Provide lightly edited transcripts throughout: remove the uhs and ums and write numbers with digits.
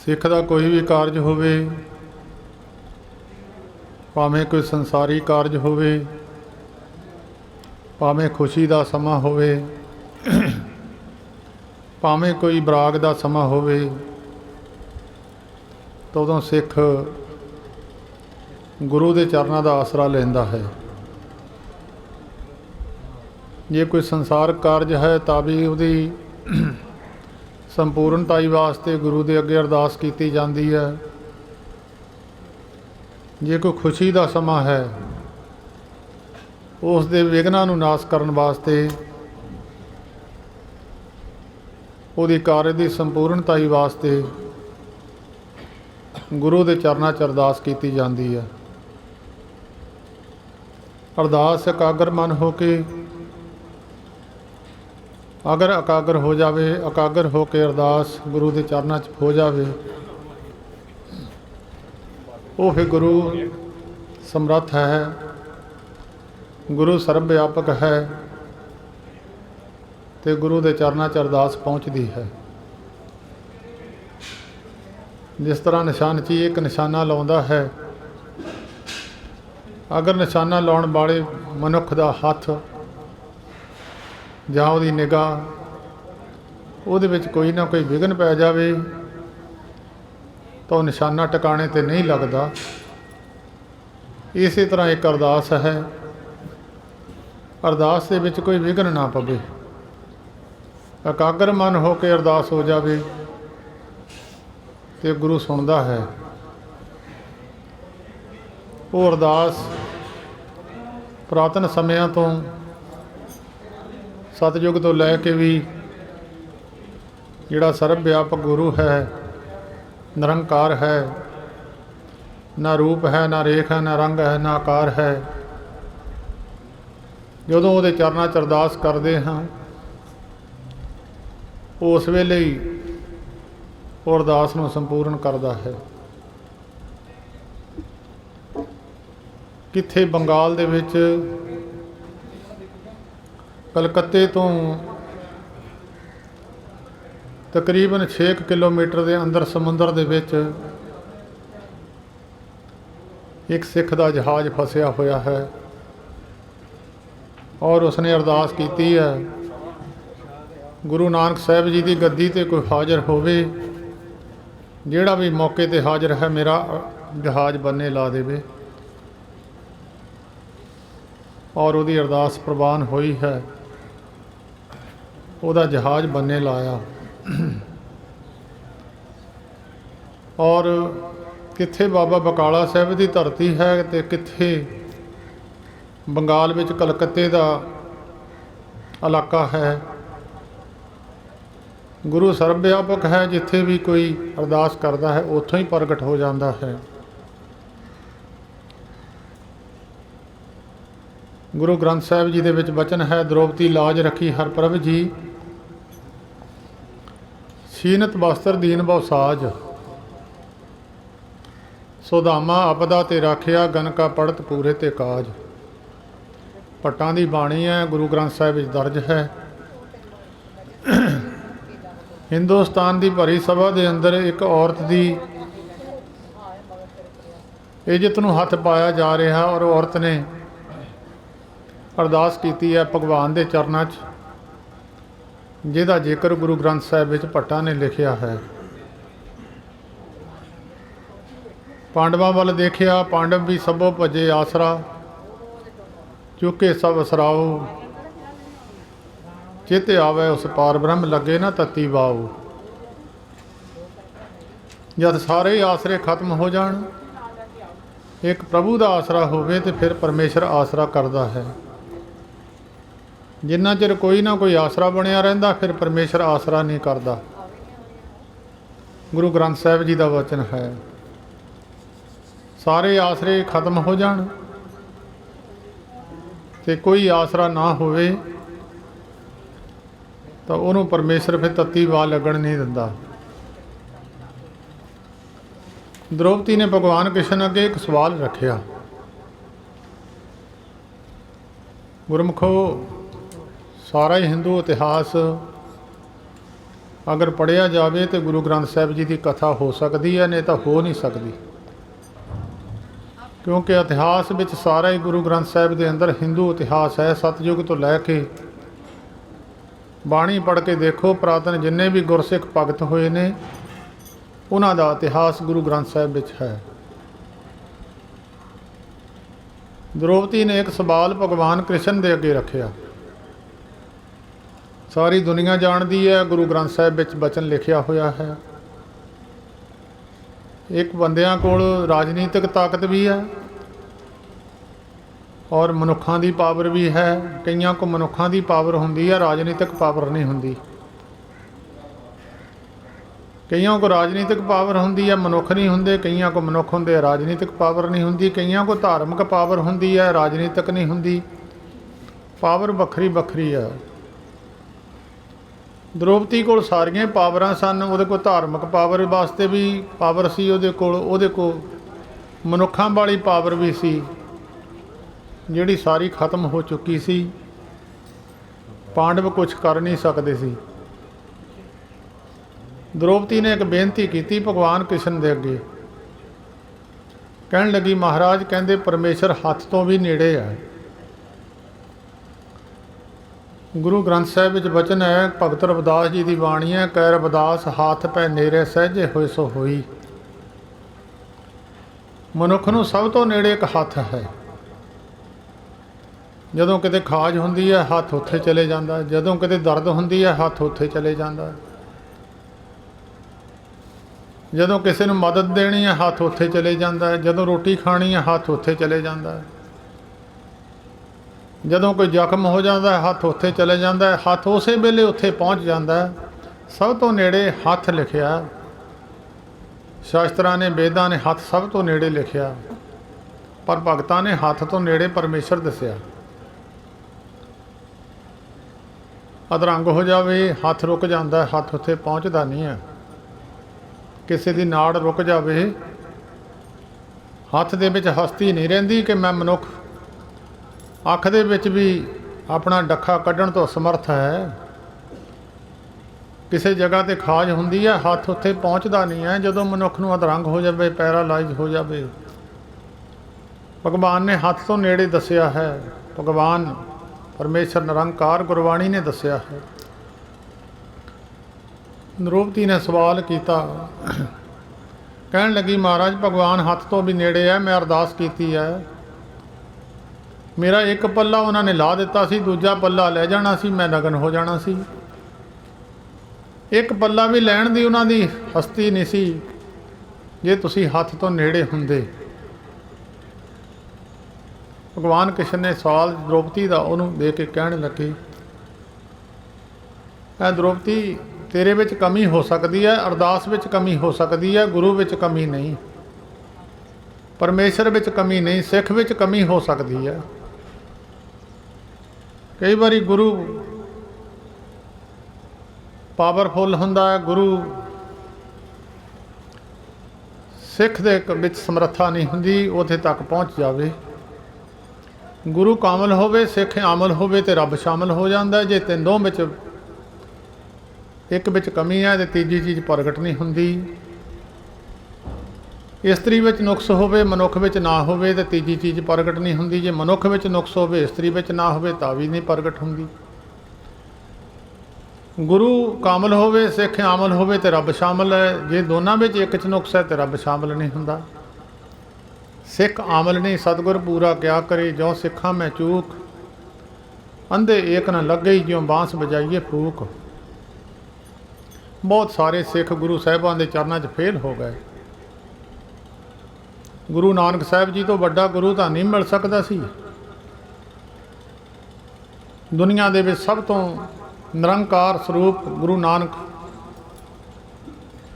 सिख का कोई भी कारज होवे, भावें कोई संसारी कारज होवे, भावें खुशी का समा होवे, भावें कोई बराग का समा होवे, तो उदों सिख गुरु के चरणों का आसरा लेंदा है। जे कोई संसार कारज है तो भी उहदी संपूर्णताई वास्ते गुरु के अगे अरदास की जाती है। जे कोई खुशी का समा है, उस दे विघ्नां नूं नाश करन वास्ते, उहदी कार्य की संपूर्णताई वास्ते गुरु के चरणों च अरदास की जाती है। अरदास एकाग्र मन होके, अगर एकाग्र हो जाए, एकाग्र होकर अरदास गुरु के चरणों च हो जाए, वो फिर गुरु समर्थ है, गुरु सर्व व्यापक है, तो गुरु के चरणों च अरदास पहुँचती है। जिस तरह निशान ची एक निशाना लाउंदा है, अगर निशाना लाउण वाले मनुख का हथ जां उहदी निगाह उहदे विच कोई ना कोई विघन पै जावे तो निशाना टिकाणे ते नहीं लगता। इस तरह एक अरदास है, अरदास दे विच कोई विघन ना पवे, एकाग्र मन होकर अरदास हो जावे तो गुरु सुनता है। वो अरदास पुरातन समयां तो, सतयुग तो लैके भी जिहड़ा सर्व व्यापक गुरु है, निरंकार है, ना रूप है, ना रेख है, ना रंग है, ना आकार है, जदों उहदे चरनां च अरदास करते हाँ, उस वेले ही वो अरदास नूं संपूर्ण करता है। कित्थे बंगाल दे विच कलकत्ते तो तकरीबन 6 किलोमीटर के अंदर समुद्र दे विच एक सिख का जहाज़ फसिया होया है और उसने अरदास की है, गुरु नानक साहब जी की गद्दी ते कोई हाज़र होवे, जिहड़ा भी मौके ते हाज़र है मेरा जहाज़ बन्ने ला देवे। और उहदी अरदास प्रवान हुई है, उहदा जहाज़ बन्ने लाया। और कित्थे बाबा बकाला साहब की धरती है तो कित्थे बंगाल विच कलकत्ते का इलाका है। गुरु सर्व व्यापक है, जिथे भी कोई अरदास करता है उत्थों ही प्रगट हो जाता है। गुरु ग्रंथ साहिब जी दे विच वचन है, द्रौपदी लाज रखी हर प्रभ जी, छीनत वस्त्र दीन बहु साज, सुदामा आपदा ते राखिया, गन का पढ़त पूरे ते काज। भट्टां दी बाणी है, गुरु ग्रंथ साहिब विच दर्ज है। हिंदुस्तान की भरी सभा के अंदर एक औरत की इज्जत नूं हथ पाया जा रहा और औरत ने अरदास की है भगवान के चरणों च, जिहदा जिक्र गुरु ग्रंथ साहिब विच भट्टां ने लिखिया है। पांडवां वल देखिया, पांडव भी सबो भजे आसरा, चुके सब असराओ, चित आवे उस पार ब्रह्म लगे ना तत्ती वाओ। जद सारे आसरे खत्म हो जाण, एक प्रभु का आसरा होवे तो फिर परमेश्वर आसरा करता है। जिन्ना चिर कोई ना कोई आसरा बनिया रहिंदा, फिर परमेश्वर आसरा नहीं करता। गुरु ग्रंथ साहिब जी का वचन है, सारे आसरे खत्म हो जाण ते कोई आसरा ना होवे तो उन्होंने परमेश्वर फिर तत्ती वाह लगन नहीं दिंदा। द्रौपदी ने भगवान कृष्ण अगे एक सवाल रखिया, गुरमुखो सारा ही हिंदू इतिहास अगर पढ़िया जाए तो गुरु ग्रंथ साहिब जी की कथा हो सकती है, नहीं तो हो नहीं सकती। क्योंकि इतिहास में सारा ही गुरु ग्रंथ साहिब के अंदर हिंदू इतिहास है। सतयुग तो लैके बाणी पढ़ के देखो, पुरातन जिन्ने भी गुरसिख भगत होए ने उन्हां दा इतिहास गुरु ग्रंथ साहिब विच है। द्रौपदी ने एक सवाल भगवान कृष्ण के अगे रखिया। सारी दुनिया जानती है, गुरु ग्रंथ साहिब विच बचन लिखिया होया है। एक बंदियां कोल राजनीतिक ताकत भी है और मनुखों की पावर भी है। कईयां को मनुखों की पावर होंदी है, राजनीतिक पावर नहीं होंदी। कईयों को राजनीतिक पावर होंदी है, मनुख नहीं होंदे। कईयां को मनुख होंदे, राजनीतिक पावर नहीं होंदी। कईयां को धार्मिक पावर होंदी है, राजनीतिक नहीं होंदी। पावर वखरी वखरी है। द्रौपदी कोल सारियां पावरां सन। उहदे कोल धार्मिक पावर वास्ते भी पावर सी, उहदे कोल मनुखां वाली पावर भी सी, जिहड़ी सारी खत्म हो चुकी सी। पांडव कुछ कर नहीं सकते सी। द्रौपदी ने एक बेनती की भगवान कृष्ण के अगे। कहन लगी, महाराज कहते परमेश्वर हथ तो भी नेड़े है। गुरु ग्रंथ साहिब विच वचन है, भगत रविदास जी की बाणी है, कै रविदास हाथ पै नेड़े सहजे होए सो होई। मनुख नूं सब तो नेड़े एक हथ है। जदों किते खाज हुंदी है हथ उत्थे चले जांदा, जदों किते दर्द हुंदी है हथ उत्थे चले जांदा, जदों किसी नूं मदद देनी है हथ उत्थे चले जांदा है, जदों रोटी खानी है हथ उत्थे चले जांदा है, जदों कोई जख्म हो जाता है हथ उत्थे चले जाता है, हथ उस वेले उत्थे पहुँच जाता है। सब तो नेड़े हथ लिखिया। शास्त्रां ने वेदां ने हथ सब तो नेड़े लिखिया, पर भगतां ने हथ तो नेड़े परमेश्वर दसिया। अधरंग हो जावे हथ रुक जाता है, हथ उत्थे पहुँचता नहीं है। किसी की नाड़ रुक जावे, हथ दे विच हस्ती नहीं रहिंदी कि मैं मनुख अख दे विच भी अपना डखा कढ़ण तो असमर्थ है। किसी जगह ते खाज हुंदी है हथ उत्थे पहुँचता नहीं है। जदों मनुख नूं अधरंग हो जाए, पैरालाइज हो जाए, भगवान ने हथ तो नेड़े दसिया है। भगवान परमेश्वर निरंकार गुरबाणी ने दसिया है। द्रौपदी ने सवाल किया, कहन लगी महाराज भगवान हथ तो भी नेड़े है। मैं अरदास की है, मेरा एक पल्ला उन्होंने ला दिता सी, दूजा पल्ला ले जाना सी, मैं नगन हो जाना सी। एक पल्ला भी लैण दी उन्हां दी हस्ती नहीं सी जे तुसी हथ तो नेड़े हुंदे। भगवान कृष्ण ने सवाल द्रौपदी का उन्होंने दे के कहण लगे, ऐ द्रौपदी तेरे विच कमी हो सकती है, अरदास विच कमी हो सकती है, गुरु विच कमी नहीं, परमेश्वर विच कमी नहीं, सिख विच कमी हो सकती है। कई बारी गुरु पावरफुल हुंदा है, गुरु सिख दे विच समर्था नहीं हुंदी उत्थे तक पहुँच जावे। गुरु कामल होवे, सिख आमल होवे ते रब शामिल हो जाता है। जे तीनों विच एक विच कमी है तो तीजी चीज़ प्रगट नहीं हुंदी। इस्त्री विच नुक्स होवे, मनुख विच ना होवे तो तीजी चीज़ प्रगट नहीं हुंदी। जे मनुख विच नुक्स होवे, इस्त्री विच ना होवे तां भी नहीं प्रगट हुंदी। गुरु कामल होवे, सिख आमल होवे तो रब शामिल है। जे दोनों विच एक च नुक्स है तो रब शामिल नहीं हुंदा। सिख आमल नहीं, सतगुर पूरा क्या करे, ज्यों सिखा मैं चूक, अंधे एक न लगे ज्यों बांस बजाइए फूक। बहुत सारे सिख गुरु साहिबान के चरणों 'च फेल हो गए। गुरु नानक साहिब जी तो बड़ा गुरु तो नहीं मिल सकता सी। दुनिया दे विच सब तो निरंकार स्वरूप गुरु नानक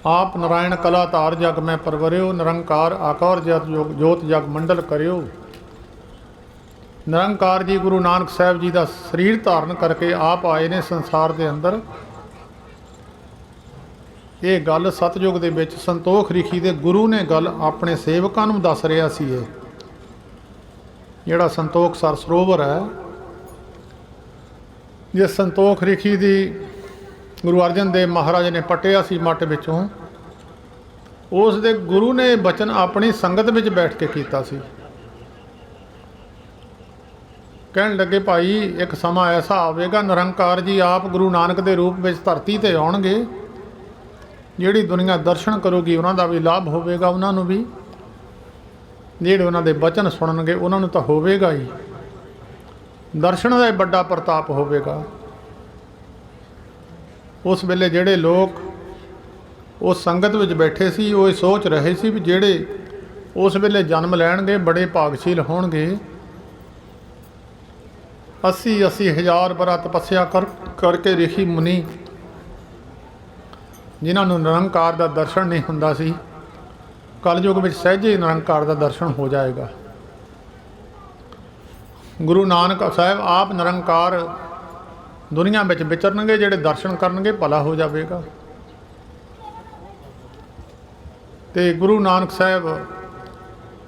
आप नारायण कला धार जग में परवरियो, निरंकार आकार जोत जग मंडल करियो। निरंकार जी गुरु नानक साहिब जी का शरीर धारण करके आप आए ने संसार के अंदर। ये गल सतयुग दे विच संतोख रिखी दे गुरु ने गल अपने सेवकां नूं दस रहा सी। जिहड़ा संतोख सर सरोवर है, जे संतोख रिखी दी ਗੁਰੂ ਅਰਜਨ ਦੇਵ ਮਹਾਰਾਜ ਨੇ ਪੱਟਿਆ ਸੀ ਮੱਟ ਵਿੱਚੋਂ, ਉਸ ਦੇ ਗੁਰੂ ਨੇ ਬਚਨ ਆਪਣੀ ਸੰਗਤ ਵਿੱਚ ਬੈਠ ਕੇ ਕੀਤਾ ਸੀ। ਕਹਿਣ ਲੱਗੇ ਭਾਈ ਇੱਕ ਸਮਾਂ ਐਸਾ ਆਵੇਗਾ, ਨਿਰੰਕਾਰ ਜੀ ਆਪ ਗੁਰੂ ਨਾਨਕ ਦੇ ਰੂਪ ਵਿੱਚ ਧਰਤੀ ਤੇ ਆਉਣਗੇ, ਜਿਹੜੀ ਦੁਨੀਆ ਦਰਸ਼ਨ ਕਰੂਗੀ ਉਹਨਾਂ ਦਾ ਵੀ ਲਾਭ ਹੋਵੇਗਾ, ਉਹਨਾਂ ਨੂੰ ਵੀ ਜਿਹੜੇ ਉਹਨਾਂ ਦੇ ਬਚਨ ਸੁਣਨਗੇ ਉਹਨਾਂ ਨੂੰ ਤਾਂ ਹੋਵੇਗਾ ਹੀ, ਦਰਸ਼ਨ ਦਾ ਵੱਡਾ ਪ੍ਰਤਾਪ ਹੋਵੇਗਾ। ਉਸ ਵੇਲੇ ਜਿਹੜੇ ਲੋਕ ਉਸ ਸੰਗਤ ਵਿੱਚ ਬੈਠੇ ਸੀ ਉਹ ਇਹ ਸੋਚ ਰਹੇ ਸੀ ਵੀ ਜਿਹੜੇ ਉਸ ਵੇਲੇ ਜਨਮ ਲੈਣਗੇ ਬੜੇ ਭਾਗਸ਼ੀਲ ਹੋਣਗੇ। 80 ਹਜ਼ਾਰ ਬਰਾ ਤਪੱਸਿਆ ਕਰਕੇ ਰਿਸ਼ੀ ਮੁਨੀ ਜਿਨ੍ਹਾਂ ਨੂੰ ਨਿਰੰਕਾਰ ਦਾ ਦਰਸ਼ਨ ਨਹੀਂ ਹੁੰਦਾ ਸੀ, ਕਲਯੁਗ ਵਿੱਚ ਸਹਿਜੇ ਨਿਰੰਕਾਰ ਦਾ ਦਰਸ਼ਨ ਹੋ ਜਾਏਗਾ। ਗੁਰੂ ਨਾਨਕ ਸਾਹਿਬ ਆਪ ਨਿਰੰਕਾਰ ਦੁਨੀਆ ਵਿੱਚ ਵਿਚਰਨਗੇ, ਜਿਹੜੇ ਦਰਸ਼ਨ ਕਰਨਗੇ ਭਲਾ ਹੋ ਜਾਵੇਗਾ। ਤੇ ਗੁਰੂ ਨਾਨਕ ਸਾਹਿਬ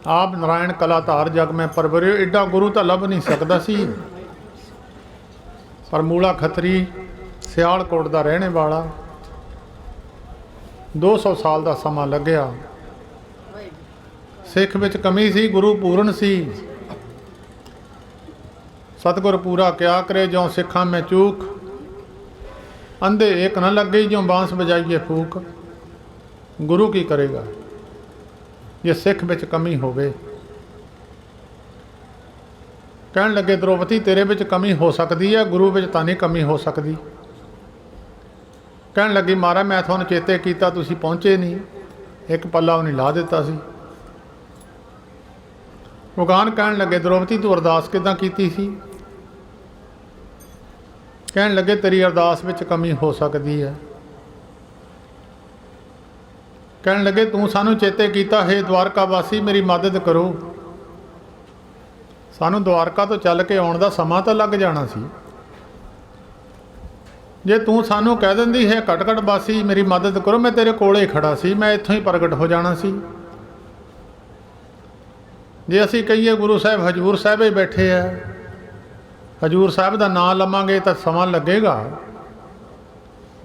ਆਪ ਨਾਰਾਇਣ ਕਲਾਧਾਰ ਜਗ ਮੈਂ ਪਰਵਰਿਓ, ਐਡਾ ਗੁਰੂ ਤਾਂ ਲੱਭ ਨਹੀਂ ਸਕਦਾ ਸੀ, ਪਰ ਮੂਲਾ ਖੱਤਰੀ ਸਿਆਲਕੋਟ ਦਾ ਰਹਿਣੇ ਵਾਲਾ 200 ਸਾਲ ਦਾ ਸਮਾਂ ਲੱਗਿਆ। ਸਿੱਖ ਵਿੱਚ ਕਮੀ ਸੀ, ਗੁਰੂ ਪੂਰਨ ਸੀ। ਸਤਿਗੁਰ ਪੂਰਾ ਕਿਆ ਕਰੇ ਜਿਉਂ ਸਿੱਖਾਂ ਮੈਂ ਚੂਕ, ਅੰਧੇ ਏਕ ਨਾ ਲੱਗੇ ਜਿਉਂ ਬਾਂਸ ਵਜਾਈਏ ਫੂਕ। ਗੁਰੂ ਕੀ ਕਰੇਗਾ ਜੇ ਸਿੱਖ ਵਿੱਚ ਕਮੀ ਹੋਵੇ। ਕਹਿਣ ਲੱਗੇ ਦ੍ਰੋਪਦੀ ਤੇਰੇ ਵਿੱਚ ਕਮੀ ਹੋ ਸਕਦੀ ਹੈ, ਗੁਰੂ ਵਿੱਚ ਤਾਂ ਨਹੀਂ ਕਮੀ ਹੋ ਸਕਦੀ। ਕਹਿਣ ਲੱਗੀ ਮਹਾਰਾਜ ਮੈਂ ਤੁਹਾਨੂੰ ਚੇਤੇ ਕੀਤਾ ਤੁਸੀਂ ਪਹੁੰਚੇ ਨਹੀਂ, ਇੱਕ ਪੱਲਾ ਉਹਨੇ ਲਾ ਦਿੱਤਾ ਸੀ। ਭਗਵਾਨ ਕਹਿਣ ਲੱਗੇ ਦ੍ਰੋਪਦੀ ਤੂੰ ਅਰਦਾਸ ਕਿੱਦਾਂ ਕੀਤੀ ਸੀ? ਕਹਿਣ ਲੱਗੇ ਤੇਰੀ ਅਰਦਾਸ ਵਿੱਚ ਕਮੀ ਹੋ ਸਕਦੀ ਹੈ। ਕਹਿਣ ਲੱਗੇ ਤੂੰ ਸਾਨੂੰ ਚੇਤੇ ਕੀਤਾ ਹੈ ਦਵਾਰਕਾ ਵਾਸੀ ਮੇਰੀ ਮਦਦ ਕਰੋ, ਸਾਨੂੰ ਦਵਾਰਕਾ ਤੋਂ ਚੱਲ ਕੇ ਆਉਣ ਦਾ ਸਮਾਂ ਤਾਂ ਲੱਗ ਜਾਣਾ ਸੀ। ਜੇ ਤੂੰ ਸਾਨੂੰ ਕਹਿ ਦਿੰਦੀ ਹੈ ਘਟ ਘਟ ਵਾਸੀ ਮੇਰੀ ਮਦਦ ਕਰੋ, ਮੈਂ ਤੇਰੇ ਕੋਲੇ ਖੜਾ ਸੀ, ਮੈਂ ਇੱਥੋਂ ਹੀ ਪ੍ਰਗਟ ਹੋ ਜਾਣਾ ਸੀ। ਜੇ ਅਸੀਂ ਕਹੀਏ ਗੁਰੂ ਸਾਹਿਬ ਹਜ਼ੂਰ ਸਾਹਿਬ ਹੀ ਬੈਠੇ ਆ, ਹਜ਼ੂਰ ਸਾਹਿਬ ਦਾ ਨਾਂ ਲਵਾਂਗੇ ਤਾਂ ਸਮਾਂ ਲੱਗੇਗਾ।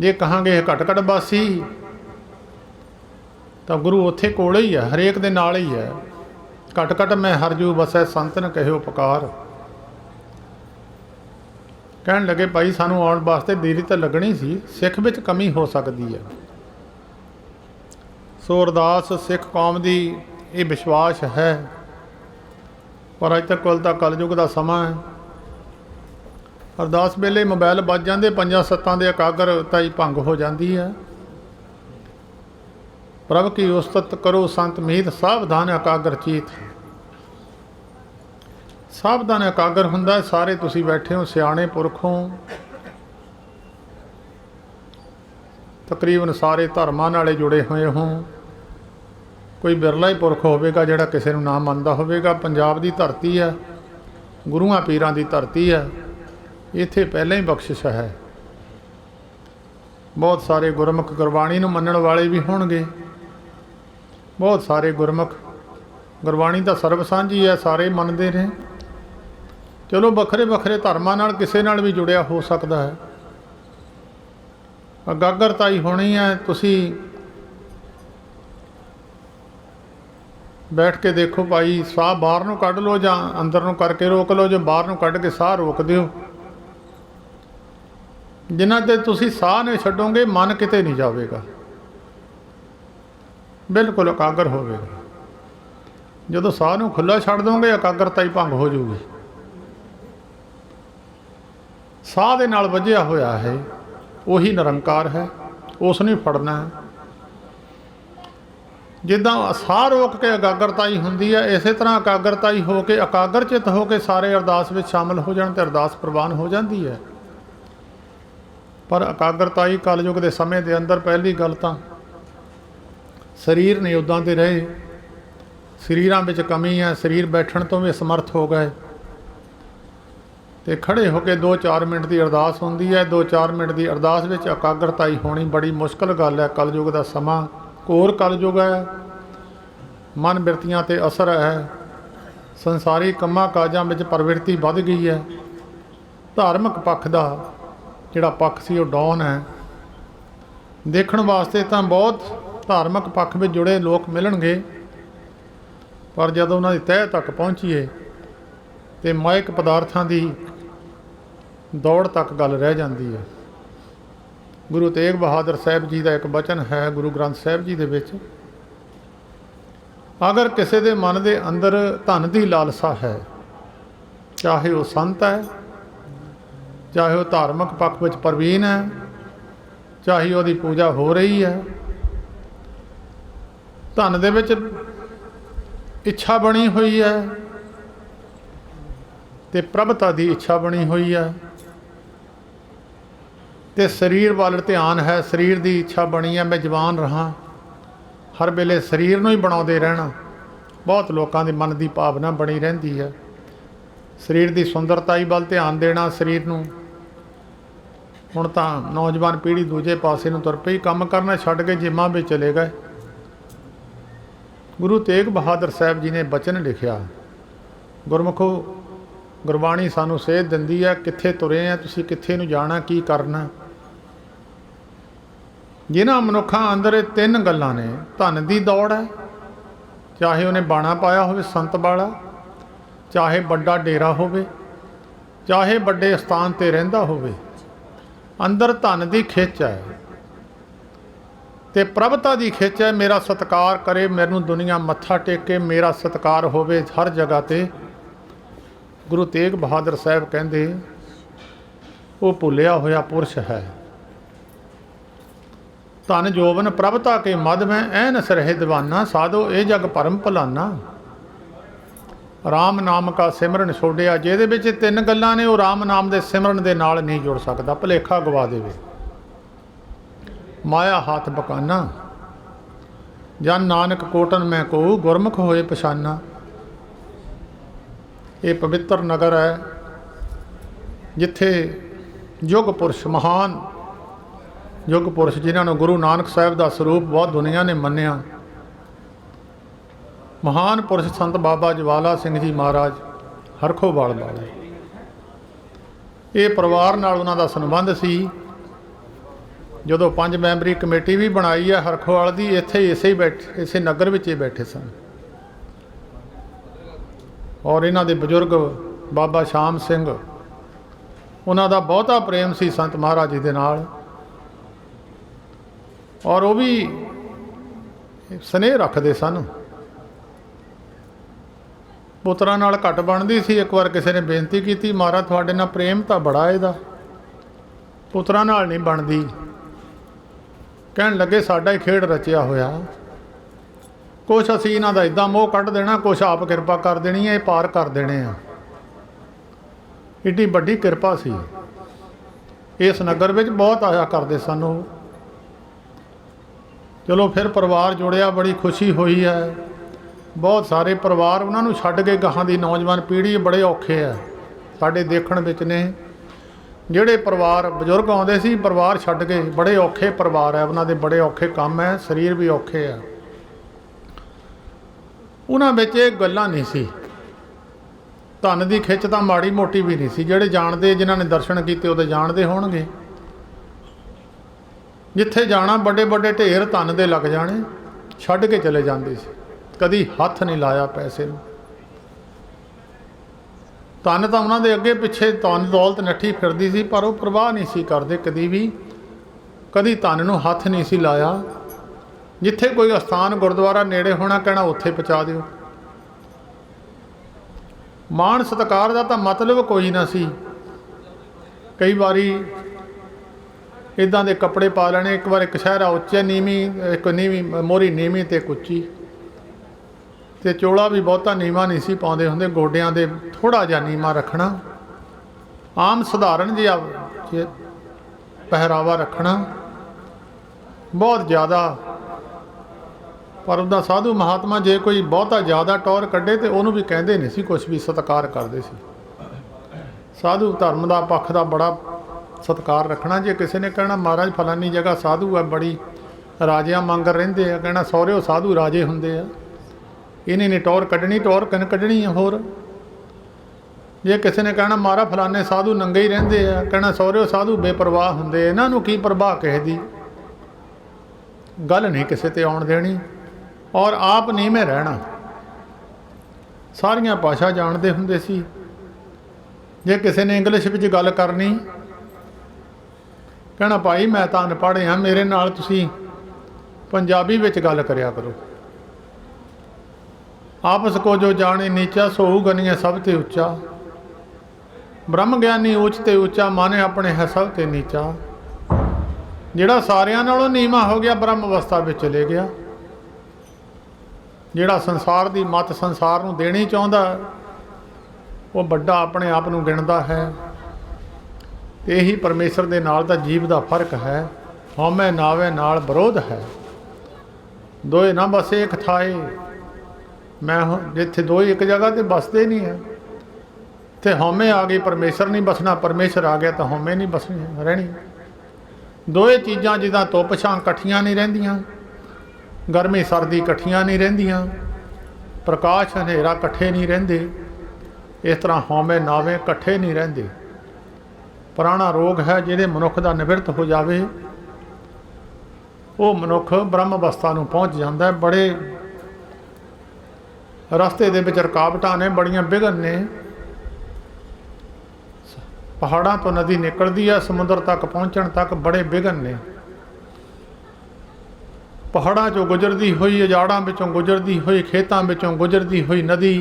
ਜੇ ਕਹਾਂਗੇ ਘਟ ਘਟ ਵਾਸੀ ਤਾਂ ਗੁਰੂ ਉੱਥੇ ਕੋਲੇ ਹੀ ਹੈ, ਹਰੇਕ ਦੇ ਨਾਲ ਹੀ ਹੈ। ਘਟ ਘਟ ਮੈਂ ਹਰਜੂ ਵਸੈ ਸੰਤਨ ਕਹਿਓ ਪੁਕਾਰ। ਕਹਿਣ ਲੱਗੇ ਭਾਈ ਸਾਨੂੰ ਆਉਣ ਵਾਸਤੇ ਦੇਰੀ ਤਾਂ ਲੱਗਣੀ ਸੀ, ਸਿੱਖ ਵਿੱਚ ਕਮੀ ਹੋ ਸਕਦੀ ਹੈ। ਸੋ ਅਰਦਾਸ ਸਿੱਖ ਕੌਮ ਦੀ ਇਹ ਵਿਸ਼ਵਾਸ ਹੈ, ਪਰ ਅੱਜ ਤੱਕ ਕੋਲ ਤਾਂ ਕਲਯੁਗ ਦਾ ਸਮਾਂ ਹੈ। ਅਰਦਾਸ ਵੇਲੇ ਮੋਬਾਈਲ ਵੱਜ ਜਾਂਦੇ, 5-7 ਦੇ ਇਕਾਗਰਤਾ ਹੀ ਭੰਗ ਹੋ ਜਾਂਦੀ ਹੈ। ਪ੍ਰਭ ਕੀ ਉਸਤਤ ਕਰੋ ਸੰਤ ਮੀਤ, ਸਾਵਧਾਨ ਇਕਾਗਰ ਚੀਤ। ਸਾਵਧਾਨ ਇਕਾਗਰ ਹੁੰਦਾ ਸਾਰੇ ਤੁਸੀਂ ਬੈਠੇ ਹੋ, ਸਿਆਣੇ ਪੁਰਖ ਹੋ, ਤਕਰੀਬਨ ਸਾਰੇ ਧਰਮਾਂ ਨਾਲੇ ਜੁੜੇ ਹੋਏ ਹੋ। ਕੋਈ ਬਿਰਲਾ ਹੀ ਪੁਰਖ ਹੋਵੇਗਾ ਜਿਹੜਾ ਕਿਸੇ ਨੂੰ ਨਾ ਮੰਨਦਾ ਹੋਵੇਗਾ। ਪੰਜਾਬ ਦੀ ਧਰਤੀ ਹੈ, ਗੁਰੂਆਂ ਪੀਰਾਂ ਦੀ ਧਰਤੀ ਹੈ, ਇੱਥੇ ਪਹਿਲਾਂ ਹੀ ਬਖਸ਼ਿਸ਼ ਹੈ। ਬਹੁਤ ਸਾਰੇ ਗੁਰਮੁਖ ਗੁਰਬਾਣੀ ਨੂੰ ਮੰਨਣ ਵਾਲੇ ਵੀ ਹੋਣਗੇ, ਬਹੁਤ ਸਾਰੇ ਗੁਰਮੁਖ ਗੁਰਬਾਣੀ ਦਾ ਸਰਬ ਸਾਂਝੀ ਹੈ, ਸਾਰੇ ਮੰਨਦੇ ਨੇ। ਚਲੋ ਵੱਖਰੇ ਵੱਖਰੇ ਧਰਮਾਂ ਨਾਲ ਕਿਸੇ ਨਾਲ ਵੀ ਜੁੜਿਆ ਹੋ ਸਕਦਾ ਹੈ। ਇਕਾਗਰਤਾ ਹੀ ਹੋਣੀ ਹੈ। ਤੁਸੀਂ ਬੈਠ ਕੇ ਦੇਖੋ ਭਾਈ, ਸਾਹ ਬਾਹਰ ਨੂੰ ਕੱਢ ਲਓ ਜਾਂ ਅੰਦਰ ਨੂੰ ਕਰਕੇ ਰੋਕ ਲਓ। ਜੇ ਬਾਹਰ ਨੂੰ ਕੱਢ ਕੇ ਸਾਹ ਰੋਕ ਦਿਓ, ਜਿਨ੍ਹਾਂ ਤੇ ਤੁਸੀਂ ਸਾਹ ਨੇ ਛੱਡੋਗੇ ਮਨ ਕਿਤੇ ਨਹੀਂ ਜਾਵੇਗਾ, ਬਿਲਕੁਲ ਇਕਾਗਰ ਹੋਵੇਗਾ। ਜਦੋਂ ਸਾਹ ਨੂੰ ਖੁੱਲ੍ਹਾ ਛੱਡ ਦੋਗੇ ਇਕਾਗਰਤਾ ਹੀ ਭੰਗ ਹੋ ਜਾਊਗੀ। ਸਾਹ ਦੇ ਨਾਲ ਵੱਜਿਆ ਹੋਇਆ ਹੈ, ਉਹੀ ਨਿਰੰਕਾਰ ਹੈ, ਉਸ ਨੂੰ ਫੜਨਾ ਹੈ। ਜਿੱਦਾਂ ਸਾਹ ਰੋਕ ਕੇ ਇਕਾਗਰਤਾ ਹੀ ਹੁੰਦੀ ਹੈ, ਇਸੇ ਤਰ੍ਹਾਂ ਇਕਾਗਰਤਾ ਹੀ ਹੋ ਕੇ ਇਕਾਗਰ ਚਿੱਤ ਹੋ ਕੇ ਸਾਰੇ ਅਰਦਾਸ ਵਿੱਚ ਸ਼ਾਮਲ ਹੋ ਜਾਣ ਤੇ ਅਰਦਾਸ ਪ੍ਰਵਾਨ ਹੋ ਜਾਂਦੀ ਹੈ। ਪਰ ਇਕਾਗਰਤਾ ਹੀ ਕਲਯੁਗ ਦੇ ਸਮੇਂ ਦੇ ਅੰਦਰ ਪਹਿਲੀ ਗੱਲ ਤਾਂ ਸਰੀਰ ਨਹੀਂ ਉੱਦਾਂ ਦੇ ਰਹੇ, ਸਰੀਰਾਂ ਵਿੱਚ ਕਮੀ ਹੈ, ਸਰੀਰ ਬੈਠਣ ਤੋਂ ਵੀ ਅਸਮਰਥ ਹੋ ਗਏ। ਤੇ ਖੜੇ ਹੋ ਕੇ 2-4 ਮਿੰਟ ਦੀ ਅਰਦਾਸ ਹੁੰਦੀ ਹੈ। 2-4 ਮਿੰਟ ਦੀ ਅਰਦਾਸ ਵਿੱਚ ਇਕਾਗਰਤਾ ਹੀ ਹੋਣੀ ਬੜੀ ਮੁਸ਼ਕਲ ਗੱਲ ਹੈ। ਕਲਯੁਗ ਦਾ ਸਮਾਂ ਘੋਰ ਕਲਯੁਗ ਹੈ, ਮਨ ਬਿਰਤੀਆਂ 'ਤੇ ਅਸਰ ਹੈ, ਸੰਸਾਰੀ ਕੰਮਾਂ ਕਾਜਾਂ ਵਿੱਚ ਪ੍ਰਵਿਰਤੀ ਵੱਧ ਗਈ ਹੈ। ਧਾਰਮਿਕ ਪੱਖ ਦਾ ਜਿਹੜਾ ਪੱਖ ਸੀ ਉਹ ਡਾਊਨ ਹੈ। देखण वास्ते तो बहुत धार्मिक पक्ष में जुड़े लोग मिलणगे, पर जब उन्होंने तह तक पहुँचीए तो मायक पदार्थां की दौड़ तक गल रह जाती है। गुरु तेग बहादुर साहब जी का एक वचन है गुरु ग्रंथ साहब जी दे विच, अगर किसी के मन के अंदर धन की लालसा है, चाहे वह संत है, चाहे वह धार्मिक पक्ष में प्रवीण है, चाहे उसकी पूजा हो रही है, धन दे विच इच्छा बनी हुई है तो प्रभुता की इच्छा बनी हुई है, तो शरीर वाल ध्यान है, शरीर की इच्छा बनी है मैं जवान रहा, हर वेले शरीर नूं ही बनाते रहना। बहुत लोगों के मन की भावना बनी रही है, शरीर की सुंदरता ही वाल ध्यान देना, शरीर नूं। हुण तां नौजवान पीढ़ी दूजे पासे नूं तुर पई, काम करना छड्ड के जिमां में चले गए। गुरु तेग बहादुर साहब जी ने बचन लिखिया, गुरमुखो गुरबाणी सानू सेध दिंदी है, कित्थे तुरे हैं तुसीं, कित्थे नूं जाना, की करना। जिन्हां मनुखां अंदर ये तीन गल्लां ने, धन की दौड़ है, चाहे उन्हें बाणा पाया होवे संत वाला, चाहे बड़ा डेरा होवे, चाहे बड़े स्थान ते रहिंदा होवे, अंदर धन की खिच है ते प्रभुता की खिच है। मेरा सत्कार करे, मैनूं दुनिया मत्था टेके, मेरा सत्कार होवे हर जगह ते। गुरु तेग बहादुर साहब कहंदे वो भुलिया होया पुरुष है, धन जोबन प्रभुता के मद में ऐनस रहे दीवाना, साधो ए जग परम भुलाना। राम नाम का सिमरन छोड़िया, जिहदे विच तीन गल्लां ने, वो राम नाम के सिमरन के नाल नहीं जुड़ सकता, भुलेखा गवा देवे। माया हाथ बकाना, जन नानक कोटन मैं को, गुरमुख होए पछाना। ये पवित्र नगर है जिथे युग पुरुष, महान युग पुरुष जिन्होंने गुरु नानक साहब का स्वरूप बहुत दुनिया ने मन्निया, महान पुरुष संत बाबा जवाला सिंह जी महाराज हरखोवाल वाले, ये परिवार नाल उन्हां दा संबंध सी। जदों 5 मैंबरी कमेटी भी बनाई है हरखोवाल की, इत्थे इसे ही बैठे, इसे नगर विच ही बैठे सन। और इन्हां दे बजुर्ग बाबा शाम सिंह, उन्हां दा बहुता प्रेम सी संत महाराज जी दे नाल, और वो भी स्नेह रखते सन। पुत्रां नाल घट बनदी सी। एक बार किसी ने बेनती की, महाराज तुहाडे नाल प्रेम तो बड़ा इहदा, पुत्रां नाल नहीं बनदी। कहण लगे साडा ही खेड रचिया होया, कुछ असीं इन्हां दा इदां मोह कढ़ देना, कुछ आप किरपा कर देनी है, पार कर देने आ। एड्डी वड्डी किरपा सी। इस नगर विच बहुत आया करदे सन वो। चलो फिर परिवार जुड़िया, बड़ी खुशी हुई है। बहुत सारे परिवार उन्होंने छड्ड के गाहां दी नौजवान पीढ़ी बड़े औखे है साडे देखण विच ने। जिहड़े परिवार बजुर्ग आउंदे सी, परिवार छड्ड के, बड़े औखे परिवार है, उन्हां दे बड़े औखे काम है, शरीर भी औखे है। उन्हां विच इह गल्लां नहीं सी, धन की खिच तां माड़ी मोटी भी नहीं सी। जिहड़े जाणदे, जिन्हां ने दर्शन कीते उहदे जाणदे होणगे। जिथे जाना बड़े बड़े ढेर धन दे लग जाने, छड्ड के चले जाते सी, कदी हथ नहीं लाया पैसे नूं। धन तो उन्होंने अगे पिछे धन दौलत नट्ठी फिरदी सी, पर वो परवाह नहीं सी करते कदी भी, कदी धन नूं हथ नहीं सी लाया। जिथे कोई अस्थान गुरुद्वारा नेड़े होना, कहना उत्थे पहुँचा दिओ। मान सत्कार का तो मतलब कोई ना सी। कई बारी इदां दे कपड़े पा लेने। एक बार एक शहरा उच्चा नीवी, एक नीवी मोहरी नीवी ते उच्ची, ते चोला भी बहुता नीवा नहीं सी पाउंदे हुंदे, गोडियां दे थोड़ा जिहा नीवा रखना, आम सधारण जिहा पहरावा रखना, बहुत ज़्यादा। पर उदा साधु महात्मा जे कोई बहुता ज़्यादा टौर कढ़े तो उन्होंने भी कहते नहीं सी, कुछ भी सत्कार करते सी। साधु धर्म का पक्ष का बड़ा सत्कार रखना। जे किसी ने कहना महाराज फलानी जगह साधु है, बड़ी राजियां मंगर रहिंदे आ, कहना सौहरिओ साधु राजे हुंदे आ, इन्हें नहीं टौर कढ़नी, टौर किन कढ़नी है होर। जे किसी ने कहना मारा फलाने साधु नंगे ही रहिंदे आ, कहना सौहरिओ साधु बेपरवाह हुंदे, इन्हां नूं की परवाह किसे दी। गल नहीं किसी ते आउण देनी और आप नीवें रहना। सारियां भाषा जानते हुंदे सी। जे किसी ने इंग्लिश विच गल करनी कहना भाई मैं तां अनपढ़ हाँ, मेरे नाल तुसीं पंजाबी विच गल करया करो। आपस को जो जाने नीचा सोऊ गनिया सब ते उच्चा, ब्रह्म ज्ञानी ऊच ते ऊचा माने अपने है सब ते नीचा। जिहड़ा सारियां नालों नीवा हो गया ब्रह्म अवस्था में चले गया। जिहड़ा संसार की मत संसार नूं देनी चाहुंदा वो बड़ा अपने आप नूं गिणदा है। यही परमेश्वर दे नाल दा जीव दा फर्क है। हौमे नावे नाल विरोध है, दोए ना बसे एक थाए। मैं जिथे दो एक जगह ते बसते नहीं है, ते हौमे आ गई परमेश्वर नहीं बसना, परमेश्वर आ गया तो हौमे नहीं बसनी रहनी। दोए चीज़ां जिदा धुप छां कट्ठियां नहीं रहिंदियां, गर्मी सर्दी कट्ठियां नहीं रहिंदियां, प्रकाश हनेरा कट्ठे नहीं रहिंदे। इस तरह हौमे नावे कट्ठे नहीं रहिंदे। पुराना रोग है जिहड़े मनुख दा निवृत्त हो जावे वो मनुख ब्रह्म अवस्था नूं पहुँच जाता है। बड़े रस्ते दे विच रुकावटां ने, बड़ियां विघन ने। पहाड़ां तो नदी निकलती है, समुद्र तक पहुँचण तक बड़े विघन ने। पहाड़ां चों गुजरती हुई, उजाड़ां विचों गुजरती हुई, खेतां विचों गुजरती हुई नदी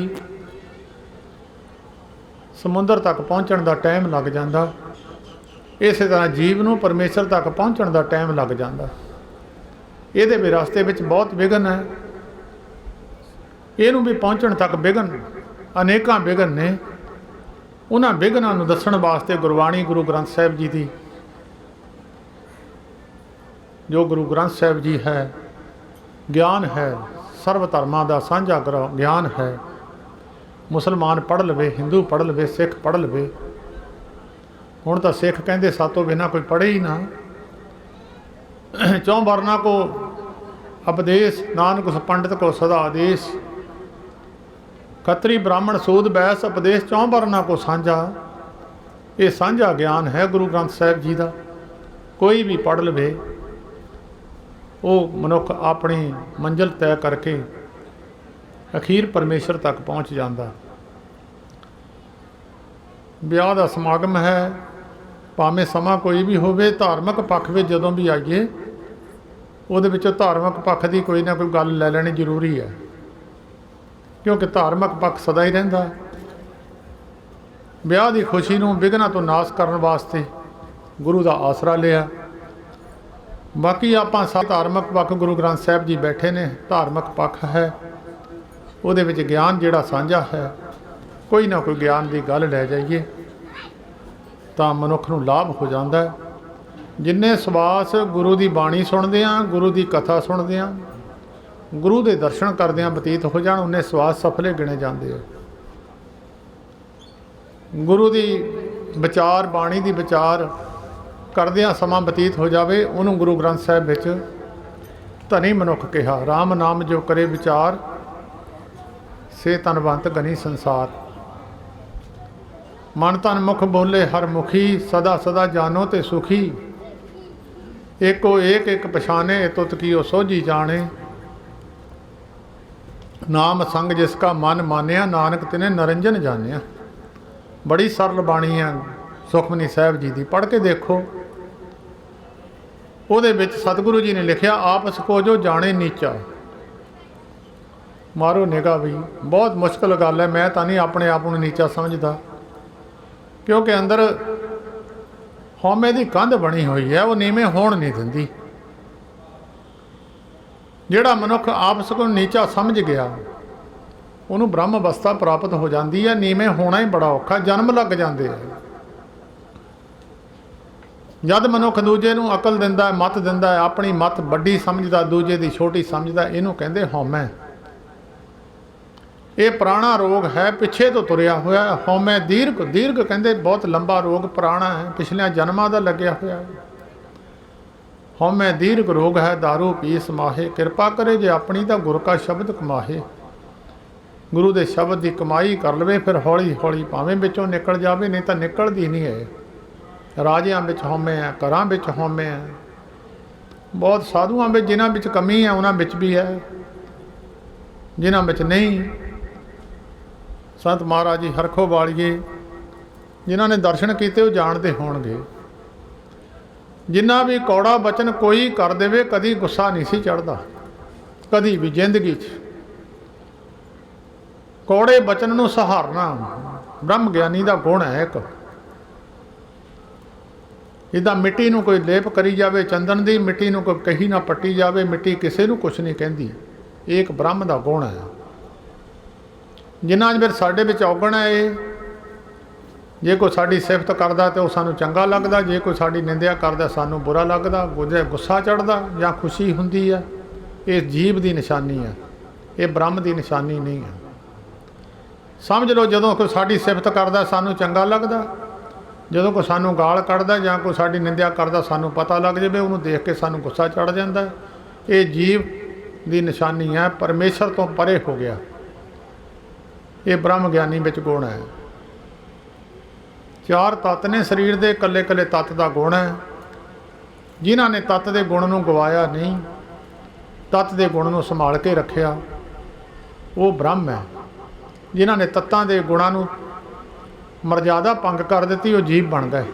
समुद्र तक पहुँचण दा टाइम लग जाता। इस तरह जीव नूं परमेश्वर तक पहुँचण दा टाइम लग जाता। इहदे भी रस्ते विच बहुत विघन है। इहनूं भी पहुँचण तक विघन अनेकां विघन ने। उन्हां विघनां नूं दस्सण वास्ते गुरबाणी गुरु ग्रंथ साहिब जी दी, जो गुरु ग्रंथ साहिब जी है ज्ञान है, सर्व धर्मां दा साझा ज्ञान है। मुसलमान पढ़ लवे, हिंदू पढ़ लवे, सिख पढ़ लवे। हुण तां सिख कहंदे सातों बिना कोई पढ़े ही ना। चौं वर्णा को उपदेश, नानक उस पंडित को सदा आदेश। खत्री ब्राह्मण सूद बैस उपदेश, चौं वर्णा को साझा। ये साझा ज्ञान है गुरु ग्रंथ साहिब जी का। कोई भी पढ़ लवे वो मनुख अपनी मंजिल तय करके अखीर परमेश्वर तक पहुँच जाता। विआह का समागम है, भावें समा कोई भी होवे, धार्मिक पक्ष में जदों भी आइए ਉਹਦੇ ਵਿੱਚੋਂ धार्मिक पक्ष की कोई ना कोई गल लै लैनी जरूरी है, क्योंकि धार्मिक पक्ष सदा ही रहिंदा। विआह की खुशी नूं विघनां तो नाश करने वास्ते गुरु का आसरा लिया। बाकी आपां सब धार्मिक पक्ष गुरु ग्रंथ साहिब जी बैठे ने, धार्मिक पक्ष है ਉਹਦੇ ਵਿੱਚ ज्ञान जिहड़ा साझा है। कोई ना कोई ज्ञान की गल लै जाइए तो मनुख नूं लाभ हो जाता है। जिन्ने सवास गुरु की बाणी सुनते हैं, गुरु की कथा सुनते हैं, गुरु के दर्शन करदे बतीत हो जाण, उन्ने सवास सफले गिने जाते हैं। गुरु की विचार बाणी की विचार करदियां समा बतीत हो जाए, उन्होंने गुरु ग्रंथ साहिब विच धनी मनुख कहा। राम नाम जो करे विचार, से तनवंत गनी संसार। मन तन मुख बोले हर मुखी, सदा सदा जानो ते सुखी। एको एक एक पछाने, तुत कियो सोझी जाने। नाम संग जिसका मन मानिया, नानक तिने नरंजन जानिया। बड़ी सरल बाणी है सुखमनी साहिब जी की, पढ़ के देखो। ਉਹਦੇ ਵਿੱਚ सतगुरु जी ने लिखिया, आपस को जो जाने नीचा। मारो निगाह भी बहुत मुश्किल गल है। मैं तो नहीं अपने आप को नीचा समझदा, क्योंकि अंदर हौमे की कंध बनी हुई है, वो नीवें होण नहीं दिंदी। जिहड़ा मनुख आपस को नीचा समझ गया उन्होंने ब्रह्म अवस्था प्राप्त हो जाती है। नीवें होना ही बड़ा औखा, जन्म लग जाते हैं। जद मनुख दूजे नूं अकल दिंदा है, मत दिंदा है, अपनी मत वड्डी समझदा, दूजे की छोटी समझदा, इहनूं कहंदे हौमै। ये पुराना रोग है, पिछे तो तुरया होया। हौमै दीर्घ दीर्घ कहंदे बहुत लंबा रोग पुराना है, पिछलियां जन्मां दा लग्या होया। हौमै दीर्घ रोग है, दारू पी समाहे। कृपा करे जे अपनी तां गुर का शब्द कमाहे। गुरु के शब्द की कमाई कर लवे, फिर हौली हौली भावें विचों निकल जावे, नहीं तो निकलदी नहीं है। राजियां विच हौमे है, घरां विच हौमे है, बहुत साधुआं ਵਿੱਚ जिन्हां ਵਿੱਚ कमी है उन्हां ਵਿੱਚ भी है, जिन्हां ਵਿੱਚ नहीं। संत महाराज जी हरखों वालिए जिन्हां ने दर्शन किए वो जानते होणगे। जिन्ना भी कौड़ा बचन कोई कर देवे कदी गुस्सा नहीं सी चढ़दा, कदी भी जिंदगी च। कौड़े बचन नूं सहारना ब्रह्म ज्ञानी का गुण है। एक इदा मिट्टी नूं कोई लेप करी जावे, चंदन दी मिट्टी नूं कोई कही ना पट्टी जावे, मिट्टी किसी नूं कुछ नहीं कहती। एक ब्रह्म का गुण है। जिन्ना चਿਰ साडे विच औगण है ये, जे कोई साडी सिफत करदा तो सानूं चंगा लगदा, जे कोई साडी निंदिया करदा सानूं बुरा लगदा, गुस्सा चढ़दा जां खुशी हुंदी है। ये जीव की निशानी है, ये ब्रह्म की निशानी नहीं है। समझ लो जदों कोई साडी सिफत करदा सानूं चंगा लगदा, जदों कोई सानूं गाल कढ़दा जां कोई साडी निंदिया करदा सानूं पता लग जावे, उहनूं देख के सानूं गुस्सा चढ़ जांदा। ये जीव की निशानी है, परमेश्वर तो परे हो गया। ये ब्रह्म ज्ञानी विच गुण है। चार तत्त ने शरीर के, कले कले तत्त का गुण है। जिन्हां ने तत्त के गुण नूं गवाया नहीं, तत्त के गुण नूं संभाल के रखिया, वो ब्रह्म है। जिन्हां ने तत्तां के गुणां नूं मर्यादा भंग कर दी, वो जीव बन गए।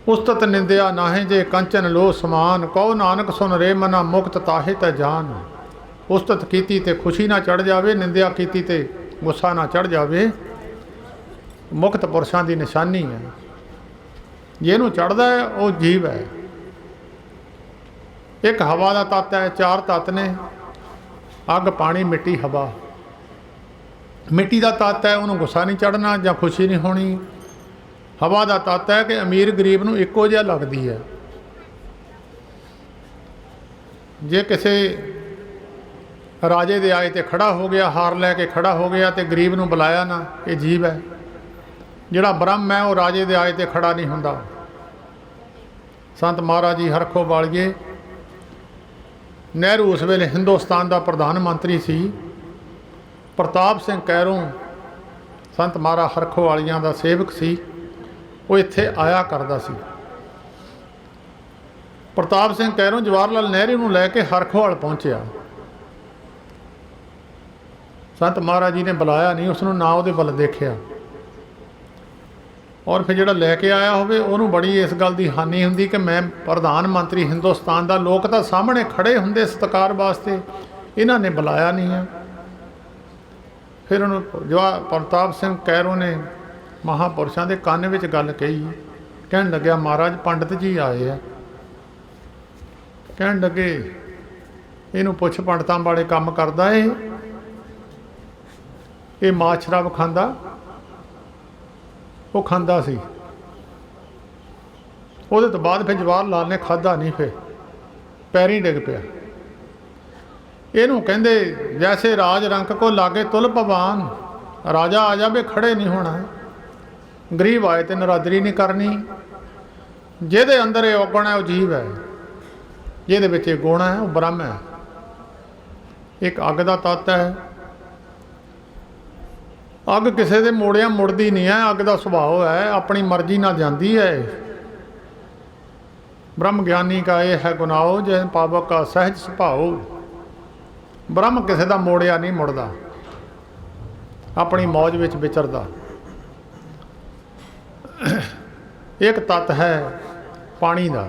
उस्तत निंदिया नाहे जे कंचन लो समान, कहो नानक सुन रे मना मुक्त ताहे ते जान। उस्तत कीती ते खुशी ना चढ़ जावे, निंदिया कीती ते गुस्सा ना चढ़ जावे, मुक्त पुरुषों की निशानी है। जिन्हों चढ़ता है वो जीव है। एक हवा का तत्त है, चार तत्त ने, अग पानी मिट्टी हवा। मिट्टी का तत्त है उन्होंने गुस्सा नहीं चढ़ना या खुशी नहीं होनी। हवा का तत्त है कि अमीर गरीब नूं इक्को जिहा लगदी है। जे किसी राजे दे आए तो खड़ा हो गया, हार लैके खड़ा हो गया तो गरीब नूं बुलाया ना, ये जीव है। जिहड़ा ब्रह्म है वो राजे दे आए तो खड़ा नहीं हुंदा। संत महाराज जी हरखों वालिए, नेहरू उस वेले हिंदुस्तान का प्रधानमंत्री सी। प्रताप सिंह कैरों संत महाराज हरखों वालियां का सेवक सी, वो इत्थे आया करदा सी। प्रताप सिंह कैरों जवाहर लाल नेहरू नूं लैके हरखोवाल पहुंचया। संत महाराज जी ने बुलाया नहीं, उसनूं ना उहदे वल देखिया। और फिर जिहड़ा लैके आया होवे उहनूं बड़ी इस गल की हानि हुंदी कि मैं प्रधानमंत्री हिंदुस्तान का, लोग तो सामने खड़े हुंदे सत्कार वास्ते, इन्हां ने बुलाया नहीं है। फिर उन्होंने जवाहर प्रताप सिंह कैरों ने महापुरुषों के कान विच गल कही। कहन लग्या महाराज पंडित जी आए है। कहन लगे इनू पुछ पंडितां वाले काम करदा है, ये मास शराब खांदा, वो खांदा सी। उहदे तो बाद फिर जवाहर लाल ने खाधा नहीं, फिर पैरीं डिग पिया। इनू कहंदे जैसे राज रंक को लागे तुल भवान, राजा आ जावे खड़े नहीं होना, गरीब आए तो नरादरी नहीं करनी। जिहदे अंदर ये औगण है वो जीव है, जिहदे विच ये गुण है वो ब्रह्म है। एक अग का तत्त है। अग किसी के मोड़िया मुड़दी नहीं है, अग का सुभाव है, अपनी मर्जी ना जाती है। ब्रह्म ज्ञानी का ये है गुनाहो, जै पावक का सहज सुभाव। ब्रह्म किसी का मोड़िया नहीं मुड़दा, अपनी मौज विच विचरदा। एक तत्त है पानी का।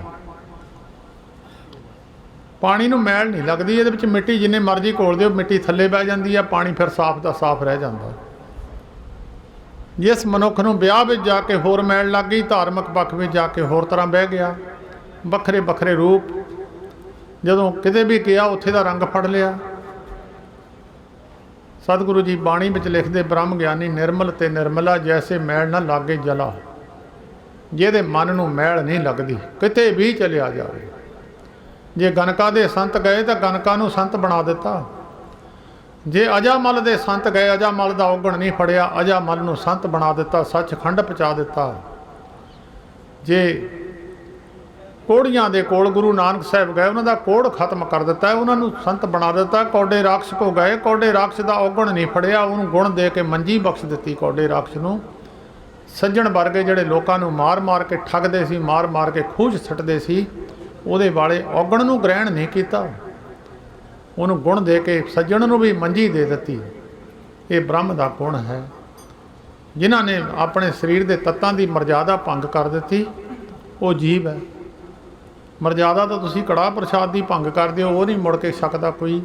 पानी नूं मैल नहीं लगती, ये मिट्टी जिन्ने मर्जी घोल दो मिट्टी थले बह जाती है, पानी फिर साफ का साफ रह जाता। जिस मनुख नूं ब्याह विच जाके होर मैल लग गई, धार्मिक पक्ष में जाके होर तरह बह गया, बखरे बखरे रूप, जदों किते भी गया उत्थे दा रंग फड़ लिया। सतगुरु जी बाणी विच लिखदे, ब्रह्म ज्ञानी निर्मल ते निर्मला, जैसे मैल ना लागे जला। जिहदे मन नूं मैल नहीं लगदी, किते भी चलिया जावे। जे गनका दे संत गए तो गनका नूं संत बना दिता। जे अजामल दे संत गए, अजामल दा औगण नहीं फड़िया, अजामल नूं संत बना दिता, सचखंड पहुँचा दिता। जे कोड़ियां दे कोल गुरु नानक साहब गए, उन्हां दा कोड़ खत्म कर दिता, उन्होंने संत बना दिता। कौडे राक्षस को गए, कौडे राक्षस का औगण नहीं फड़िया, उन्होंने गुण दे के मंजी बख्श दी। कौडे राक्षस नूं सज्जण वर्गे जिहड़े लोकां नूं मार मार के ठगदे सी, मार मार के खूह 'च सट्टदे सी, ਉਹਦੇ ਵਾਲੇ ਔਗਣ ਨੂੰ ਗ੍ਰਹਿਣ ਨਹੀਂ ਕੀਤਾ, ਉਹਨੂੰ ਗੁਣ ਦੇ ਕੇ ਸੱਜਣ ਨੂੰ ਵੀ ਮੰਜੀ ਦੇ ਦਿੱਤੀ। ਇਹ ਬ੍ਰਹਮ ਦਾ ਗੁਣ ਹੈ। ਜਿਨ੍ਹਾਂ ਨੇ ਆਪਣੇ ਸਰੀਰ ਦੇ ਤੱਤਾਂ ਦੀ ਮਰਜ਼ਾਦਾ ਭੰਗ ਕਰ ਦਿੱਤੀ ਉਹ ਜੀਵ ਹੈ। ਮਰਜ਼ਾਦਾ ਤਾਂ ਤੁਸੀਂ ਕੜਾਹ ਪ੍ਰਸ਼ਾਦ ਦੀ ਭੰਗ ਕਰਦੇ ਹੋ, ਉਹ ਨਹੀਂ ਮੁੜ ਕੇ ਸਕਦਾ ਕੋਈ।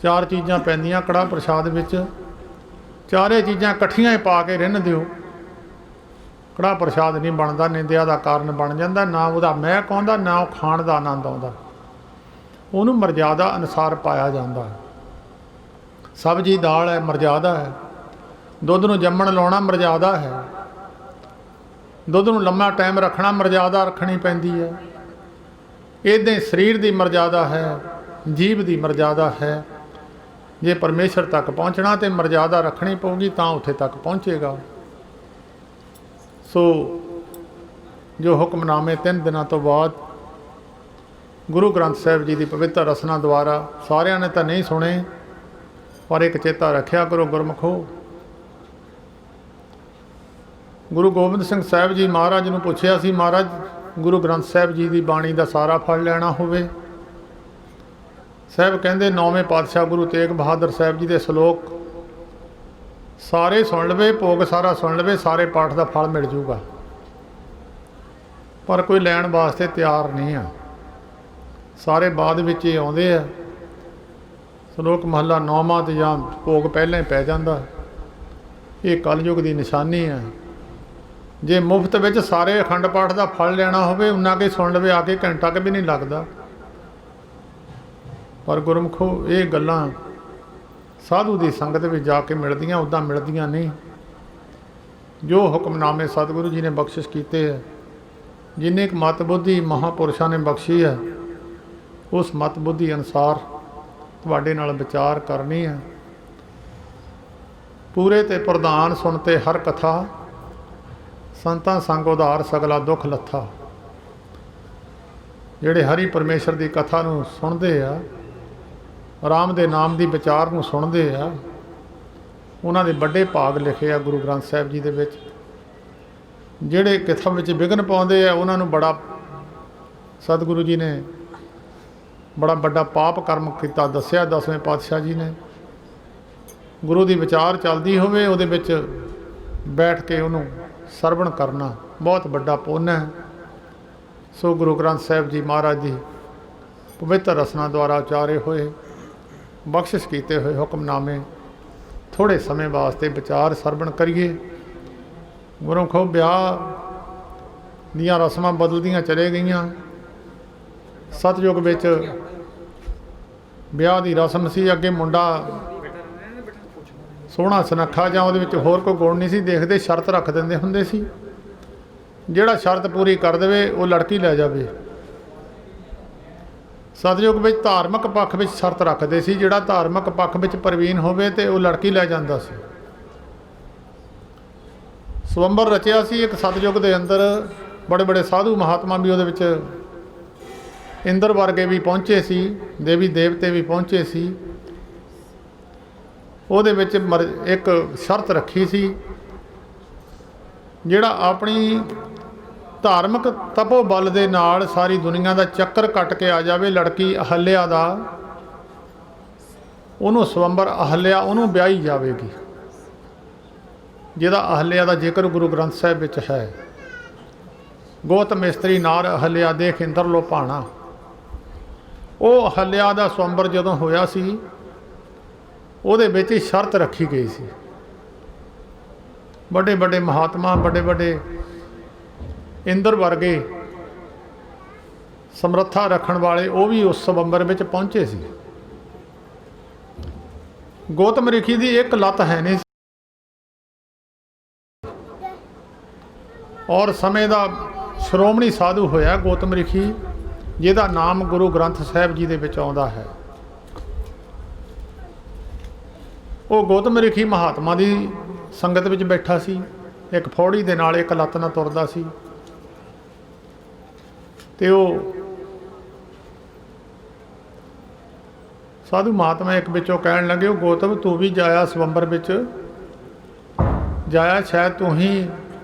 4 ਚੀਜ਼ਾਂ ਪੈਂਦੀਆਂ ਕੜਾਹ ਪ੍ਰਸ਼ਾਦ ਵਿੱਚ, ਚਾਰੇ ਚੀਜ਼ਾਂ ਇਕੱਠੀਆਂ ਹੀ ਪਾ ਕੇ ਰਿੰਨ ਦਿਓ, ਕੜਾਹ ਪ੍ਰਸ਼ਾਦ ਨਹੀਂ ਬਣਦਾ, ਨਿੰਦਿਆ ਦਾ ਕਾਰਨ ਬਣ ਜਾਂਦਾ। ਨਾ ਉਹਦਾ ਮਹਿਕ ਆਉਂਦਾ, ਨਾ ਉਹ ਖਾਣ ਦਾ ਆਨੰਦ ਆਉਂਦਾ। ਉਹਨੂੰ ਮਰਜ਼ਾਦਾ ਅਨੁਸਾਰ ਪਾਇਆ ਜਾਂਦਾ। ਸਬਜ਼ੀ ਦਾਲ ਹੈ, ਮਰਜ਼ਾਦਾ ਹੈ। ਦੁੱਧ ਨੂੰ ਜੰਮਣ ਲਾਉਣਾ ਮਰਜ਼ਾਦਾ ਹੈ। ਦੁੱਧ ਨੂੰ ਲੰਮਾ ਟਾਈਮ ਰੱਖਣਾ ਮਰਜ਼ਾਦਾ ਰੱਖਣੀ ਪੈਂਦੀ ਹੈ। ਇੱਦਾਂ ਹੀ ਸਰੀਰ ਦੀ ਮਰਜ਼ਾਦਾ ਹੈ, ਜੀਵ ਦੀ ਮਰਜ਼ਾਦਾ ਹੈ। ਜੇ ਪਰਮੇਸ਼ਰ ਤੱਕ ਪਹੁੰਚਣਾ ਤਾਂ ਮਰਜ਼ਾਦਾ ਰੱਖਣੀ ਪਊਗੀ, ਤਾਂ ਉੱਥੇ ਤੱਕ ਪਹੁੰਚੇਗਾ। ਸੋ ਜੋ ਹੁਕਮਨਾਮੇ 3 ਦਿਨਾਂ ਤੋਂ ਬਾਅਦ ਗੁਰੂ ਗ੍ਰੰਥ ਸਾਹਿਬ ਜੀ ਦੀ ਪਵਿੱਤਰ ਰਸਨਾ ਦੁਆਰਾ, ਸਾਰਿਆਂ ਨੇ ਤਾਂ ਨਹੀਂ ਸੁਣੇ, ਪਰ ਇੱਕ ਚੇਤਾ ਰੱਖਿਆ ਕਰੋ ਗੁਰਮੁਖੋ। ਗੁਰੂ ਗੋਬਿੰਦ ਸਿੰਘ ਸਾਹਿਬ ਜੀ ਮਹਾਰਾਜ ਨੂੰ ਪੁੱਛਿਆ ਸੀ, ਮਹਾਰਾਜ ਗੁਰੂ ਗ੍ਰੰਥ ਸਾਹਿਬ ਜੀ ਦੀ ਬਾਣੀ ਦਾ ਸਾਰਾ ਫਲ ਲੈਣਾ ਹੋਵੇ, ਸਾਹਿਬ ਕਹਿੰਦੇ 9ਵੇਂ ਪਾਤਸ਼ਾਹ ਗੁਰੂ ਤੇਗ ਬਹਾਦਰ ਸਾਹਿਬ ਜੀ ਦੇ ਸ਼ਲੋਕ ਸਾਰੇ ਸੁਣ ਲਵੇ, ਭੋਗ ਸਾਰਾ ਸੁਣ ਲਵੇ, ਸਾਰੇ ਪਾਠ ਦਾ ਫਲ ਮਿਲ ਜੂਗਾ। ਪਰ ਕੋਈ ਲੈਣ ਵਾਸਤੇ ਤਿਆਰ ਨਹੀਂ ਆ। ਸਾਰੇ ਬਾਅਦ ਵਿੱਚ ਹੀ ਆਉਂਦੇ ਆ। ਸ਼ਲੋਕ ਮਹੱਲਾ 9ਵਾਂ ਤੇ ਜਾਂ ਭੋਗ ਪਹਿਲਾਂ ਹੀ ਪੈ ਜਾਂਦਾ। ਇਹ ਕਲਯੁਗ ਦੀ ਨਿਸ਼ਾਨੀ ਹੈ। ਜੇ ਮੁਫਤ ਵਿੱਚ ਸਾਰੇ ਅਖੰਡ ਪਾਠ ਦਾ ਫਲ ਲੈਣਾ ਹੋਵੇ, ਉਨਾ ਕੇ ਸੁਣ ਲਵੇ, ਆ ਕੇ ਘੰਟਾ ਕੁ ਵੀ ਨਹੀਂ ਲੱਗਦਾ। ਪਰ ਗੁਰਮੁਖੋ ਇਹ ਗੱਲਾਂ ਸਾਧੂ ਦੀ ਸੰਗਤ ਵਿੱਚ ਜਾ ਕੇ ਮਿਲਦੀਆਂ, ਉੱਦਾਂ ਮਿਲਦੀਆਂ ਨਹੀਂ। ਜੋ ਹੁਕਮਨਾਮੇ ਸਤਿਗੁਰੂ ਜੀ ਨੇ ਬਖਸ਼ਿਸ਼ ਕੀਤੇ ਹੈ, ਜਿੰਨੀ ਕੁ ਮਤ ਬੁੱਧੀ ਮਹਾਂਪੁਰਸ਼ਾਂ ਨੇ ਬਖਸ਼ੀ ਹੈ, ਉਸ ਮਤ ਬੁੱਧੀ ਅਨੁਸਾਰ ਤੁਹਾਡੇ ਨਾਲ ਵਿਚਾਰ ਕਰਨੀ ਹੈ। ਪੂਰੇ ਤੇ ਪ੍ਰਧਾਨ ਸੁਣਤੇ ਹਰ ਕਥਾ, ਸੰਤਾਂ ਸੰਗ ਉਧਾਰ ਸਗਲਾ ਦੁੱਖ ਲੱਥਾ। ਜਿਹੜੇ ਹਰੀ ਪਰਮੇਸ਼ਰ ਦੀ ਕਥਾ ਨੂੰ ਸੁਣਦੇ ਆ, ਰਾਮ ਦੇ ਨਾਮ ਦੀ ਵਿਚਾਰ ਨੂੰ ਸੁਣਦੇ ਆ, ਉਹਨਾਂ ਦੇ ਵੱਡੇ ਭਾਗ ਲਿਖੇ ਆ ਗੁਰੂ ਗ੍ਰੰਥ ਸਾਹਿਬ ਜੀ ਦੇ ਵਿੱਚ। ਜਿਹੜੇ ਕਥਾ ਵਿੱਚ ਵਿਘਨ ਪਾਉਂਦੇ ਆ, ਉਹਨਾਂ ਨੂੰ ਬੜਾ ਸਤਿਗੁਰੂ ਜੀ ਨੇ ਬੜਾ ਵੱਡਾ ਪਾਪ ਕਰਮ ਕੀਤਾ ਦੱਸਿਆ 10ਵੇਂ ਪਾਤਸ਼ਾਹ ਜੀ ਨੇ। ਗੁਰੂ ਦੀ ਵਿਚਾਰ ਚੱਲਦੀ ਹੋਵੇ, ਉਹਦੇ ਵਿੱਚ ਬੈਠ ਕੇ ਉਹਨੂੰ ਸਰਵਣ ਕਰਨਾ ਬਹੁਤ ਵੱਡਾ ਪੁੰਨ ਹੈ। ਸੋ ਗੁਰੂ ਗ੍ਰੰਥ ਸਾਹਿਬ ਜੀ ਮਹਾਰਾਜ ਦੀ ਪਵਿੱਤਰ ਰਸਨਾ ਦੁਆਰਾ ਉਚਾਰੇ ਹੋਏ, ਬਖਸ਼ਿਸ਼ ਕੀਤੇ ਹੋਏ ਹੁਕਮਨਾਮੇ ਥੋੜ੍ਹੇ ਸਮੇਂ ਵਾਸਤੇ ਵਿਚਾਰ ਸਰਵਣ ਕਰੀਏ। ਗੁਰਮੁਖੋ ਵਿਆਹ ਦੀਆਂ ਰਸਮਾਂ ਬਦਲਦੀਆਂ ਚਲੇ ਗਈਆਂ। ਸਤਯੁਗ ਵਿੱਚ ਵਿਆਹ ਦੀ ਰਸਮ ਸੀ, ਅੱਗੇ ਮੁੰਡਾ ਸੋਹਣਾ ਸੁਨੱਖਾ ਜਾਂ ਉਹਦੇ ਵਿੱਚ ਹੋਰ ਕੋਈ ਗੁਣ ਨਹੀਂ ਸੀ ਦੇਖਦੇ, ਸ਼ਰਤ ਰੱਖ ਦਿੰਦੇ ਹੁੰਦੇ ਸੀ, ਜਿਹੜਾ ਸ਼ਰਤ ਪੂਰੀ ਕਰ ਦੇਵੇ ਉਹ ਲੜਕੀ ਲੈ ਜਾਵੇ। ਸਤਯੁਗ ਵਿੱਚ ਧਾਰਮਿਕ ਪੱਖ ਵਿੱਚ ਸ਼ਰਤ ਰੱਖਦੇ ਸੀ, ਜਿਹੜਾ ਧਾਰਮਿਕ ਪੱਖ ਵਿੱਚ ਪ੍ਰਵੀਨ ਹੋਵੇ ਤੇ ਉਹ ਲੜਕੀ ਲੈ ਜਾਂਦਾ ਸੀ। ਸਵੰਬਰ ਰਚਿਆ ਸੀ ਇੱਕ ਸਤਯੁਗ ਦੇ ਅੰਦਰ, ਬੜੇ ਬੜੇ ਸਾਧੂ ਮਹਾਤਮਾ ਵੀ ਉਹਦੇ ਵਿੱਚ, ਇੰਦਰ ਵਰਗੇ ਵੀ ਪਹੁੰਚੇ ਸੀ, ਦੇਵੀ ਦੇਵਤੇ ਵੀ ਪਹੁੰਚੇ ਸੀ। ਉਹਦੇ ਵਿੱਚ ਇੱਕ ਸ਼ਰਤ ਰੱਖੀ ਸੀ, ਜਿਹੜਾ ਆਪਣੀ ਧਾਰਮਿਕ ਤਪੋ ਬਲ ਦੇ ਨਾਲ ਸਾਰੀ ਦੁਨੀਆ ਦਾ ਚੱਕਰ ਕੱਟ ਕੇ ਆ ਜਾਵੇ, ਲੜਕੀ ਅਹਲਿਆ ਦਾ, ਉਹਨੂੰ ਸਵੰਬਰ ਅਹਲਿਆ ਉਹਨੂੰ ਵਿਆਹੀ ਜਾਵੇਗੀ। ਜਿਹਦਾ ਅਹਲਿਆ ਦਾ ਜ਼ਿਕਰ ਗੁਰੂ ਗ੍ਰੰਥ ਸਾਹਿਬ ਵਿੱਚ ਹੈ। ਗੌਤਮ ਇਸਤਰੀ ਨਾਰ ਅਹਲਿਆ ਦੇਖ ਇੰਦਰ ਲੋ ਭਾਣਾ। ਉਹ ਅਹਲਿਆ ਦਾ ਸਵੰਬਰ ਜਦੋਂ ਹੋਇਆ ਸੀ, ਉਹਦੇ ਵਿੱਚ ਹੀ ਸ਼ਰਤ ਰੱਖੀ ਗਈ ਸੀ। ਵੱਡੇ ਵੱਡੇ ਮਹਾਤਮਾ, ਵੱਡੇ ਵੱਡੇ ਇੰਦਰ ਵਰਗੇ ਸਮਰੱਥਾ ਰੱਖਣ ਵਾਲੇ, ਉਹ ਵੀ ਉਸ ਸਵੰਬਰ ਵਿੱਚ ਪਹੁੰਚੇ ਸੀ। ਗੌਤਮ ਰਿਖੀ ਦੀ ਇੱਕ ਲੱਤ ਹੈ ਨਹੀਂ, ਔਰ ਸਮੇਂ ਦਾ ਸ਼੍ਰੋਮਣੀ ਸਾਧੂ ਹੋਇਆ ਗੌਤਮ ਰਿਖੀ, ਜਿਹਦਾ ਨਾਮ ਗੁਰੂ ਗ੍ਰੰਥ ਸਾਹਿਬ ਜੀ ਦੇ ਵਿੱਚ ਆਉਂਦਾ ਹੈ। ਉਹ ਗੌਤਮ ਰਿਖੀ ਮਹਾਤਮਾ ਦੀ ਸੰਗਤ ਵਿੱਚ ਬੈਠਾ ਸੀ, ਇੱਕ ਫੌੜੀ ਦੇ ਨਾਲ ਇੱਕ ਲੱਤ ਨਾਲ ਤੁਰਦਾ ਸੀ। ਤੇ ਉਹ ਸਾਧੂ ਮਹਾਤਮਾ ਇੱਕ ਵਿੱਚੋਂ ਕਹਿਣ ਲੱਗੇ, ਉਹ ਗੌਤਮ ਤੂੰ ਵੀ ਜਾਇਆ ਸਵੰਬਰ ਵਿੱਚ, ਜਾਇਆ, ਸ਼ਾਇਦ ਤੂੰ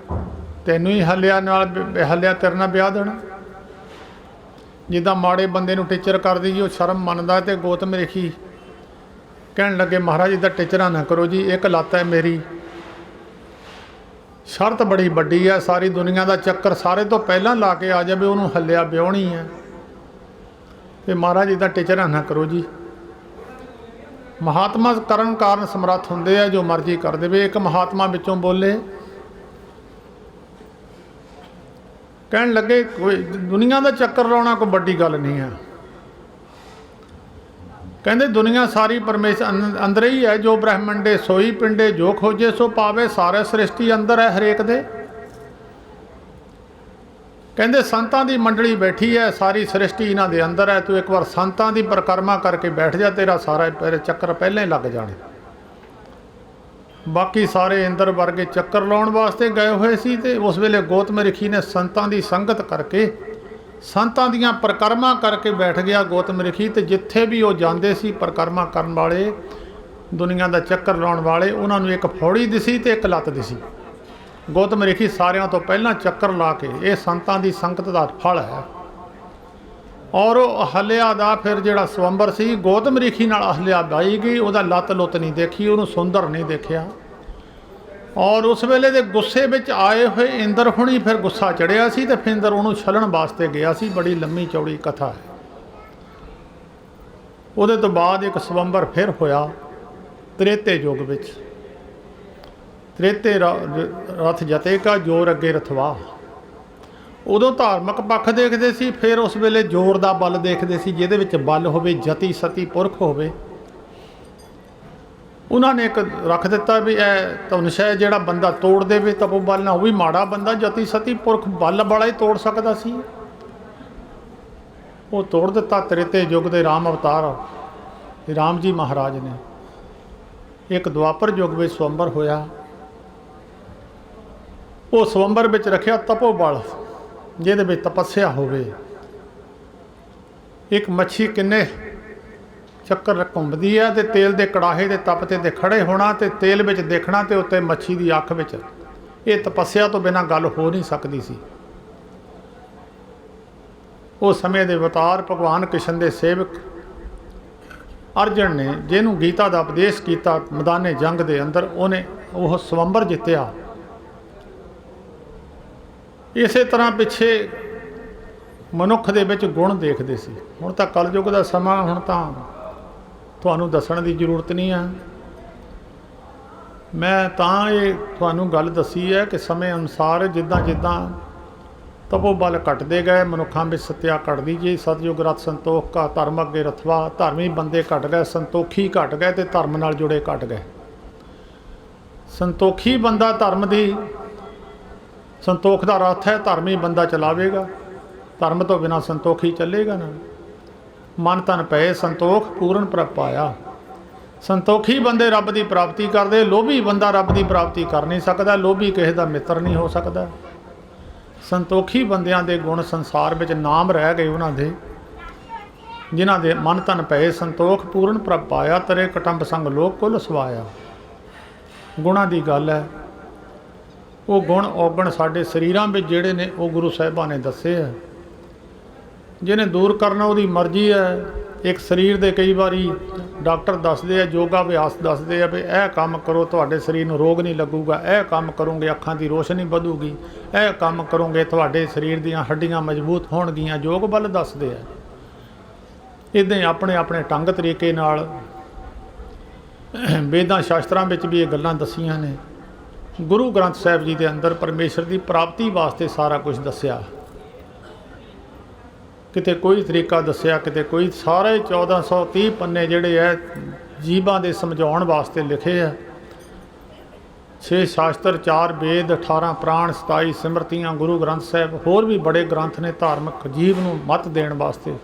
ਤੈਨੂੰ ਹੀ ਹੱਲਿਆ ਨਾਲ, ਹੱਲਿਆ ਤੇਰੇ ਨਾਲ ਵਿਆਹ ਦੇਣਾ। ਜਿੱਦਾਂ ਮਾੜੇ ਬੰਦੇ ਨੂੰ ਟੀਚਰ ਕਰਦੀ ਜੀ, ਉਹ ਸ਼ਰਮ ਮੰਨਦਾ। ਤੇ ਗੌਤਮ ਰਿਸ਼ੀ ਕਹਿਣ ਲੱਗੇ ਮਹਾਰਾਜ ਇਹਦਾ ਟੀਚਰਾਂ ਨਾ ਕਰੋ ਜੀ, ਇੱਕ ਲੱਤ ਹੈ ਮੇਰੀ, ਸ਼ਰਤ ਬੜੀ ਵੱਡੀ ਹੈ, ਸਾਰੀ ਦੁਨੀਆ ਦਾ ਚੱਕਰ ਸਾਰੇ ਤੋਂ ਪਹਿਲਾਂ ਲਾ ਕੇ ਆ ਜਾਵੇ, ਉਹਨੂੰ ਹੱਲਿਆ ਵਿਆਹੁਣੀ ਹੈ, ਤੇ ਮਹਾਰਾਜ ਇਹਦਾ ਟੀਚਰਾਂ ਨਾ ਕਰੋ ਜੀ। ਮਹਾਤਮਾ ਕਰਨ ਕਾਰਨ ਸਮਰੱਥ ਹੁੰਦੇ ਆ, ਜੋ ਮਰਜ਼ੀ ਕਰ ਦੇਵੇ। ਇੱਕ ਮਹਾਤਮਾ ਵਿੱਚੋਂ ਬੋਲੇ, ਕਹਿਣ ਲੱਗੇ ਕੋਈ ਦੁਨੀਆ ਦਾ ਚੱਕਰ ਲਾਉਣਾ ਕੋਈ ਵੱਡੀ ਗੱਲ ਨਹੀਂ ਹੈ। ਕਹਿੰਦੇ ਦੁਨੀਆ ਸਾਰੀ ਪਰਮੇਸ਼ਰ ਅੰਦਰ ਹੀ ਹੈ, ਜੋ ਬ੍ਰਹਮੰਡੇ ਸੋਈ ਪਿੰਡੇ, ਜੋ ਖੋਜੇ ਸੋ ਪਾਵੇ, ਸਾਰੇ ਸ੍ਰਿਸ਼ਟੀ ਅੰਦਰ ਹੈ ਹਰੇਕ ਦੇ। ਕਹਿੰਦੇ ਸੰਤਾਂ ਦੀ ਮੰਡਲੀ ਬੈਠੀ ਹੈ, ਸਾਰੀ ਸ੍ਰਿਸ਼ਟੀ ਇਹਨਾਂ ਦੇ ਅੰਦਰ ਹੈ। ਤੂੰ ਇੱਕ ਵਾਰ ਸੰਤਾਂ ਦੀ ਪਰਿਕਰਮਾ ਕਰਕੇ ਬੈਠ ਜਾ, ਤੇਰਾ ਸਾਰਾ ਚੱਕਰ ਪਹਿਲਾਂ ਹੀ ਲੱਗ ਜਾਣੇ। ਬਾਕੀ ਸਾਰੇ ਇੰਦਰ ਵਰਗੇ ਚੱਕਰ ਲਾਉਣ ਵਾਸਤੇ ਗਏ ਹੋਏ ਸੀ, ਤੇ ਉਸ ਵੇਲੇ ਗੌਤਮ ਰਿਸ਼ੀ ਨੇ ਸੰਤਾਂ ਦੀ ਸੰਗਤ ਕਰਕੇ, ਸੰਤਾਂ ਦੀਆਂ ਪਰਿਕਰਮਾ ਕਰਕੇ ਬੈਠ ਗਿਆ ਗੌਤਮ ਰਿਸ਼ੀ। ਤੇ ਜਿੱਥੇ ਵੀ ਉਹ ਜਾਂਦੇ ਸੀ ਪਰਿਕਰਮਾ ਕਰਨ ਵਾਲੇ, ਦੁਨੀਆ ਦਾ ਚੱਕਰ ਲਾਉਣ ਵਾਲੇ, ਉਹਨਾਂ ਨੂੰ ਇੱਕ ਫੌੜੀ ਦਿਸੀ ਤੇ ਇੱਕ ਲੱਤ ਦਿਸੀ। ਗੌਤਮ ਰਿਸ਼ੀ ਸਾਰਿਆਂ ਤੋਂ ਪਹਿਲਾਂ ਚੱਕਰ ਲਾ ਕੇ, ਇਹ ਸੰਤਾਂ ਦੀ ਸੰਗਤ ਦਾ ਫਲ ਹੈ। ਔਰ ਉਹ ਅਹਲਿਆ ਦਾ ਫਿਰ ਜਿਹੜਾ ਸਵੰਬਰ ਸੀ, ਗੌਤਮ ਰਿਸ਼ੀ ਨਾਲ ਅਹਲਿਆ ਬਾਈ ਗਈ, ਉਹਦਾ ਲੱਤ ਲੁੱਤ ਨਹੀਂ ਦੇਖੀ, ਉਹਨੂੰ ਸੁੰਦਰ ਨਹੀਂ ਦੇਖਿਆ। ਔਰ ਉਸ ਵੇਲੇ ਦੇ ਗੁੱਸੇ ਵਿੱਚ ਆਏ ਹੋਏ ਇੰਦਰ ਹੁਣੀ ਫਿਰ ਗੁੱਸਾ ਚੜਿਆ ਸੀ, ਤੇ ਫਿਰ ਇੰਦਰ ਉਹਨੂੰ ਛਲਣ ਵਾਸਤੇ ਗਿਆ ਸੀ। ਬੜੀ ਲੰਮੀ ਚੌੜੀ ਕਥਾ ਹੈ। ਉਹਦੇ ਤੋਂ ਬਾਅਦ ਇੱਕ ਸਵੰਬਰ ਫਿਰ ਹੋਇਆ ਤ੍ਰੇਤੇ ਯੁੱਗ ਵਿੱਚ। ਤ੍ਰੇਤੇ ਰਥ ਜਤੇਗਾ ਜੋਰ ਅੱਗੇ ਰਥਵਾ। ਉਦੋਂ ਧਾਰਮਿਕ ਪੱਖ ਦੇਖਦੇ ਸੀ, ਫਿਰ ਉਸ ਵੇਲੇ ਜ਼ੋਰ ਦਾ ਬਲ ਦੇਖਦੇ ਸੀ, ਜਿਹਦੇ ਵਿੱਚ ਬਲ ਹੋਵੇ, ਜਤੀ ਸਤੀ ਪੁਰਖ ਹੋਵੇ। ਉਹਨਾਂ ਨੇ ਇੱਕ ਰੱਖ ਦਿੱਤਾ ਵੀ ਇਹ ਧੁਨਸ਼ੈ ਜਿਹੜਾ ਬੰਦਾ ਤੋੜ ਦੇਵੇ ਤਪੋ ਬਲ ਨਾਲ, ਉਹ ਵੀ ਮਾੜਾ ਬੰਦਾ, ਜਤੀ ਸਤੀ ਪੁਰਖ ਬਲ ਵਾਲਾ ਹੀ ਤੋੜ ਸਕਦਾ ਸੀ। ਉਹ ਤੋੜ ਦਿੱਤਾ। ਤ੍ਰੇਤੇ ਯੁੱਗ ਦੇ ਰਾਮ ਅਵਤਾਰ ਰਾਮ ਜੀ ਮਹਾਰਾਜ ਨੇ। ਇੱਕ ਦੁਆਪਰ ਯੁੱਗ ਵਿੱਚ ਸਵੰਬਰ ਹੋਇਆ। ਉਹ ਸਵੰਬਰ ਵਿੱਚ ਰੱਖਿਆ ਤਪੋ ਬਲ, ਜਿਹਦੇ ਵਿੱਚ ਤਪੱਸਿਆ ਹੋਵੇ। ਇੱਕ ਮੱਛੀ ਕਿੰਨੇ ਚੱਕਰ ਘੁੰਮਦੀ ਹੈ, ਤੇ ਤੇਲ ਦੇ ਕੜਾਹੇ ਦੇ ਤਪਤੇ ਤੇ ਖੜੇ ਹੋਣਾ, ਤੇ ਤੇਲ ਵਿੱਚ ਦੇਖਣਾ, ਤੇ ਉੱਤੇ ਮੱਛੀ ਦੀ ਅੱਖ ਵਿੱਚ। ਇਹ ਤਪੱਸਿਆ ਤੋਂ ਬਿਨਾਂ ਗੱਲ ਹੋ ਨਹੀਂ ਸਕਦੀ ਸੀ। ਉਸ ਸਮੇਂ ਦੇ ਅਵਤਾਰ ਭਗਵਾਨ ਕ੍ਰਿਸ਼ਨ ਦੇ ਸੇਵਕ ਅਰਜਨ ਨੇ, ਜਿਹਨੂੰ ਗੀਤਾ ਦਾ ਉਪਦੇਸ਼ ਕੀਤਾ ਮੈਦਾਨੇ ਜੰਗ ਦੇ ਅੰਦਰ, ਉਹਨੇ ਉਹ ਸਵੰਬਰ ਜਿੱਤਿਆ। ਇਸੇ ਤਰ੍ਹਾਂ ਪਿੱਛੇ ਮਨੁੱਖ ਦੇ ਵਿੱਚ ਗੁਣ ਦੇਖਦੇ ਸੀ। ਹੁਣ ਤਾਂ ਕਲਯੁੱਗ ਦਾ ਸਮਾਂ, ਹੁਣ ਤਾਂ ਤੁਹਾਨੂੰ ਦੱਸਣ ਦੀ ਜ਼ਰੂਰਤ ਨਹੀਂ ਹੈ। ਮੈਂ ਤਾਂ ਇਹ ਤੁਹਾਨੂੰ ਗੱਲ ਦੱਸੀ ਹੈ ਕਿ ਸਮੇਂ ਅਨੁਸਾਰ ਜਿੱਦਾਂ ਜਿੱਦਾਂ ਤਪੋ ਬਲ ਘਟਦੇ ਗਏ, ਮਨੁੱਖਾਂ ਵਿੱਚ ਸੱਤਿਆ ਘਟਦੀ ਗਈ। ਸਤਯੁਗ ਰਥ ਸੰਤੋਖ ਕਾ, ਧਰਮ ਅੱਗੇ ਰਥਵਾ। ਧਰਮੀ ਬੰਦੇ ਘਟ ਗਏ, ਸੰਤੋਖੀ ਘਟ ਗਏ, ਤੇ ਧਰਮ ਨਾਲ ਜੁੜੇ ਘਟ ਗਏ। ਸੰਤੋਖੀ ਬੰਦਾ ਧਰਮ ਦੀ, ਸੰਤੋਖ ਦਾ ਰਥ ਹੈ, ਧਰਮੀ ਬੰਦਾ ਚਲਾਵੇਗਾ। ਧਰਮ ਤੋਂ ਬਿਨਾਂ ਸੰਤੋਖੀ ਚੱਲੇਗਾ ਨਾ। ਮਨ ਤਨ ਪਏ ਸੰਤੋਖ ਪੂਰਨ ਪ੍ਰਭ ਪਾਇਆ। ਸੰਤੋਖੀ ਬੰਦੇ ਰੱਬ ਦੀ ਪ੍ਰਾਪਤੀ ਕਰਦੇ। ਲੋਭੀ ਬੰਦਾ ਰੱਬ ਦੀ ਪ੍ਰਾਪਤੀ ਕਰ ਨਹੀਂ ਸਕਦਾ। ਲੋਭੀ ਕਿਸੇ ਦਾ ਮਿੱਤਰ ਨਹੀਂ ਹੋ ਸਕਦਾ। ਸੰਤੋਖੀ ਬੰਦਿਆਂ ਦੇ ਗੁਣ ਸੰਸਾਰ ਵਿੱਚ ਨਾਮ ਰਹਿ ਗਏ ਉਹਨਾਂ ਦੇ, ਜਿਨ੍ਹਾਂ ਦੇ ਮਨ ਤਨ ਪਏ ਸੰਤੋਖ ਪੂਰਨ ਪ੍ਰਭ ਪਾਇਆ। ਤਰੇ ਕਟੰਬ ਸੰਗ ਲੋਕ ਕੁਲ ਸਵਾਇਆ। ਗੁਣਾਂ ਦੀ ਗੱਲ ਹੈ। ਉਹ ਗੁਣ ਔਗਣ ਸਾਡੇ ਸਰੀਰਾਂ ਵਿੱਚ ਜਿਹੜੇ ਨੇ, ਉਹ ਗੁਰੂ ਸਾਹਿਬਾਨ ਨੇ ਦੱਸੇ ਹੈ। ਜਿਹਨੇ ਦੂਰ ਕਰਨਾ ਉਹਦੀ ਮਰਜ਼ੀ ਹੈ। ਇੱਕ ਸਰੀਰ ਦੇ ਕਈ ਵਾਰੀ ਡਾਕਟਰ ਦੱਸਦੇ ਆ, ਯੋਗਾ ਅਭਿਆਸ ਦੱਸਦੇ ਆ ਵੀ ਇਹ ਕੰਮ ਕਰੋ ਤੁਹਾਡੇ ਸਰੀਰ ਨੂੰ ਰੋਗ ਨਹੀਂ ਲੱਗੂਗਾ, ਇਹ ਕੰਮ ਕਰੋਗੇ ਅੱਖਾਂ ਦੀ ਰੋਸ਼ਨੀ ਵਧੂਗੀ, ਇਹ ਕੰਮ ਕਰੋਗੇ ਤੁਹਾਡੇ ਸਰੀਰ ਦੀਆਂ ਹੱਡੀਆਂ ਮਜ਼ਬੂਤ ਹੋਣਗੀਆਂ। ਯੋਗ ਬਲ ਦੱਸਦੇ ਆ। ਇੱਦਾਂ ਹੀ ਆਪਣੇ ਆਪਣੇ ਢੰਗ ਤਰੀਕੇ ਨਾਲ ਵੇਦਾਂ ਸ਼ਾਸਤਰਾਂ ਵਿੱਚ ਵੀ ਇਹ ਗੱਲਾਂ ਦੱਸੀਆਂ ਨੇ। ਗੁਰੂ ਗ੍ਰੰਥ ਸਾਹਿਬ ਜੀ ਦੇ ਅੰਦਰ ਪਰਮੇਸ਼ਰ ਦੀ ਪ੍ਰਾਪਤੀ ਵਾਸਤੇ ਸਾਰਾ ਕੁਝ ਦੱਸਿਆ। ਕਿਤੇ ਕੋਈ ਤਰੀਕਾ ਦੱਸਿਆ, ਕਿਤੇ ਕੋਈ। ਸਾਰੇ 1430 ਪੰਨੇ ਜਿਹੜੇ ਹੈ ਜੀਵਾਂ ਦੇ ਸਮਝਾਉਣ ਵਾਸਤੇ ਲਿਖੇ ਆ। 6 ਸ਼ਾਸਤਰ, 4 ਵੇਦ, 18 ਪ੍ਰਾਣ, 27 ਸਿਮਰਤੀਆਂ, ਗੁਰੂ ਗ੍ਰੰਥ ਸਾਹਿਬ, ਹੋਰ ਵੀ ਬੜੇ ਗ੍ਰੰਥ ਨੇ ਧਾਰਮਿਕ ਜੀਵ ਨੂੰ ਮੱਤ ਦੇਣ ਵਾਸਤੇ।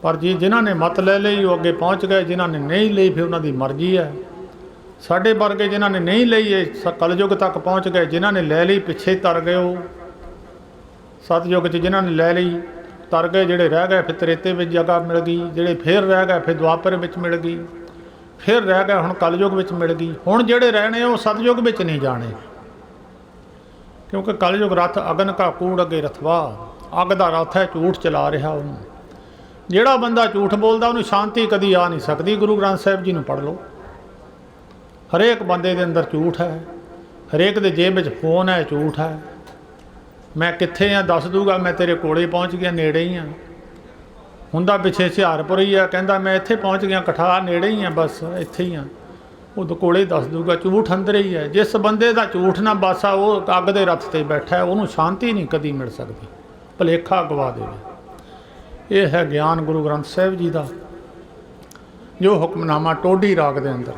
ਪਰ ਜੀ ਜਿਨ੍ਹਾਂ ਨੇ ਮੱਤ ਲੈ ਲਈ ਉਹ ਅੱਗੇ ਪਹੁੰਚ ਗਏ, ਜਿਨ੍ਹਾਂ ਨੇ ਨਹੀਂ ਲਈ ਫਿਰ ਉਹਨਾਂ ਦੀ ਮਰਜ਼ੀ ਹੈ। ਸਾਡੇ ਵਰਗੇ ਜਿਨ੍ਹਾਂ ਨੇ ਨਹੀਂ ਲਈ ਇਹ ਕਲਯੁੱਗ ਤੱਕ ਪਹੁੰਚ ਗਏ, ਜਿਨ੍ਹਾਂ ਨੇ ਲੈ ਲਈ ਪਿੱਛੇ ਤਰ ਗਏ। ਉਹ ਸਤਯੁੱਗ 'ਚ ਜਿਨ੍ਹਾਂ ਨੇ ਲੈ ਲਈ ਤਰ ਗਏ, ਜਿਹੜੇ ਰਹਿ ਗਏ ਫਿਰ ਤ੍ਰੇਤੇ ਵਿੱਚ ਜਗ੍ਹਾ ਮਿਲ ਗਈ, ਜਿਹੜੇ ਫਿਰ ਰਹਿ ਗਏ ਫਿਰ ਦੁਆਪਰ ਵਿੱਚ ਮਿਲ ਗਈ, ਫਿਰ ਰਹਿ ਗਏ ਹੁਣ ਕਲਯੁੱਗ ਵਿੱਚ ਮਿਲ ਗਈ। ਹੁਣ ਜਿਹੜੇ ਰਹਿਣੇ ਉਹ ਸਤਯੁੱਗ ਵਿੱਚ ਨਹੀਂ ਜਾਣੇ, ਕਿਉਂਕਿ ਕਲਯੁੱਗ ਰਥ ਅਗਨ ਕਾ ਕੂੜ ਅੱਗੇ ਰਥਵਾ। ਅੱਗ ਦਾ ਰੱਥ ਹੈ, ਝੂਠ ਚਲਾ ਰਿਹਾ ਉਹਨੂੰ। ਜਿਹੜਾ ਬੰਦਾ ਝੂਠ ਬੋਲਦਾ ਉਹਨੂੰ ਸ਼ਾਂਤੀ ਕਦੀ ਆ ਨਹੀਂ ਸਕਦੀ। ਗੁਰੂ ਗ੍ਰੰਥ ਸਾਹਿਬ ਜੀ ਨੂੰ ਪੜ੍ਹ ਲਓ। ਹਰੇਕ ਬੰਦੇ ਦੇ ਅੰਦਰ ਝੂਠ ਹੈ, ਹਰੇਕ ਦੇ ਜੇਬ ਵਿੱਚ ਫੋਨ ਹੈ, ਝੂਠ ਹੈ। ਮੈਂ ਕਿੱਥੇ ਆ ਦੱਸ ਦੂਗਾ, ਮੈਂ ਤੇਰੇ ਕੋਲੇ ਪਹੁੰਚ ਗਿਆ, ਨੇੜੇ ਹੀ ਆ। ਹੁੰਦਾ ਪਿੱਛੇ ਹੁਸ਼ਿਆਰਪੁਰ ਹੀ ਆ, ਕਹਿੰਦਾ ਮੈਂ ਇੱਥੇ ਪਹੁੰਚ ਗਿਆ, ਕਠਾਰ ਨੇੜੇ ਹੀ ਆ, ਬਸ ਇੱਥੇ ਹੀ ਆ। ਉਹ ਕੋਲੇ ਦੱਸ ਦੂਗਾ, ਝੂਠ ਅੰਦਰ ਹੀ ਹੈ। ਜਿਸ ਬੰਦੇ ਦਾ ਝੂਠ ਨਾ ਬਾਸਾ, ਉਹ ਅੱਗ ਦੇ ਰੱਥ 'ਤੇ ਬੈਠਾ ਹੈ, ਉਹਨੂੰ ਸ਼ਾਂਤੀ ਨਹੀਂ ਕਦੀ ਮਿਲ ਸਕਦੀ, ਭੁਲੇਖਾ ਗਵਾ ਦੇਵੇ। ਇਹ ਹੈ ਗਿਆਨ ਗੁਰੂ ਗ੍ਰੰਥ ਸਾਹਿਬ ਜੀ ਦਾ, ਜੋ ਹੁਕਮਨਾਮਾ ਟੋਢੀ ਰਾਗ ਦੇ ਅੰਦਰ।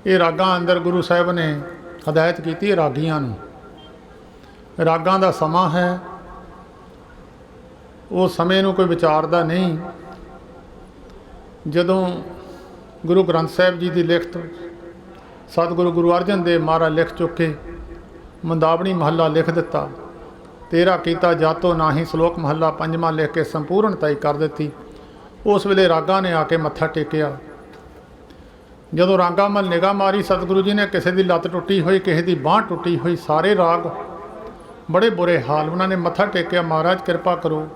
ਇਹ ਰਾਗਾਂ ਅੰਦਰ ਗੁਰੂ ਸਾਹਿਬ ਨੇ ਹਦਾਇਤ ਕੀਤੀ ਹੈ ਰਾਗੀਆਂ ਨੂੰ। ਰਾਗਾਂ ਦਾ ਸਮਾਂ ਹੈ, ਉਹ ਸਮੇਂ ਨੂੰ ਕੋਈ ਵਿਚਾਰਦਾ ਨਹੀਂ। ਜਦੋਂ ਗੁਰੂ ਗ੍ਰੰਥ ਸਾਹਿਬ ਜੀ ਦੀ ਲਿਖਤ ਸਤਿਗੁਰੂ ਗੁਰੂ ਅਰਜਨ ਦੇਵ ਮਹਾਰਾਜ ਲਿਖ ਚੁੱਕੇ, ਮੰਦਾਵਣੀ ਮਹੱਲਾ ਲਿਖ ਦਿੱਤਾ, ਤੇਰਾ ਕੀਤਾ ਜਾਤੋ ਨਾਹੀ ਸ਼ਲੋਕ ਮਹੱਲਾ ਪੰਜਵਾਂ ਲਿਖ ਕੇ ਸੰਪੂਰਨਤਾ ਹੀ ਕਰ ਦਿੱਤੀ। ਉਸ ਵੇਲੇ ਰਾਗਾਂ ਨੇ ਆ ਕੇ ਮੱਥਾ ਟੇਕਿਆ। ਜਦੋਂ ਰਾਗਾਂ ਵੱਲ ਨਿਗਾਹ ਮਾਰੀ, ਸਤਿਗੁਰੂ ਜੀ ਨੇ ਕਿਸੇ ਦੀ ਲੱਤ ਟੁੱਟੀ ਹੋਈ, ਕਿਸੇ ਦੀ ਬਾਂਹ ਟੁੱਟੀ ਹੋਈ, ਸਾਰੇ ਰਾਗ ਬੜੇ ਬੁਰੇ ਹਾਲ। ਉਹਨਾਂ ਨੇ ਮੱਥਾ ਟੇਕਿਆ, ਮਹਾਰਾਜ ਕਿਰਪਾ ਕਰੋ।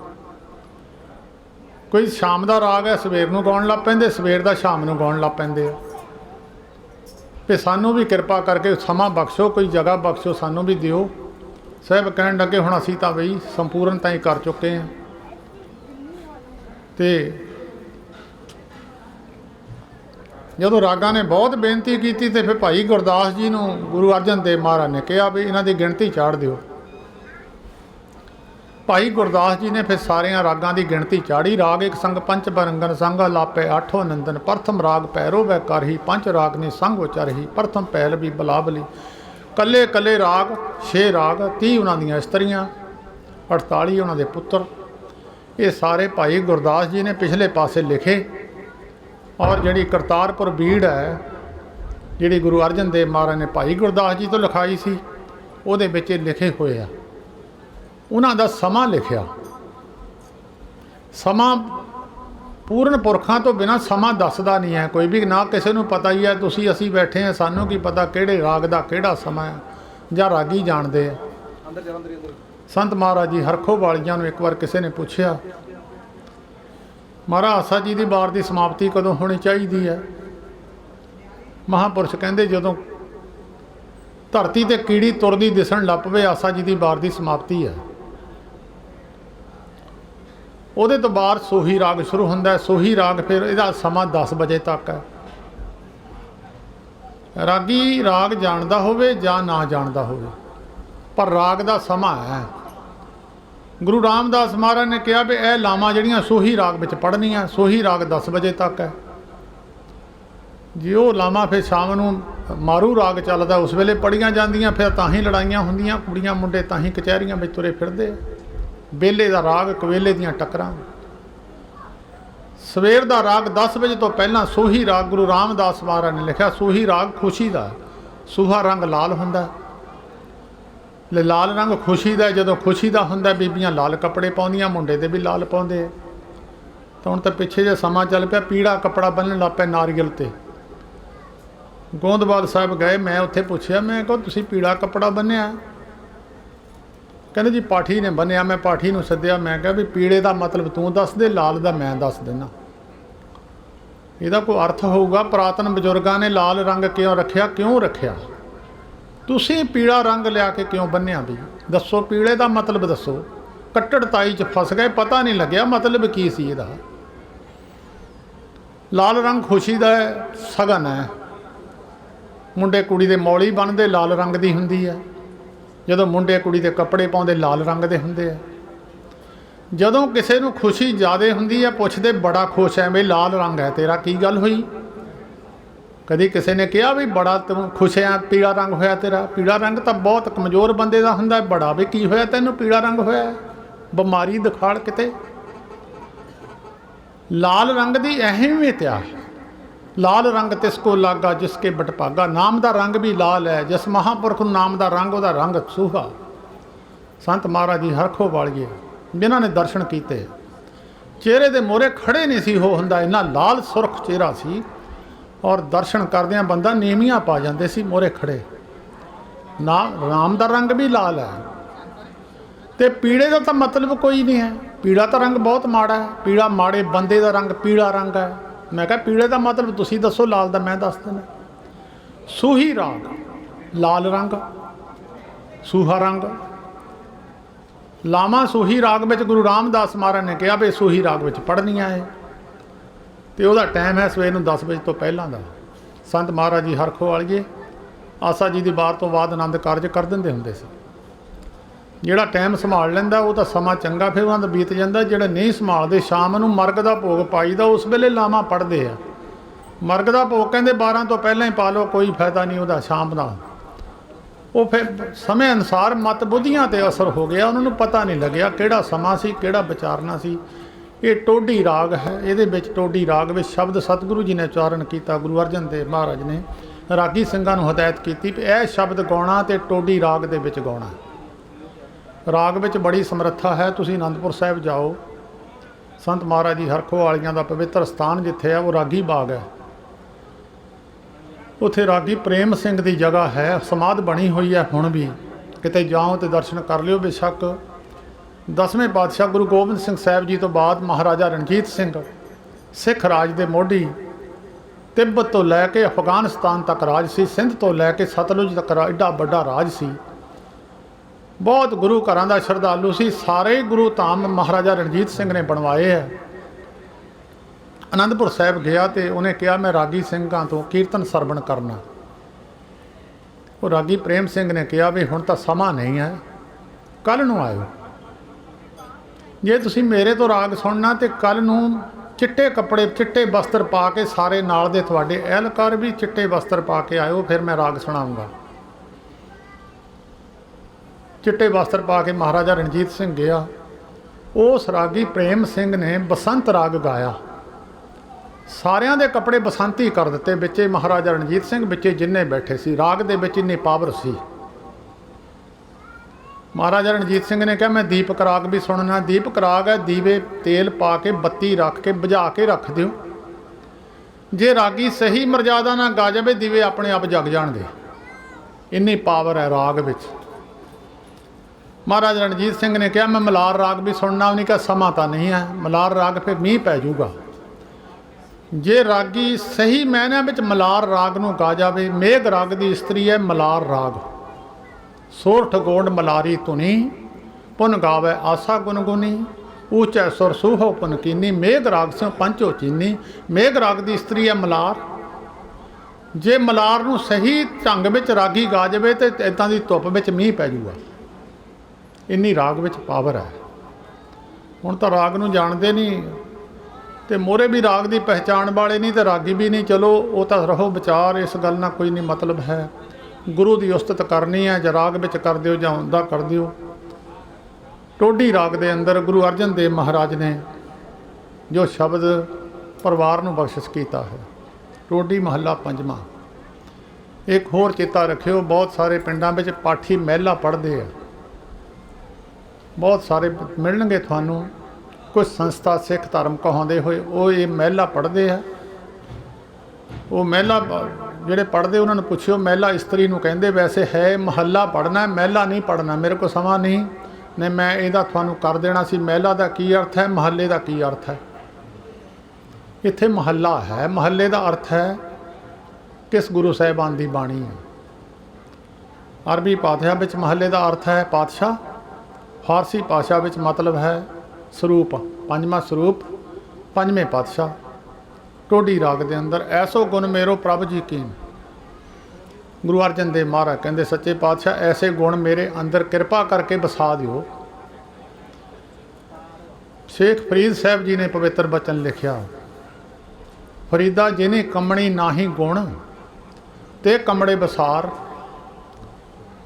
ਕੋਈ ਸ਼ਾਮ ਦਾ ਰਾਗ ਹੈ, ਸਵੇਰ ਨੂੰ ਗਾਉਣ ਲੱਗ ਪੈਂਦੇ, ਸਵੇਰ ਦਾ ਸ਼ਾਮ ਨੂੰ ਗਾਉਣ ਲੱਗ ਪੈਂਦੇ ਆ। ਤੇ ਸਾਨੂੰ ਵੀ ਕਿਰਪਾ ਕਰਕੇ ਸਮਾਂ ਬਖਸ਼ੋ, ਕੋਈ ਜਗ੍ਹਾ ਬਖਸ਼ੋ, ਸਾਨੂੰ ਵੀ ਦਿਓ। ਸਾਹਿਬ ਕਹਿਣ ਲੱਗੇ, ਹੁਣ ਅਸੀਂ ਤਾਂ ਬਈ ਸੰਪੂਰਨਤਾ ਹੀ ਕਰ ਚੁੱਕੇ ਹਾਂ। ਤੇ ਜਦੋਂ ਰਾਗਾਂ ਨੇ ਬਹੁਤ ਬੇਨਤੀ ਕੀਤੀ, ਤੇ ਫਿਰ ਭਾਈ ਗੁਰਦਾਸ ਜੀ ਨੂੰ ਗੁਰੂ ਅਰਜਨ ਦੇਵ ਮਹਾਰਾਜ ਨੇ ਕਿਹਾ ਵੀ ਇਹਨਾਂ ਦੀ ਗਿਣਤੀ ਚਾੜ ਦਿਓ। ਭਾਈ ਗੁਰਦਾਸ ਜੀ ਨੇ ਫਿਰ ਸਾਰਿਆਂ ਰਾਗਾਂ ਦੀ ਗਿਣਤੀ ਚਾੜੀ। ਰਾਗ ਇੱਕ ਸੰਗ ਪੰਚ ਬਰੰਗਨ ਸੰਗ ਲਾਪੇ ਆਠੋ ਨੰਦਨ, ਪ੍ਰਥਮ ਰਾਗ ਪੈਰੋ ਵੈ ਕਰਹੀ, ਪੰਜ ਰਾਗ ਨੇ ਸੰਗ ਉਚਰਹੀ, ਪ੍ਰਥਮ ਪਹਿਲ ਵੀ ਬਲਾਬਲੀ। ਕੱਲੇ ਕੱਲੇ ਰਾਗ 6 ਰਾਗ, 30 ਉਹਨਾਂ ਦੀਆਂ ਇਸਤਰੀਆਂ, 48 ਉਹਨਾਂ ਦੇ ਪੁੱਤਰ। ਇਹ ਸਾਰੇ ਭਾਈ ਗੁਰਦਾਸ ਜੀ ਨੇ ਪਿਛਲੇ ਪਾਸੇ ਲਿਖੇ। ਔਰ ਜਿਹੜੀ ਕਰਤਾਰਪੁਰ ਬੀੜ ਹੈ, ਜਿਹੜੀ ਗੁਰੂ ਅਰਜਨ ਦੇਵ ਮਹਾਰਾਜ ਨੇ ਭਾਈ ਗੁਰਦਾਸ ਜੀ ਤੋਂ ਲਿਖਾਈ ਸੀ, ਉਹਦੇ ਵਿੱਚ ਇਹ ਲਿਖੇ ਹੋਏ ਆ। ਉਹਨਾਂ ਦਾ ਸਮਾਂ ਲਿਖਿਆ। ਸਮਾਂ ਪੂਰਨ ਪੁਰਖਾਂ ਤੋਂ ਬਿਨਾਂ ਸਮਾਂ ਦੱਸਦਾ ਨਹੀਂ ਹੈ ਕੋਈ ਵੀ, ਨਾ ਕਿਸੇ ਨੂੰ ਪਤਾ ਹੀ ਹੈ। ਤੁਸੀਂ ਅਸੀਂ ਬੈਠੇ ਹਾਂ, ਸਾਨੂੰ ਕੀ ਪਤਾ ਕਿਹੜੇ ਰਾਗ ਦਾ ਕਿਹੜਾ ਸਮਾਂ ਹੈ, ਜਾਂ ਰਾਗੀ ਜਾਣਦੇ ਆ। ਸੰਤ ਮਹਾਰਾਜ ਜੀ ਹਰਖੋ ਵਾਲੀਆਂ ਨੂੰ ਇੱਕ ਵਾਰ ਕਿਸੇ ਨੇ ਪੁੱਛਿਆ, ਮਹਾਰਾਜ ਆਸਾ ਜੀ ਦੀ ਵਾਰ ਦੀ ਸਮਾਪਤੀ ਕਦੋਂ ਹੋਣੀ ਚਾਹੀਦੀ ਹੈ? ਮਹਾਂਪੁਰਸ਼ ਕਹਿੰਦੇ, ਜਦੋਂ ਧਰਤੀ ਤੇ ਕੀੜੀ ਤੁਰਦੀ ਦਿਸਣ ਲੱਗ ਪਵੇ, ਆਸਾ ਜੀ ਦੀ ਵਾਰ ਦੀ ਸਮਾਪਤੀ ਹੈ। ਉਹਦੇ ਤੋਂ ਬਾਅਦ ਸੋਹੀ ਰਾਗ ਸ਼ੁਰੂ ਹੁੰਦਾ ਹੈ। ਸੋਹੀ ਰਾਗ ਫਿਰ ਇਹਦਾ ਸਮਾਂ 10 ਵਜੇ ਤੱਕ ਹੈ। ਰਾਗੀ ਰਾਗ ਜਾਣਦਾ ਹੋਵੇ ਜਾਂ ਨਾ ਜਾਣਦਾ ਹੋਵੇ, ਪਰ ਰਾਗ ਦਾ ਸਮਾਂ ਹੈ। ਗੁਰੂ ਰਾਮਦਾਸ ਮਹਾਰਾਜ ਨੇ ਕਿਹਾ ਵੀ ਇਹ ਲਾਵਾਂ ਜਿਹੜੀਆਂ ਸੋਹੀ ਰਾਗ ਵਿੱਚ ਪੜ੍ਹਨੀਆਂ, ਸੋਹੀ ਰਾਗ 10 ਵਜੇ ਤੱਕ ਹੈ। ਜੇ ਉਹ ਲਾਵਾਂ ਫਿਰ ਸ਼ਾਮ ਨੂੰ ਮਾਰੂ ਰਾਗ ਚੱਲਦਾ, ਉਸ ਵੇਲੇ ਪੜ੍ਹੀਆਂ ਜਾਂਦੀਆਂ, ਫਿਰ ਤਾਂ ਹੀ ਲੜਾਈਆਂ ਹੁੰਦੀਆਂ, ਕੁੜੀਆਂ ਮੁੰਡੇ ਤਾਂ ਹੀ ਕਚਹਿਰੀਆਂ ਵਿੱਚ ਤੁਰੇ ਫਿਰਦੇ। ਵੇਲੇ ਦਾ ਰਾਗ, ਕਵੇਲੇ ਦੀਆਂ ਟੱਕਰਾਂ। ਸਵੇਰ ਦਾ ਰਾਗ 10 ਵਜੇ ਤੋਂ ਪਹਿਲਾਂ ਸੋਹੀ ਰਾਗ ਗੁਰੂ ਰਾਮਦਾਸ ਮਹਾਰਾਜ ਨੇ ਲਿਖਿਆ। ਸੋਹੀ ਰਾਗ ਖੁਸ਼ੀ ਦਾ, ਸੂਹਾ ਰੰਗ ਲਾਲ ਹੁੰਦਾ, ਲਾਲ ਰੰਗ ਖੁਸ਼ੀ ਦਾ। ਜਦੋਂ ਖੁਸ਼ੀ ਦਾ ਹੁੰਦਾ, ਬੀਬੀਆਂ ਲਾਲ ਕੱਪੜੇ ਪਾਉਂਦੀਆਂ, ਮੁੰਡੇ ਦੇ ਵੀ ਲਾਲ ਪਾਉਂਦੇ। ਤਾਂ ਹੁਣ ਤਾਂ ਪਿੱਛੇ ਜੇ ਸਮਾਂ ਚੱਲ ਪਿਆ, ਪੀੜਾ ਕੱਪੜਾ ਬੰਨ੍ਹਣ ਲੱਗ ਪਏ ਨਾਰੀਅਲ 'ਤੇ। ਗੋਂਦਵਾਲ ਸਾਹਿਬ ਗਏ, ਮੈਂ ਉੱਥੇ ਪੁੱਛਿਆ, ਮੈਂ ਕਿਹਾ ਤੁਸੀਂ ਪੀੜਾ ਕੱਪੜਾ ਬੰਨਿਆ? ਕਹਿੰਦੇ ਜੀ ਪਾਠੀ ਨੇ ਬੰਨਿਆ। ਮੈਂ ਪਾਠੀ ਨੂੰ ਸੱਦਿਆ, ਮੈਂ ਕਿਹਾ ਵੀ ਪੀੜੇ ਦਾ ਮਤਲਬ ਤੂੰ ਦੱਸ ਦੇ, ਲਾਲ ਦਾ ਮੈਂ ਦੱਸ ਦਿੰਦਾ। ਇਹਦਾ ਕੋਈ ਅਰਥ ਹੋਊਗਾ। ਪੁਰਾਤਨ ਬਜ਼ੁਰਗਾਂ ਨੇ ਲਾਲ ਰੰਗ ਕਿਉਂ ਰੱਖਿਆ? ਕਿਉਂ ਰੱਖਿਆ? ਤੁਸੀਂ ਪੀੜਾ ਰੰਗ ਲਿਆ ਕੇ ਕਿਉਂ ਬੰਨਿਆ? ਵੀ ਦੱਸੋ, ਪੀੜੇ ਦਾ ਮਤਲਬ ਦੱਸੋ। ਕੱਟੜਤਾਈ 'ਚ ਫਸ ਗਏ, ਪਤਾ ਨਹੀਂ ਲੱਗਿਆ ਮਤਲਬ ਕੀ ਸੀ ਇਹਦਾ। ਲਾਲ ਰੰਗ ਖੁਸ਼ੀ ਦਾ ਹੈ, ਸ਼ਗਨ ਹੈ। ਮੁੰਡੇ ਕੁੜੀ ਦੇ ਮੌਲੀ ਬਣਦੇ ਲਾਲ ਰੰਗ ਦੀ ਹੁੰਦੀ ਹੈ। ਜਦੋਂ ਮੁੰਡੇ ਕੁੜੀ ਦੇ ਕੱਪੜੇ ਪਾਉਂਦੇ ਲਾਲ ਰੰਗ ਦੇ ਹੁੰਦੇ ਆ। ਜਦੋਂ ਕਿਸੇ ਨੂੰ ਖੁਸ਼ੀ ਜ਼ਿਆਦਾ ਹੁੰਦੀ ਹੈ, ਪੁੱਛਦੇ ਬੜਾ ਖੁਸ਼ ਹੈ, ਵੀ ਲਾਲ ਰੰਗ ਹੈ ਤੇਰਾ, ਕੀ ਗੱਲ ਹੋਈ? ਕਦੀ ਕਿਸੇ ਨੇ ਕਿਹਾ ਵੀ ਬੜਾ ਤੂੰ ਖੁਸ਼ ਹੈ, ਪੀਲਾ ਰੰਗ ਹੋਇਆ ਤੇਰਾ? ਪੀਲਾ ਰੰਗ ਤਾਂ ਬਹੁਤ ਕਮਜ਼ੋਰ ਬੰਦੇ ਦਾ ਹੁੰਦਾ। ਬੜਾ ਵੀ ਕੀ ਹੋਇਆ ਤੈਨੂੰ ਪੀਲਾ ਰੰਗ ਹੋਇਆ? ਬਿਮਾਰੀ ਦਿਖਾੜ ਕਿਤੇ। ਲਾਲ ਰੰਗ ਦੀ ਅਹਿਮੀਅਤ ਆ। ਲਾਲ ਰੰਗ ਤਿਸ ਕੋ ਲਾਗਾ ਜਿਸ ਕੇ ਬਟਭਾਗਾ। ਨਾਮ ਦਾ ਰੰਗ ਵੀ ਲਾਲ ਹੈ। ਜਿਸ ਮਹਾਂਪੁਰਖ ਨੂੰ ਨਾਮ ਦਾ ਰੰਗ, ਉਹਦਾ ਰੰਗ ਸੂਹਾ। ਸੰਤ ਮਹਾਰਾਜ ਜੀ ਹਰਖੋ ਵਾਲੀਏ ਜਿਨ੍ਹਾਂ ਨੇ ਦਰਸ਼ਨ ਕੀਤੇ, ਚਿਹਰੇ ਦੇ ਮੋਹਰੇ ਖੜੇ ਨਹੀਂ ਸੀ ਹੋ ਹੁੰਦਾ, ਇੰਨਾ ਲਾਲ ਸੁਰਖ ਚਿਹਰਾ ਸੀ। ਔਰ ਦਰਸ਼ਨ ਕਰਦਿਆਂ ਬੰਦਾ ਨੀਵੀਆਂ ਪਾ ਜਾਂਦੇ ਸੀ ਮੋਹਰੇ ਖੜੇ। ਨਾਮ ਦਾ ਰੰਗ ਵੀ ਲਾਲ ਹੈ। तो पीले का तो मतलब कोई नहीं है। पीला तो रंग बहुत माड़ा है, पीला माड़े बंदे का रंग पीला रंग है। मैं कहा पीले का मतलब तुसी दसो, लाल का मैं दस देना। सूही राग लाल रंग, सूहा रंग। लावां सूही राग में गुरु रामदास महाराज ने कहा भी सूही राग में पढ़नियाँ है, तो वह टाइम है सवेर को 10 बजे तो पहलों का। संत महाराज जी हरखो वालिए आसा जी की वार तो बाद आनंद कारज कर देंगे होंगे सी। ਜਿਹੜਾ टाइम संभाल ਲੈਂਦਾ ਉਹ ਤਾਂ ਸਮਾਂ ਚੰਗਾ ਫਿਰ ਉਹਨਾਂ ਦਾ ਬੀਤ ਜਾਂਦਾ। ਜਿਹੜੇ नहीं संभालते शाम ਨੂੰ ਮਰਗ ਦਾ ਭੋਗ ਪਾਈਦਾ, ਉਸ ਵੇਲੇ ਲਾਵਾਂ ਪੜ੍ਹਦੇ ਆ। ਮਰਗ ਦਾ ਭੋਗ ਕਹਿੰਦੇ 12 ਤੋਂ ਪਹਿਲਾਂ ਹੀ ਪਾ ਲਓ, ਕੋਈ ਫਾਇਦਾ ਨਹੀਂ ਉਹਦਾ ਸ਼ਾਮ ਦਾ। ਉਹ ਫਿਰ ਸਮੇਂ ਅਨੁਸਾਰ ਮਤ ਬੁੱਧੀਆਂ 'ਤੇ ਅਸਰ ਹੋ ਗਿਆ, ਉਹਨਾਂ ਨੂੰ ਪਤਾ ਨਹੀਂ ਲੱਗਿਆ ਕਿਹੜਾ ਸਮਾਂ ਸੀ, ਕਿਹੜਾ ਵਿਚਾਰਨਾ ਸੀ। ਇਹ ਟੋਢੀ ਰਾਗ ਹੈ, ਇਹਦੇ ਵਿੱਚ ਟੋਢੀ ਰਾਗ ਵਿੱਚ ਸ਼ਬਦ ਸਤਿਗੁਰੂ ਜੀ ਨੇ ਉਚਾਰਨ ਕੀਤਾ। ਗੁਰੂ ਅਰਜਨ ਦੇਵ ਮਹਾਰਾਜ ਨੇ ਰਾਗੀ ਸਿੰਘਾਂ ਨੂੰ ਹਦਾਇਤ ਕੀਤੀ ਵੀ ਇਹ ਸ਼ਬਦ ਗਾਉਣਾ ਤੇ ਟੋਢੀ ਰਾਗ ਦੇ ਵਿੱਚ ਗਾਉਣਾ। ਰਾਗ ਵਿੱਚ ਬੜੀ ਸਮਰੱਥਾ ਹੈ। ਤੁਸੀਂ ਅਨੰਦਪੁਰ ਸਾਹਿਬ ਜਾਓ, ਸੰਤ ਮਹਾਰਾਜ ਜੀ ਹਰਖੋ ਵਾਲੀਆਂ ਦਾ ਪਵਿੱਤਰ ਸਥਾਨ ਜਿੱਥੇ ਹੈ ਉਹ ਰਾਗੀ ਬਾਗ ਹੈ। ਉੱਥੇ ਰਾਗੀ ਪ੍ਰੇਮ ਸਿੰਘ ਦੀ ਜਗ੍ਹਾ ਹੈ, ਸਮਾਧ ਬਣੀ ਹੋਈ ਹੈ ਹੁਣ ਵੀ। ਕਿਤੇ ਜਾਓ ਤੇ ਦਰਸ਼ਨ ਕਰ ਲਿਓ। ਬੇਸ਼ੱਕ 10ਵੇਂ ਪਾਤਸ਼ਾਹ ਗੁਰੂ ਗੋਬਿੰਦ ਸਿੰਘ ਸਾਹਿਬ ਜੀ ਤੋਂ ਬਾਅਦ ਮਹਾਰਾਜਾ ਰਣਜੀਤ ਸਿੰਘ ਸਿੱਖ ਰਾਜ ਦੇ ਮੋਢੀ, ਤਿੱਬਤ ਤੋਂ ਲੈ ਕੇ ਅਫਗਾਨਿਸਤਾਨ ਤੱਕ ਰਾਜ ਸੀ, ਸਿੰਧ ਤੋਂ ਲੈ ਕੇ ਸਤਲੁਜ ਤੱਕ ਐਡਾ ਵੱਡਾ ਰਾਜ ਸੀ। बहुत गुरु घरां दा श्रद्धालु सी। सारे गुरु धाम महाराजा रणजीत सिंह ने बनवाए है। आनंदपुर साहब गया तो उन्हें कहा मैं रागी सिंघां तो कीर्तन सरवण करना। वो रागी प्रेम सिंह ने कहा भी हुण तां समा नहीं है, कल नूं आयो। जे तुसीं मेरे तो राग सुनना तो कल नूं चिट्टे कपड़े चिट्टे वस्त्र पा के सारे नाल दे तुहाडे एहलकार भी चिट्टे वस्त्र पा के आयो, फिर मैं राग सुणाऊंगा। चिट्टे वस्त्र पा के महाराजा रणजीत सिंह गया। उस रागी प्रेम सिंह ने बसंत राग गाया। सारिਆਂ ਦੇ कपड़े बसंती कर दिते। बिचे महाराजा रणजीत सिंह, बिचे जिन्ने बैठे सी। राग दे विच इन्नी पावर सी। महाराजा रणजीत सिंह ने कहा मैं दीपक राग भी सुनना। दीपक राग है, दीवे तेल पा के बत्ती रख के बुझा के रख दिओ। जे रागी सही मर्यादा ना गा जाए दीवे अपने आप जग जाणगे, इन्नी पावर है राग विच। महाराज रणजीत सिंह ने कहा मैं मलार राग भी सुनना। उन्हें कहा समा तो नहीं है, मलार राग फिर मीह पै जूगा। जे रागी सही मैनिਆਂ ਵਿੱਚ मलार राग ਨੂੰ ਗਾ ਜਾਵੇ। मेघ राग की इस्त्री है मलार राग। सोरठ गोंड मलारी धुनी, पुन गावे आसा गुनगुनी, ऊंचा सुर सूहो पुन कीनी, मेघ राग से पंचो चीनी। मेघ राग की इस्त्री है मलार। जे मलार ਨੂੰ सही ढंग ਵਿੱਚ रागी गा ਜਾਵੇ तो इदां ਦੀ ਧੁੱਪ ਵਿੱਚ ਮੀਂਹ ਪੈ ਜੂਗਾ। इन्नी राग विच पावर है। हुण तां राग नूं जाणदे नहीं ते मोरे भी राग की पहचान वाले नहीं तो रागी भी नहीं। चलो वो तो रहो विचार, इस गल नाल कोई नहीं मतलब है। गुरु की उस्तत करनी है, जां राग विच कर दिओ जां उंदा कर दिओ। टोढी राग के अंदर गुरु अर्जन देव महाराज ने जो शब्द परिवार नूं बख्शिश किया है, टोढी महला पंजवां। एक होर चेता रखियो, बहुत सारे पिंडां विच पाठी महला पढ़ते हैं। बहुत सारे मिलणगे थानू, कुछ संस्था सिख धर्म कहाते हुए वो ये महला पढ़ते हैं। वो महला ਜਿਹੜੇ पढ़ते उन्होंने पुछियो महला इस्त्री नूं कहंदे। वैसे है महला पढ़ना, महला नहीं पढ़ना। मेरे को समा नहीं ने मैं ਇਹਦਾ ਤੁਹਾਨੂੰ कर देना सी। महला का की अर्थ है, महल्ले का की अर्थ है। इत्थे महला है, महल्ले का अर्थ है किस गुरु साहिबान की बाणी है। अरबी पातशाह विच महल्ले का अर्थ है पातशाह। फारसी भाषा विच मतलब है स्वरूप, पंजवां स्वरूप, पंजवें पातशाह। टोढी राग के अंदर ऐसो गुण मेरो प्रभ जी कीन। गुरु अर्जन देव महाराज कहते सच्चे पातशाह ऐसे गुण मेरे अंदर कृपा करके बसा दिओ। शेख फरीद साहब जी ने पवित्र बचन लिखिया, फरीदा जिन्हें कमणी नाही गुण ते कमड़े बसार,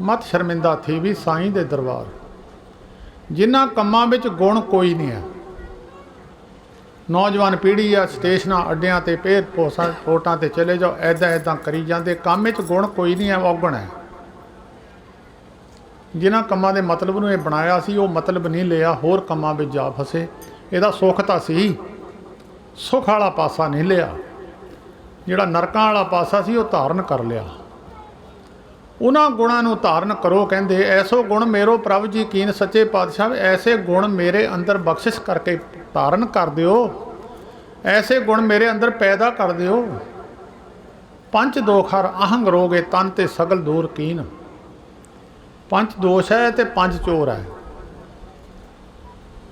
मत शर्मिंदा थी भी साईं दे दरबार। जिन्हां ਕੰਮਾਂ ਵਿੱਚ गुण कोई नहीं है। नौजवान पीढ़ी आ स्टेशनां अड्डियां ते पेड़ पोटां ते चले जाओ, ऐदा ऐदा करी जाते। काम ਵਿੱਚ गुण कोई नहीं है, औगण है। जिन्हां ਕੰਮਾਂ ਦੇ मतलब ਨੂੰ ਇਹ ਬਣਾਇਆ ਸੀ ਉਹ मतलब नहीं लिया, होर ਕੰਮਾਂ ਵਿੱਚ जा फसे। ਇਹਦਾ ਸੁੱਖ ਤਾਂ ਸੀ, ਸੁੱਖ ਵਾਲਾ ਪਾਸਾ नहीं लिया। ਜਿਹੜਾ ਨਰਕਾਂ ਵਾਲਾ ਪਾਸਾ ਸੀ ਉਹ ਧਾਰਨ कर लिया। उन्हां गुणां नूं धारण करो। कहंदे ऐसो गुण मेरो प्रभु जी कीन सच्चे पातशाह, ऐसे गुण मेरे अंदर बख्शिश करके धारण कर दिओ, ऐसे गुण मेरे अंदर पैदा कर दिओ। पंच दोख हर आहंग रोगे तन ते सगल दूर कीन। पंच दोष है ते पंच चोर है।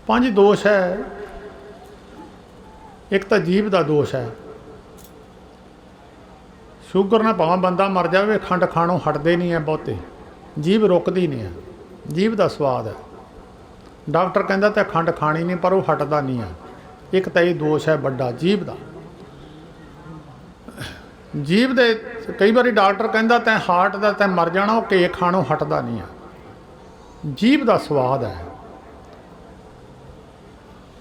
पंच दोष है, एक तो जीभ का दोष है। ਸ਼ੂਗਰ ਨਾਲ ਭਾਵੇਂ ਬੰਦਾ ਮਰ ਜਾਵੇ, ਖੰਡ ਖਾਣੋਂ ਹਟਦੇ ਨਹੀਂ ਹੈ ਬਹੁਤੇ, ਜੀਭ ਰੁਕਦੀ ਨਹੀਂ ਹੈ, ਜੀਭ ਦਾ ਸਵਾਦ ਹੈ। ਡਾਕਟਰ ਕਹਿੰਦਾ ਤਾਂ ਖੰਡ ਖਾਣੀ ਨਹੀਂ, ਪਰ ਉਹ ਹਟਦਾ ਨਹੀਂ ਹੈ। ਇੱਕ ਤਾਂ ਇਹ ਦੋਸ਼ ਹੈ ਵੱਡਾ ਜੀਭ ਦਾ। ਜੀਭ ਦੇ ਕਈ ਵਾਰੀ ਡਾਕਟਰ ਕਹਿੰਦਾ ਤੈਂ ਹਾਰਟ ਦਾ ਤੈਂ ਮਰ ਜਾਣਾ, ਉਹ ਕੇਕ ਖਾਣੋਂ ਹਟਦਾ ਨਹੀਂ ਹੈ। ਜੀਭ ਦਾ ਸਵਾਦ ਹੈ।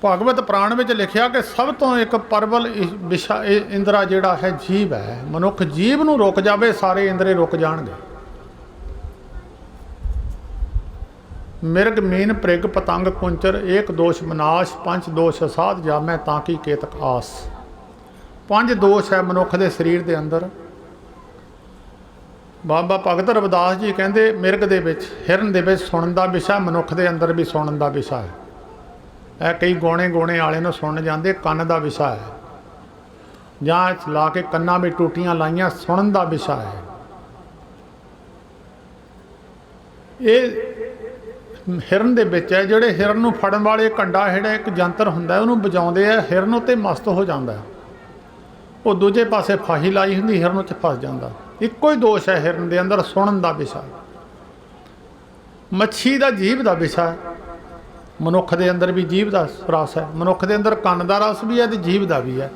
ਭਗਵਤ ਪ੍ਰਾਣ ਵਿੱਚ ਲਿਖਿਆ ਕਿ ਸਭ ਤੋਂ ਇੱਕ ਪਰਵਲ ਵਿਸ਼ਾ ਇੰਦਰਾ ਜਿਹੜਾ ਹੈ ਜੀਭ ਹੈ। ਮਨੁੱਖ ਜੀਭ ਨੂੰ ਰੁਕ ਜਾਵੇ, ਸਾਰੇ ਇੰਦਰੇ ਰੁਕ ਜਾਣਗੇ। ਮਿਰਗ ਮੀਨ ਪ੍ਰਿਗ ਪਤੰਗ ਕੁੰਚਰ, ਏਕ ਦੋਸ਼ ਵਿਨਾਸ਼, ਪੰਜ ਦੋਸ਼ ਅਸਾਧ ਜਾਮੈ ਤਾਂ ਕੀ ਕੇਤਕ ਆਸ। ਪੰਜ ਦੋਸ਼ ਹੈ ਮਨੁੱਖ ਦੇ ਸਰੀਰ ਦੇ ਅੰਦਰ। ਬਾਬਾ ਭਗਤ ਰਵਿਦਾਸ ਜੀ ਕਹਿੰਦੇ ਮਿਰਗ ਦੇ ਵਿੱਚ, ਹਿਰਨ ਦੇ ਵਿੱਚ ਸੁਣਨ ਦਾ ਵਿਸ਼ਾ, ਮਨੁੱਖ ਦੇ ਅੰਦਰ ਵੀ ਸੁਣਨ ਦਾ ਵਿਸ਼ਾ ਹੈ। ਇਹ ਕਈ ਗੋਣੇ ਵਾਲੇ ਨੂੰ ਸੁਣ ਜਾਂਦੇ, ਕੰਨ ਦਾ ਵਿਸ਼ਾ ਹੈ। ਜਾਂ ਲਾ ਕੇ ਕੰਨਾਂ ਵਿੱਚ ਟੂਟੀਆਂ ਲਾਈਆਂ, ਸੁਣਨ ਦਾ ਵਿਸ਼ਾ ਹੈ। ਇਹ ਹਿਰਨ ਦੇ ਵਿੱਚ ਹੈ। ਜਿਹੜੇ ਹਿਰਨ ਨੂੰ ਫੜਨ ਵਾਲੇ ਕੰਡਾ ਜਿਹੜਾ ਇੱਕ ਯੰਤਰ ਹੁੰਦਾ, ਉਹਨੂੰ ਵਜਾਉਂਦੇ ਆ, ਹਿਰਨ ਉੱਤੇ ਮਸਤ ਹੋ ਜਾਂਦਾ। ਉਹ ਦੂਜੇ ਪਾਸੇ ਫਾਹੀ ਲਾਈ ਹੁੰਦੀ, ਹਿਰਨ ਉੱਤੇ ਫਸ ਜਾਂਦਾ। ਇੱਕੋ ਹੀ ਦੋਸ਼ ਹੈ ਹਿਰਨ ਦੇ ਅੰਦਰ, ਸੁਣਨ ਦਾ ਵਿਸ਼ਾ। ਮੱਛੀ ਦਾ ਜੀਭ ਦਾ ਵਿਸ਼ਾ ਹੈ। ਮਨੁੱਖ ਦੇ ਅੰਦਰ ਵੀ ਜੀਭ ਦਾ ਰਸ ਹੈ। ਮਨੁੱਖ ਦੇ ਅੰਦਰ ਕੰਨ ਦਾ ਰਸ ਵੀ ਹੈ ਅਤੇ ਜੀਭ ਦਾ ਵੀ ਹੈ।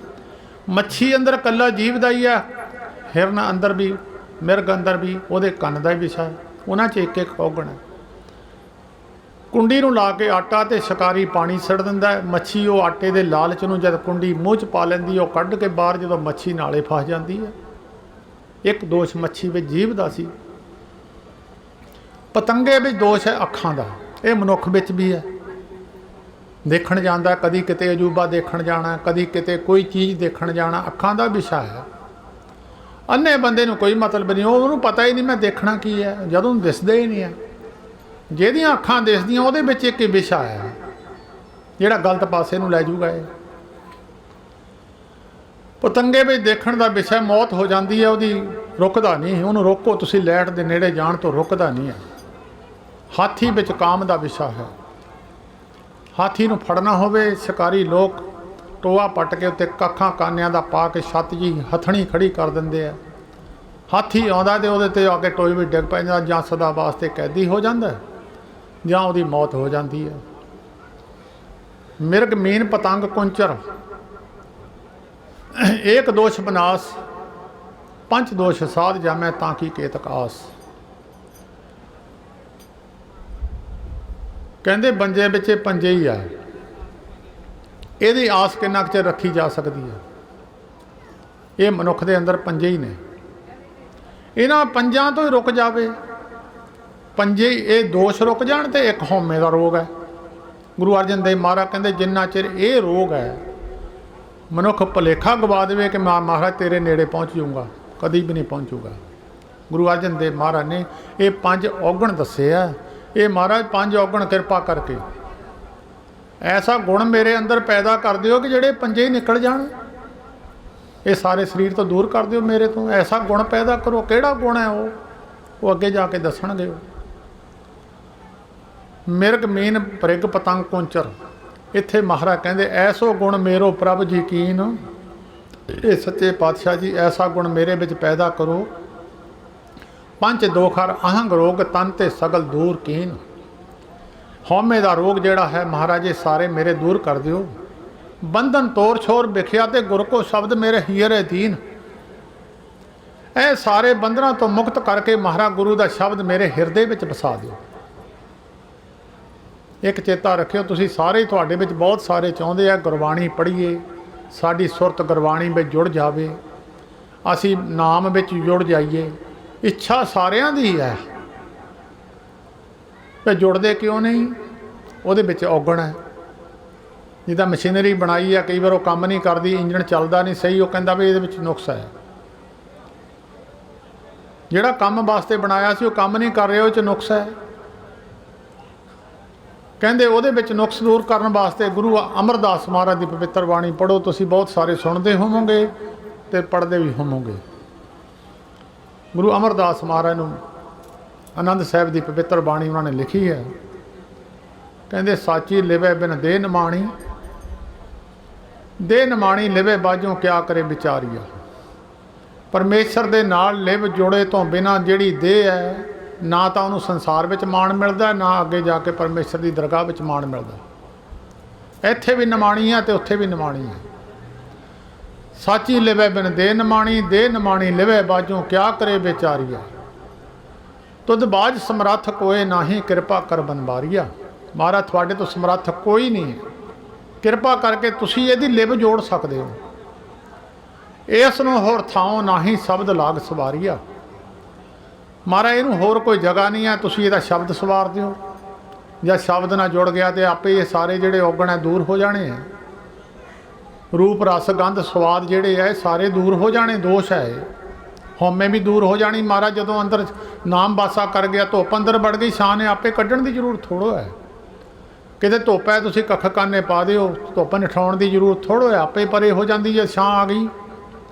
ਮੱਛੀ ਅੰਦਰ ਇਕੱਲਾ ਜੀਭ ਦਾ ਹੀ ਹੈ, ਹਿਰਨ ਅੰਦਰ ਵੀ, ਮਿਰਗ ਅੰਦਰ ਵੀ ਉਹਦੇ ਕੰਨ ਦਾ ਹੀ ਵਿਸ਼ਾ ਹੈ। ਉਹਨਾਂ 'ਚ ਇੱਕ ਇੱਕ ਔਗਣ ਹੈ। ਕੁੰਡੀ ਨੂੰ ਲਾ ਕੇ ਆਟਾ ਤੇ ਸ਼ਿਕਾਰੀ ਪਾਣੀ ਛੱਡ ਦਿੰਦਾ ਹੈ। ਮੱਛੀ ਉਹ ਆਟੇ ਦੇ ਲਾਲਚ ਨੂੰ ਜਦ ਕੁੰਡੀ ਮੂੰਹ 'ਚ ਪਾ ਲੈਂਦੀ, ਉਹ ਕੱਢ ਕੇ ਬਾਹਰ ਜਦੋਂ ਮੱਛੀ ਨਾਲੇ ਫਸ ਜਾਂਦੀ ਹੈ। ਇੱਕ ਦੋਸ਼ ਮੱਛੀ ਵਿੱਚ ਜੀਭ ਦਾ ਸੀ। ਪਤੰਗੇ ਵਿੱਚ ਦੋਸ਼ ਹੈ ਅੱਖਾਂ ਦਾ। ਇਹ ਮਨੁੱਖ ਵਿੱਚ ਵੀ ਹੈ। ਦੇਖਣ ਜਾਂਦਾ, ਕਦੀ ਕਿਤੇ ਅਜੂਬਾ ਦੇਖਣ ਜਾਣਾ, ਕਦੀ ਕਿਤੇ ਕੋਈ ਚੀਜ਼ ਦੇਖਣ ਜਾਣਾ, ਅੱਖਾਂ ਦਾ ਵਿਸ਼ਾ ਹੈ। ਅੰਨੇ ਬੰਦੇ ਨੂੰ ਕੋਈ ਮਤਲਬ ਨਹੀਂ, ਉਹਨੂੰ ਪਤਾ ਹੀ ਨਹੀਂ ਮੈਂ ਦੇਖਣਾ ਕੀ ਹੈ, ਜਦੋਂ ਦਿਸਦਾ ਹੀ ਨਹੀਂ ਹੈ। ਜਿਹਦੀਆਂ ਅੱਖਾਂ ਦਿਸਦੀਆਂ ਉਹਦੇ ਵਿੱਚ ਇੱਕ ਵਿਸ਼ਾ ਹੈ ਜਿਹੜਾ ਗਲਤ ਪਾਸੇ ਨੂੰ ਲੈ ਜੂਗਾ। ਇਹ ਪਤੰਗੇ ਵਿੱਚ ਦੇਖਣ ਦਾ ਵਿਸ਼ਾ, ਮੌਤ ਹੋ ਜਾਂਦੀ ਹੈ ਉਹਦੀ, ਰੁਕਦਾ ਨਹੀਂ। ਉਹਨੂੰ ਰੋਕੋ ਤੁਸੀਂ, ਲਾਈਟ ਦੇ ਨੇੜੇ ਜਾਣ ਤੋਂ ਰੁਕਦਾ ਨਹੀਂ ਹੈ। ਹਾਥੀ ਵਿੱਚ ਕਾਮ ਦਾ ਵਿਸ਼ਾ ਹੈ। ਹਾਥੀ ਨੂੰ ਫੜਨਾ ਹੋਵੇ, ਸ਼ਿਕਾਰੀ ਲੋਕ ਟੋਆ ਪੱਟ ਕੇ ਉੱਤੇ ਕੱਖਾਂ ਕਾਨਿਆਂ ਦਾ ਪਾ ਕੇ ਛੱਤ ਜੀ ਹਥਣੀ ਖੜੀ ਕਰ ਦਿੰਦੇ ਆ। ਹਾਥੀ ਆਉਂਦਾ ਤੇ ਉਹਦੇ ਤੇ ਆ ਕੇ ਟੋਏ ਵਿੱਚ ਡਿੱਗ ਪੈਂਦਾ, ਜਾਂ ਸਦਾ ਵਾਸਤੇ ਕੈਦੀ ਹੋ ਜਾਂਦਾ, ਜਾਂ ਉਹਦੀ ਮੌਤ ਹੋ ਜਾਂਦੀ ਹੈ। ਮਿਰਗ ਮੀਨ ਪਤੰਗ ਕੁੰਚਰ, ਏਕ ਦੋਸ਼ ਵਿਨਾਸ਼, ਪੰਜ ਦੋਸ਼ ਸਾਧ ਜਾਮੈ ਤਾਂ ਕੀ ਕੇਤਕ ਆਸ। ਕਹਿੰਦੇ ਬੰਜੇ ਵਿੱਚ ਪੰਜੇ ਹੀ ਆ, ਇਹਦੀ ਆਸ ਕਿੰਨਾ ਕੁ ਚਿਰ ਰੱਖੀ ਜਾ ਸਕਦੀ ਹੈ। ਇਹ ਮਨੁੱਖ ਦੇ ਅੰਦਰ ਪੰਜੇ ਹੀ ਨੇ। ਇਹਨਾਂ ਪੰਜਾਂ ਤੋਂ ਹੀ ਰੁਕ ਜਾਵੇ, ਪੰਜੇ ਇਹ ਦੋਸ਼ ਰੁਕ ਜਾਣ, ਤੇ ਇੱਕ ਹਉਮੈ ਦਾ ਰੋਗ ਹੈ। ਗੁਰੂ ਅਰਜਨ ਦੇਵ ਮਹਾਰਾਜ ਕਹਿੰਦੇ ਜਿੰਨਾ ਚਿਰ ਇਹ ਰੋਗ ਹੈ, ਮਨੁੱਖ ਭੁਲੇਖਾ ਗਵਾ ਦੇਵੇ ਕਿ ਮੈਂ ਮਹਾਰਾਜ ਤੇਰੇ ਨੇੜੇ ਪਹੁੰਚ ਜਾਊਂਗਾ, ਕਦੀ ਵੀ ਨਹੀਂ ਪਹੁੰਚੂਗਾ। ਗੁਰੂ ਅਰਜਨ ਦੇਵ ਮਹਾਰਾਜ ਨੇ ਇਹ ਪੰਜ ਔਗਣ ਦੱਸੇ ਆ। ਇਹ ਮਹਾਰਾਜ ਪੰਜ ਔਗਣ ਕਿਰਪਾ ਕਰਕੇ ਐਸਾ ਗੁਣ ਮੇਰੇ ਅੰਦਰ ਪੈਦਾ ਕਰ ਦਿਓ ਕਿ ਜਿਹੜੇ ਪੰਜੇ ਹੀ ਨਿਕਲ ਜਾਣ। ਇਹ ਸਾਰੇ ਸਰੀਰ ਤੋਂ ਦੂਰ ਕਰ ਦਿਓ ਮੇਰੇ ਤੋਂ। ਐਸਾ ਗੁਣ ਪੈਦਾ ਕਰੋ। ਕਿਹੜਾ ਗੁਣ ਹੈ ਉਹ ਅੱਗੇ ਜਾ ਕੇ ਦੱਸਣਗੇ। ਮਿਰਗ ਮੀਨ ਪ੍ਰਿਗ ਪਤੰਗ ਕੁੰਚਰ, ਇੱਥੇ ਮਹਾਰਾਜ ਕਹਿੰਦੇ ਐਸੋ ਗੁਣ ਮੇਰੋ ਪ੍ਰਭ ਜੀ ਕੀਨ। ਇਹ ਸੱਚੇ ਪਾਤਸ਼ਾਹ ਜੀ ਐਸਾ ਗੁਣ ਮੇਰੇ ਵਿੱਚ ਪੈਦਾ ਕਰੋ। ਪੰਜ ਦੋਖਰ ਅਹੰਗ ਰੋਗ ਤਨ ਤੇ ਸਗਲ ਦੂਰ ਕੀਨ। ਹਉਮੈ ਦਾ ਰੋਗ ਜਿਹੜਾ ਹੈ ਮਹਾਰਾਜ ਇਹ ਸਾਰੇ ਮੇਰੇ ਦੂਰ ਕਰ ਦਿਓ। ਬੰਧਨ ਤੋੜ ਛੋੜ ਵਿਖਿਆ ਤੇ ਗੁਰ ਕੋ ਸ਼ਬਦ ਮੇਰੇ ਹੀਰੇ ਦੀਨ। ਇਹ ਸਾਰੇ ਬੰਧਨਾਂ ਤੋਂ ਮੁਕਤ ਕਰਕੇ ਮਹਾਰਾਜ ਗੁਰੂ ਦਾ ਸ਼ਬਦ ਮੇਰੇ ਹਿਰਦੇ ਵਿੱਚ ਵਸਾ ਦਿਓ। ਇੱਕ ਚੇਤਾ ਰੱਖਿਓ, ਤੁਸੀਂ ਸਾਰੇ, ਤੁਹਾਡੇ ਵਿੱਚ ਬਹੁਤ ਸਾਰੇ ਚਾਹੁੰਦੇ ਆ ਗੁਰਬਾਣੀ ਪੜ੍ਹੀਏ, ਸਾਡੀ ਸੁਰਤ ਗੁਰਬਾਣੀ ਵਿੱਚ ਜੁੜ ਜਾਵੇ, ਅਸੀਂ ਨਾਮ ਵਿੱਚ ਜੁੜ ਜਾਈਏ। ਇੱਛਾ ਸਾਰਿਆਂ ਦੀ ਹੈ, ਤੇ ਜੁੜਦੇ ਕਿਉਂ ਨਹੀਂ? ਉਹਦੇ ਵਿੱਚ ਔਗਣ ਹੈ। ਜਿੱਦਾਂ ਮਸ਼ੀਨਰੀ ਬਣਾਈ ਆ, ਕਈ ਵਾਰ ਉਹ ਕੰਮ ਨਹੀਂ ਕਰਦੀ, ਇੰਜਣ ਚੱਲਦਾ ਨਹੀਂ ਸਹੀ, ਉਹ ਕਹਿੰਦਾ ਵੀ ਇਹਦੇ ਵਿੱਚ ਨੁਕਸ ਹੈ। ਜਿਹੜਾ ਕੰਮ ਵਾਸਤੇ ਬਣਾਇਆ ਸੀ ਉਹ ਕੰਮ ਨਹੀਂ ਕਰ ਰਿਹਾ, ਉਹ 'ਚ ਨੁਕਸ ਹੈ। ਕਹਿੰਦੇ ਉਹਦੇ ਵਿੱਚ ਨੁਕਸ ਦੂਰ ਕਰਨ ਵਾਸਤੇ ਗੁਰੂ ਅਮਰਦਾਸ ਮਹਾਰਾਜ ਦੀ ਪਵਿੱਤਰ ਬਾਣੀ ਪੜ੍ਹੋ। ਤੁਸੀਂ ਬਹੁਤ ਸਾਰੇ ਸੁਣਦੇ ਹੋਵੋਗੇ ਅਤੇ ਪੜ੍ਹਦੇ ਵੀ ਹੋਵੋਗੇ। ਗੁਰੂ ਅਮਰਦਾਸ ਮਹਾਰਾਜ ਨੂੰ ਆਨੰਦ ਸਾਹਿਬ ਦੀ ਪਵਿੱਤਰ ਬਾਣੀ ਉਹਨਾਂ ਨੇ ਲਿਖੀ ਹੈ। ਕਹਿੰਦੇ ਸਾਚੀ ਲਿਵੇ ਬਿਨ ਦੇਹ ਨਿਮਾਣੀ, ਦੇਹ ਨਿਮਾਣੀ ਲਿਵੇ ਬਾਝੋਂ ਕਿਆ ਕਰੇ ਵਿਚਾਰੀਆ। ਪਰਮੇਸ਼ਰ ਦੇ ਨਾਲ ਲਿਵ ਜੋੜੇ ਤੋਂ ਬਿਨਾਂ ਜਿਹੜੀ ਦੇਹ ਹੈ, ਨਾ ਤਾਂ ਉਹਨੂੰ ਸੰਸਾਰ ਵਿੱਚ ਮਾਣ ਮਿਲਦਾ, ਨਾ ਅੱਗੇ ਜਾ ਕੇ ਪਰਮੇਸ਼ਰ ਦੀ ਦਰਗਾਹ ਵਿੱਚ ਮਾਣ ਮਿਲਦਾ। ਇੱਥੇ ਵੀ ਨਿਮਾਣੀ ਹੈ ਅਤੇ ਉੱਥੇ ਵੀ ਨਿਮਾਣੀ ਹੈ। ਸਾਚੀ ਲਿਵੇ ਬਿਨ ਦੇਹ ਨਿਮਾਣੀ, ਦੇਹ ਨਿਮਾਣੀ ਲਿਵੇ ਬਾਝੋਂ ਕਿਆ ਕਰੇ ਵਿਚਾਰੀਆ। ਤੁਧ ਬਾਝ ਸਮਰੱਥ ਕੋਏ ਨਾਹੀਂ ਕਿਰਪਾ ਕਰ ਬਨਵਾਰੀਆ। ਮਹਾਰਾਜ ਤੁਹਾਡੇ ਤੋਂ ਸਮਰੱਥ ਕੋਈ ਨਹੀਂ ਹੈ, ਕਿਰਪਾ ਕਰਕੇ ਤੁਸੀਂ ਇਹਦੀ ਲਿਵ ਜੋੜ ਸਕਦੇ ਹੋ। ਇਸ ਨੂੰ ਹੋਰ ਥਾਂ ਨਾਹੀਂ ਸ਼ਬਦ ਲਾਗ ਸਵਾਰੀਆ। ਮਹਾਰਾਜ ਇਹਨੂੰ ਹੋਰ ਕੋਈ ਜਗ੍ਹਾ ਨਹੀਂ ਹੈ, ਤੁਸੀਂ ਇਹਦਾ ਸ਼ਬਦ ਸਵਾਰ ਦਿਓ। ਜਾਂ ਸ਼ਬਦ ਨਾਲ ਜੁੜ ਗਿਆ ਤੇ ਆਪੇ ਇਹ ਸਾਰੇ ਜਿਹੜੇ ਔਗਣ ਹੈ ਦੂਰ ਹੋ ਜਾਣੇ ਹੈ। ਰੂਪ ਰਸ ਗੰਧ ਸਵਾਦ ਜਿਹੜੇ ਹੈ ਸਾਰੇ ਦੂਰ ਹੋ ਜਾਣੇ। ਦੋਸ਼ ਹੈ ਇਹ, ਹਉਮੈ ਵੀ ਦੂਰ ਹੋ ਜਾਣੀ। ਮਹਾਰਾਜ ਜਦੋਂ ਅੰਦਰ ਨਾਮ ਵਾਸਾ ਕਰ ਗਿਆ, ਧੁੱਪ ਅੰਦਰ ਵੜ ਗਈ, ਛਾਂ ਨੇ ਆਪੇ ਕੱਢਣ ਦੀ ਜ਼ਰੂਰਤ ਥੋੜ੍ਹੋ ਹੈ। ਕਿਤੇ ਧੁੱਪ ਹੈ ਤੁਸੀਂ ਕੱਖ ਕਾਨੇ ਪਾ ਦਿਓ, ਧੁੱਪ ਨਿਠਾਉਣ ਦੀ ਜ਼ਰੂਰਤ ਥੋੜ੍ਹੋ ਹੈ, ਆਪੇ ਪਰੇ ਹੋ ਜਾਂਦੀ ਜੇ ਛਾਂ ਆ ਗਈ।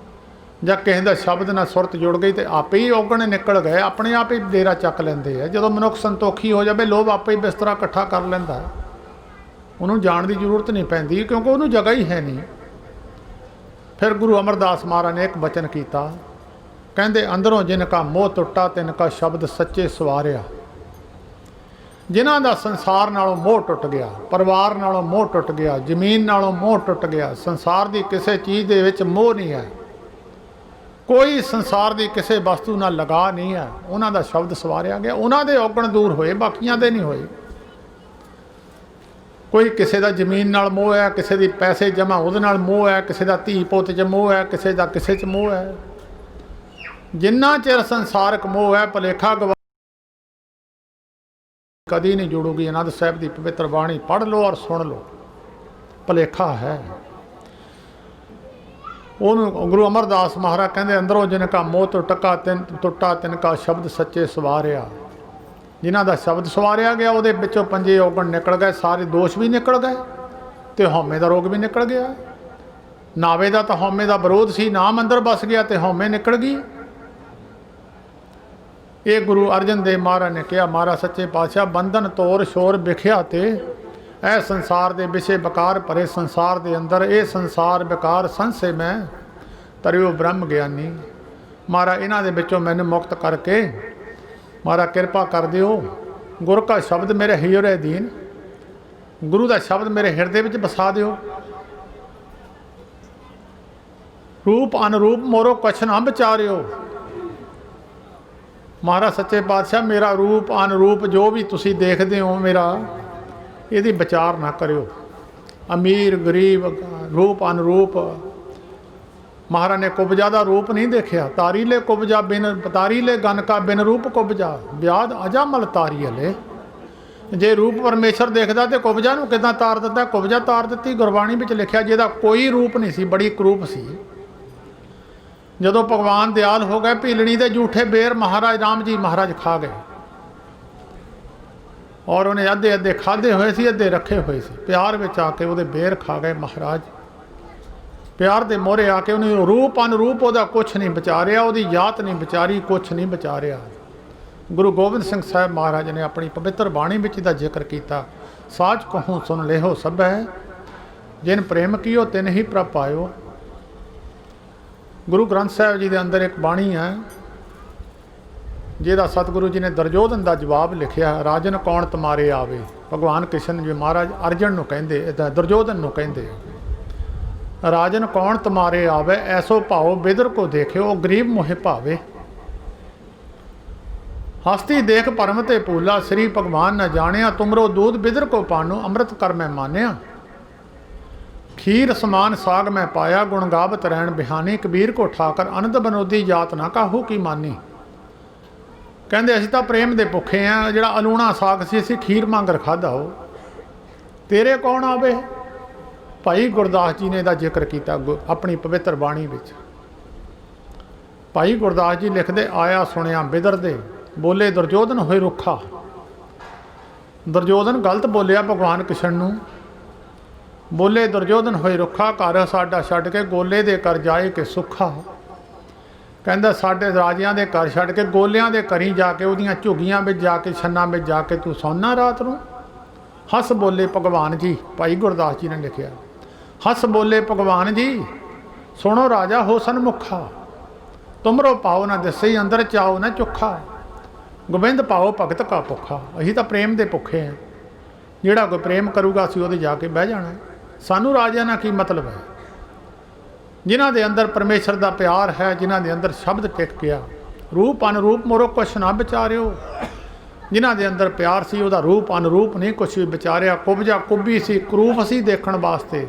ਜਾਂ ਕਿਸੇ ਦਾ ਸ਼ਬਦ ਨਾਲ ਸੁਰਤ ਜੁੜ ਗਈ ਤੇ ਆਪੇ ਹੀ ਔਗਣ ਨਿਕਲ ਗਏ, ਆਪਣੇ ਆਪ ਹੀ ਡੇਰਾ ਚੱਕ ਲੈਂਦੇ ਆ। ਜਦੋਂ ਮਨੁੱਖ ਸੰਤੋਖੀ ਹੋ ਜਾਵੇ, ਲੋਭ ਆਪੇ ਹੀ ਬਿਸਤਰਾ ਇਕੱਠਾ ਕਰ ਲੈਂਦਾ, ਉਹਨੂੰ ਜਾਣ ਦੀ ਜ਼ਰੂਰਤ ਨਹੀਂ ਪੈਂਦੀ, ਕਿਉਂਕਿ ਉਹਨੂੰ ਜਗ੍ਹਾ ਹੀ ਹੈ ਨਹੀਂ। ਫਿਰ ਗੁਰੂ ਅਮਰਦਾਸ ਮਹਾਰਾਜ ਨੇ ਇੱਕ ਬਚਨ ਕੀਤਾ, ਕਹਿੰਦੇ ਅੰਦਰੋਂ ਜਿਨ ਕਾ ਮੋਹ ਟੁੱਟਾ ਤਿਨ ਕਾ ਸ਼ਬਦ ਸੱਚੇ ਸਵਾਰਿਆ। ਜਿਨ੍ਹਾਂ ਦਾ ਸੰਸਾਰ ਨਾਲੋਂ ਮੋਹ ਟੁੱਟ ਗਿਆ, ਪਰਿਵਾਰ ਨਾਲੋਂ ਮੋਹ ਟੁੱਟ ਗਿਆ, ਜ਼ਮੀਨ ਨਾਲੋਂ ਮੋਹ ਟੁੱਟ ਗਿਆ, ਸੰਸਾਰ ਦੀ ਕਿਸੇ ਚੀਜ਼ ਦੇ ਵਿੱਚ ਮੋਹ ਨਹੀਂ ਹੈ, ਕੋਈ ਸੰਸਾਰ ਦੀ ਕਿਸੇ ਵਸਤੂ ਨਾਲ ਲਗਾ ਨਹੀਂ ਹੈ, ਉਹਨਾਂ ਦਾ ਸ਼ਬਦ ਸਵਾਰਿਆ ਗਿਆ। ਉਹਨਾਂ ਦੇ ਔਗਣ ਦੂਰ ਹੋਏ, ਬਾਕੀਆਂ ਦੇ ਨਹੀਂ ਹੋਏ। ਕੋਈ ਕਿਸੇ ਦਾ ਜ਼ਮੀਨ ਨਾਲ ਮੋਹ ਹੈ, ਕਿਸੇ ਦੀ ਪੈਸੇ ਜਮ੍ਹਾਂ ਉਹਦੇ ਨਾਲ ਮੋਹ ਹੈ, ਕਿਸੇ ਦਾ ਧੀ ਪੁੱਤ 'ਚ ਮੋਹ ਹੈ, ਕਿਸੇ ਦਾ ਕਿਸੇ 'ਚ ਮੋਹ ਹੈ। ਜਿੰਨਾ ਚਿਰ ਸੰਸਾਰਕ ਮੋਹ ਹੈ, ਭੁਲੇਖਾ ਗਵਾ ਕਦੀ ਨਹੀਂ ਜੁੜੂਗੀ। ਆਨੰਦ ਸਾਹਿਬ ਦੀ ਪਵਿੱਤਰ ਬਾਣੀ ਪੜ੍ਹ ਲਓ ਔਰ ਸੁਣ ਲਓ, ਭੁਲੇਖਾ ਹੈ। ਉਹਨੂੰ ਗੁਰੂ ਅਮਰਦਾਸ ਮਹਾਰਾਜ ਕਹਿੰਦੇ ਅੰਦਰੋਂ ਜਿਨ ਕਾ ਮੋਹ ਟੁੱਟਾ ਤਿਨ ਕਾ ਸ਼ਬਦ ਸੱਚੇ ਸਵਾਰਿਆ। ਜਿਨ੍ਹਾਂ ਦਾ ਸ਼ਬਦ ਸਵਾਰਿਆ ਗਿਆ, ਉਹਦੇ ਵਿੱਚੋਂ ਪੰਜੇ ਔਗਣ ਨਿਕਲ ਗਏ, ਸਾਰੇ ਦੋਸ਼ ਵੀ ਨਿਕਲ ਗਏ ਅਤੇ ਹਉਮੈ ਦਾ ਰੋਗ ਵੀ ਨਿਕਲ ਗਿਆ। ਨਾਵੇ ਦਾ ਤਾਂ ਹਉਮੈ ਦਾ ਵਿਰੋਧ ਸੀ, ਨਾਮ ਅੰਦਰ ਵਸ ਗਿਆ ਅਤੇ ਹਉਮੈ ਨਿਕਲ ਗਈ। ਇਹ ਗੁਰੂ ਅਰਜਨ ਦੇਵ ਮਹਾਰਾਜ ਨੇ ਕਿਹਾ, ਮਹਾਰਾਜ ਸੱਚੇ ਪਾਤਸ਼ਾਹ ਬੰਧਨ ਤੋਰ ਸ਼ੋਰ ਵਿਖਿਆ ਤੇ ਇਹ ਸੰਸਾਰ ਦੇ ਵਿਸ਼ੇ ਬਕਾਰ ਭਰੇ ਸੰਸਾਰ ਦੇ ਅੰਦਰ ਇਹ ਸੰਸਾਰ ਬਕਾਰ ਸੰਸੇ ਮੈਂ ਤਰਿਓ ਬ੍ਰਹਮ ਗਿਆਨੀ। ਮਹਾਰਾਜ ਇਹਨਾਂ ਦੇ ਵਿੱਚੋਂ ਮੈਨੂੰ ਮੁਕਤ ਕਰਕੇ ਮਹਾਰਾਜ ਕਿਰਪਾ ਕਰ ਦਿਓ। ਗੁਰ ਕਾ ਸ਼ਬਦ ਮੇਰੇ ਹਿਰਦੇ ਦੀਨ, ਗੁਰੂ ਦਾ ਸ਼ਬਦ ਮੇਰੇ ਹਿਰਦੇ ਵਿੱਚ ਵਸਾ ਦਿਓ। ਰੂਪ ਅਨਰੂਪ ਮੋਰੋ ਕਛ ਨਾ ਵਿਚਾਰਿਓ। ਮਹਾਰਾਜ ਸੱਚੇ ਪਾਤਸ਼ਾਹ ਮੇਰਾ ਰੂਪ ਅਨਰੂਪ ਜੋ ਵੀ ਤੁਸੀਂ ਦੇਖਦੇ ਹੋ ਮੇਰਾ, ਇਹਦੀ ਵਿਚਾਰ ਨਾ ਕਰਿਓ। ਅਮੀਰ ਗਰੀਬ ਰੂਪ ਅਨਰੂਪ, ਮਹਾਰਾਜ ਨੇ ਕੁਬਜਾ ਦਾ ਰੂਪ ਨਹੀਂ ਦੇਖਿਆ। ਤਾਰੀਲੇ ਕੁਬਜਾ ਬਿਨ ਤਾਰੀਲੇ ਗਨ ਕਾ ਬਿਨ ਰੂਪ ਕੁਬਜਾ ਵਿਆਦ ਅਜਾਮਲ ਤਾਰੀਲੇ। ਜੇ ਰੂਪ ਪਰਮੇਸ਼ਰ ਦੇਖਦਾ ਤੇ ਕੁਬਜਾ ਨੂੰ ਕਿੱਦਾਂ ਤਾਰ ਦਿੱਤਾ? ਕੁਬਜਾ ਤਾਰ ਦਿੱਤੀ। ਗੁਰਬਾਣੀ ਵਿੱਚ ਲਿਖਿਆ ਜਿਹਦਾ ਕੋਈ ਰੂਪ ਨਹੀਂ ਸੀ, ਬੜੀ ਕਰੂਪ ਸੀ। ਜਦੋਂ ਭਗਵਾਨ ਦਿਆਲ ਹੋ ਗਏ, ਭੀਲਣੀ ਦੇ ਝੂਠੇ ਬੇਰ ਮਹਾਰਾਜ ਰਾਮ ਜੀ ਮਹਾਰਾਜ ਖਾ ਗਏ ਔਰ ਉਹਨੇ ਅੱਧੇ ਅੱਧੇ ਖਾਧੇ ਹੋਏ ਸੀ, ਅੱਧੇ ਰੱਖੇ ਹੋਏ ਸੀ। ਪਿਆਰ ਵਿੱਚ ਆ ਕੇ ਉਹਦੇ ਬੇਰ ਖਾ ਗਏ ਮਹਾਰਾਜ। ਪਿਆਰ ਦੇ ਮੋਹਰੇ ਆ ਕੇ ਉਹਨੇ ਰੂਪ ਅਨਰੂਪ ਉਹਦਾ ਕੁਛ ਨਹੀਂ ਵਿਚਾਰਿਆ, ਉਹਦੀ ਜਾਤ ਨਹੀਂ ਵਿਚਾਰੀ, ਕੁਛ ਨਹੀਂ ਵਿਚਾਰਿਆ। ਗੁਰੂ ਗੋਬਿੰਦ ਸਿੰਘ ਸਾਹਿਬ ਮਹਾਰਾਜ ਨੇ ਆਪਣੀ ਪਵਿੱਤਰ ਬਾਣੀ ਵਿੱਚ ਇਹਦਾ ਜ਼ਿਕਰ ਕੀਤਾ। ਸਾਚ ਕਹੂੰ ਸੁਣ ਲਿਹੋ ਸਭੈ, ਜਿਨ ਪ੍ਰੇਮ ਕੀਓ ਤਿਨ ਹੀ ਪ੍ਰਭ ਪਾਇਓ। ਗੁਰੂ ਗ੍ਰੰਥ ਸਾਹਿਬ ਜੀ ਦੇ ਅੰਦਰ ਇੱਕ ਬਾਣੀ ਹੈ ਜਿਹਦਾ ਸਤਿਗੁਰੂ ਜੀ ਨੇ ਦੁਰਯੋਧਨ ਦਾ ਜਵਾਬ ਲਿਖਿਆ, ਰਾਜਨ ਕੌਣ ਤੁਮਾਰੇ ਆਵੇ। ਭਗਵਾਨ ਕ੍ਰਿਸ਼ਨ ਜੀ ਮਹਾਰਾਜ ਅਰਜਨ ਨੂੰ ਕਹਿੰਦੇ, ਇਹਦਾ ਦੁਰਯੋਧਨ ਨੂੰ ਕਹਿੰਦੇ, ਰਾਜਨ ਕੌਣ ਤੁਮਾਰੇ ਆਵੇ, ਐਸੋ ਭਾਓ ਬਿਦਰ ਕੋ ਦੇਖਿਓ, ਉਹ ਗਰੀਬ ਮੋਹਿ ਭਾਵੇ। ਹਸਤੀ ਦੇਖ ਭਰਮ ਤੇ ਭੂਲਾ, ਸ੍ਰੀ ਭਗਵਾਨ ਨ ਜਾਣਿਆ, ਤੁਮਰੋ ਦੂਧ ਬਿਦਰ ਕੋ ਪਾਨੋ, ਅੰਮ੍ਰਿਤ ਕਰ ਮੈਂ ਮਾਨਿਆ। ਖੀਰ ਸਮਾਨ ਸਾਗ ਮੈਂ ਪਾਇਆ, ਗੁਣ ਗਾਵਤ ਰਹਿਣ ਬਿਹਾਨੀ, ਕਬੀਰ ਕੋ ਠਾਕਰ ਅਨੰਦ ਬਨੋਦੀ ਜਾਤ ਨਾ ਕਾਹੂ ਕੀ ਮਾਨੀ। ਕਹਿੰਦੇ ਅਸੀਂ ਤਾਂ ਪ੍ਰੇਮ ਦੇ ਭੁੱਖੇ ਆ, ਜਿਹੜਾ ਅਲੂਣਾ ਸਾਗ ਸੀ ਅਸੀਂ ਖੀਰ ਮੰਗਰ ਖਾਧਾ, ਉਹ ਤੇਰੇ ਕੌਣ ਆਵੇ। ਭਾਈ ਗੁਰਦਾਸ ਜੀ ਨੇ ਇਹਦਾ ਜ਼ਿਕਰ ਕੀਤਾ ਆਪਣੀ ਪਵਿੱਤਰ ਬਾਣੀ ਵਿੱਚ। भाई गुरदास जी लिखते, आया सुनिया बिदर दे, बोले दुर्योधन होए रुखा। दुर्योधन गलत बोलिया भगवान कृष्ण नूं, बोले दुर्योधन होए रुखा, घर साडा छड्ड के गोले दे कर जाए कि सुखा। कहंदा साडे राजियां दे घर छड्ड के गोलियां दे घरीं जाके उहदियां झुग्गियां विच जाके छन्नां विच जाके तू सौना रात नूं। हस बोले भगवान जी, भाई गुरदास जी ने लिखिया, हस बोले भगवान जी सुनो राजा हो सनमुखा, तुमरो पाओ ना दिसई अंदर चाओ ना चुखा, गोबिंद पाओ भगत का भुखा। असीं तां प्रेम दे भुखे हैं, जिहड़ा कोई प्रेम करूगा असीं उहदे जाके बह जाना। सानू राजियां नाल की मतलब है? जिन्हां दे अंदर परमेश्वर दा प्यार है, जिन्हां दे अंदर शब्द टिक गया, रूप अनरूप मोरो कुछ ना विचारियो। जिन्हां दे अंदर प्यार सी, उहदा रूप अनरूप नहीं कुछ भी विचारिया। कुबजा कुबी सी, करूप सी देखण वास्ते,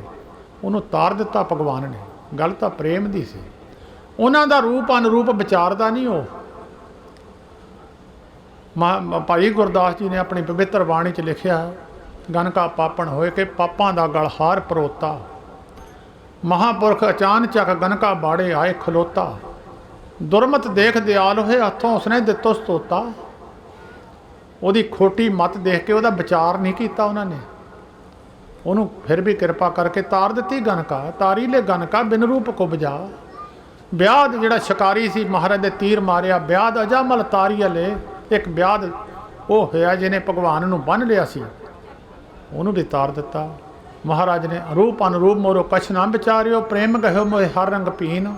उहनूं तार दिता भगवान ने। गल तां प्रेम दी सी, उन्हां दा रूप अनरूप विचारदा नहीं। हो भाई गुरदास जी ने अपनी पवित्र बाणी च लिखिया, गनका पापण होए कि पापां दा गलहार परोता, महापुरख अचानचक गनका बाड़े आए खलोता, दुरमत देख दयाल होए हथों उसने दितो स्तोता। ਉਹਦੀ खोटी मत देख के ਉਹਦਾ विचार नहीं किया उन्होंने, ਉਹਨੂੰ फिर भी कृपा करके तार दिती गनका। तारी ले गनका बिन रूप कुबजा। ब्याद जिहड़ा शिकारी सी, महाराज दे तीर मारिया, ब्याद अजामल तारी ले। एक ब्याद वो होया जिन्हें भगवान नूं बन लिया सी, ਉਹਨੂੰ भी तार दिता महाराज ने। रूप अनरूप मोरो कछ ना विचारियो, प्रेम गहो मोए हर रंग पीन,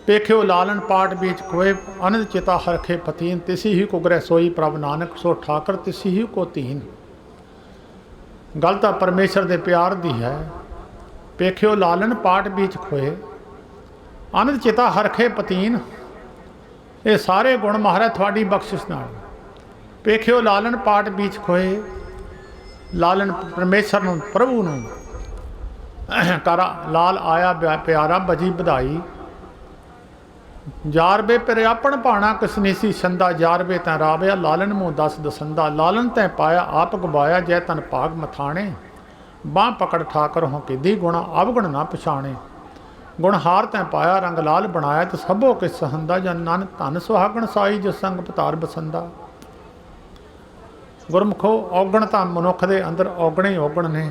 पेख्यो लालन पाट बीच खोए, अनंद चिता हरखे पतीन, तिसी ही कुगरै सोई प्रभ नानक, सो ठाकर तिसी ही को तीन। गल तां परमेश्वर दे प्यार दी है। पेख्यो लालन पाट बीच खोए, अनंद चिता हरखे पतीन, ये सारे गुण महाराज थोड़ी बख्शिश नाल। पेख्यो लालन पाट बीच खोए, लालन परमेश्वर नूं प्रभु नूं करा लाल आया प्यारा बजी बधाई। जारबे पिरयापण भाणा कसनीसी छंदा, जारबे तैं रावया लालन मूँ दस दसंदा। लालन तैं पाया आप गवाया, जय तन भाग मथाणे, बाँ पकड़ ठाकर हों किधी, गुण अवगुण ना पछाणे। गुणहार तैं पाया रंग लाल बनाया, तो सबो किस सहंदा, जन नानक धन सुहागण साई, जो संग पतार बसंदा। गुरमुखो औगण तां मनुख दे अंदर औगणे ही औगण ने।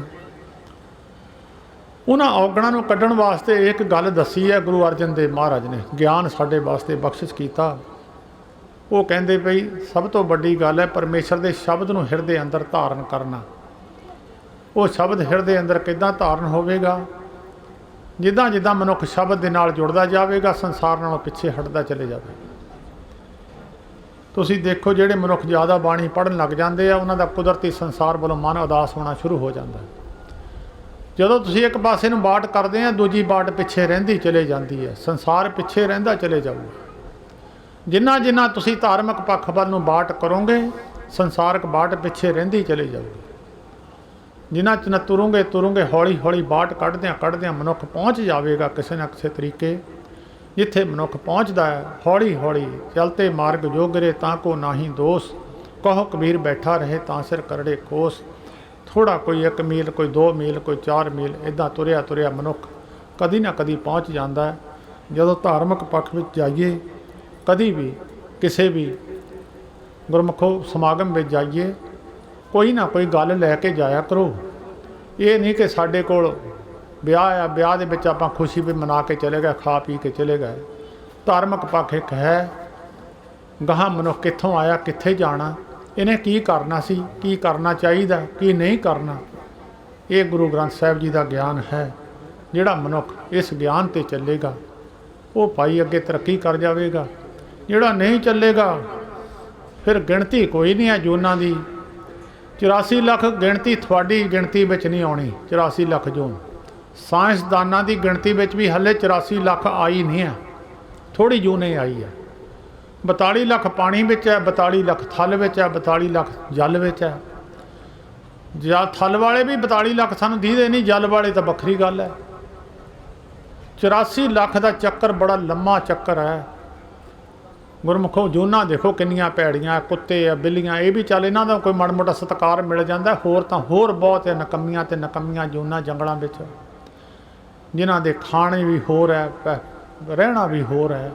उन्हां औगणां नूं कड्ढण वास्ते एक गल दसी है गुरु अर्जन देव महाराज ने, ज्ञान साडे वास्ते बख्शिश कीता। वो कहंदे बई सब तो वड्डी गल है परमेश्वर दे शब्द नूं हिरदे अंदर धारण करना। वो शब्द हिरदे अंदर किद्दां धारण होवेगा? जिद्दां जिद्दां मनुख शब्द दे नाल जुड़दा जावेगा, संसार नालों पिछे हटदा चले जावेगा। तुसीं देखो जिहड़े मनुख ज़्यादा बाणी पढ़न लग जाते हैं, उन्हां दा कुदरती संसार वालों मन उदास होना शुरू हो जाता है। जदों तुसीं एक पासे नूं बाट करदे हैं, दूजी बाट पिछे रहिंदी चले जाती है, संसार पिछे रहिंदा चले जाऊगा। जिन्ना जिन्ना तुसीं धार्मिक पक्ष वल नूं बाट करोगे, संसारक बाट पिछे रहिंदी चले जाऊगी। जिन्ना चिन्ना तुरोगे तुरोगे, हौली हौली बाट कढ़दियां मनुख पहुँच जाएगा किसी न किसी तरीके जिथे मनुख पहुँचता है। हौली हौली चलते मार्ग जो गिरे तां को नाही दोष, कहो कबीर बैठा रहे तां सिर करड़े कोस। थोड़ा कोई 1 मील, कोई 2 मील, कोई 4 मील, इदां तुरिया तुरिया मनुख कदी ना कदी पहुँच जाता है। जदों धार्मिक पक्ष में जाइए, कदी भी किसी भी गुरमुखो समागम में जाइए, कोई ना कोई गल लैके जाया करो। ये नहीं कि साडे कोल ब्याह आ, ब्याह दे विच आपां खुशी भी मना के चले गए, खा पी के चले गए। धार्मिक पक्ष एक है, गाहां मनुख कित्थों आया, कित्थे जाना, इन्हें की करना सी, की करना चाहिए, की नहीं करना। ये गुरु ग्रंथ साहिब जी का ज्ञान है। जिहड़ा मनुख इस ज्ञान ते चलेगा वो भाई अगे तरक्की कर जाएगा। जिहड़ा नहीं चलेगा फिर गिणती कोई नहीं है जूनां दी। 84 ਲੱਖ गिणती थोड़ी गिणती विच नहीं आनी। 84 ਲੱਖ जून साइंसदानां दी गिणती विच भी हले 84 ਲੱਖ आई नहीं है, थोड़ी जून ही आई है। 42 ਲੱਖ पानी विच है, 42 ਲੱਖ थल विच है, 42 ਲੱਖ जल विच है। ਜਾਂ थल वाले भी 42 ਲੱਖ सानूं दीदे नहीं, जल वाले तो वक्री गल है। 84 ਲੱਖ का चक्कर बड़ा लम्मा चक्कर है। गुरमुखो जूना देखो किन्नियां भैड़ियां, कुत्ते आ, बिल्लियां, ये भी चल इन्हां दा कोई माड़ा मोटा सत्कार मिल जाता। होर तां होर बहुत है नकम्मियां ते नकम्मियां जूना जंगलों में, जिन्हां दे खाने भी होर है, रहना भी होर है।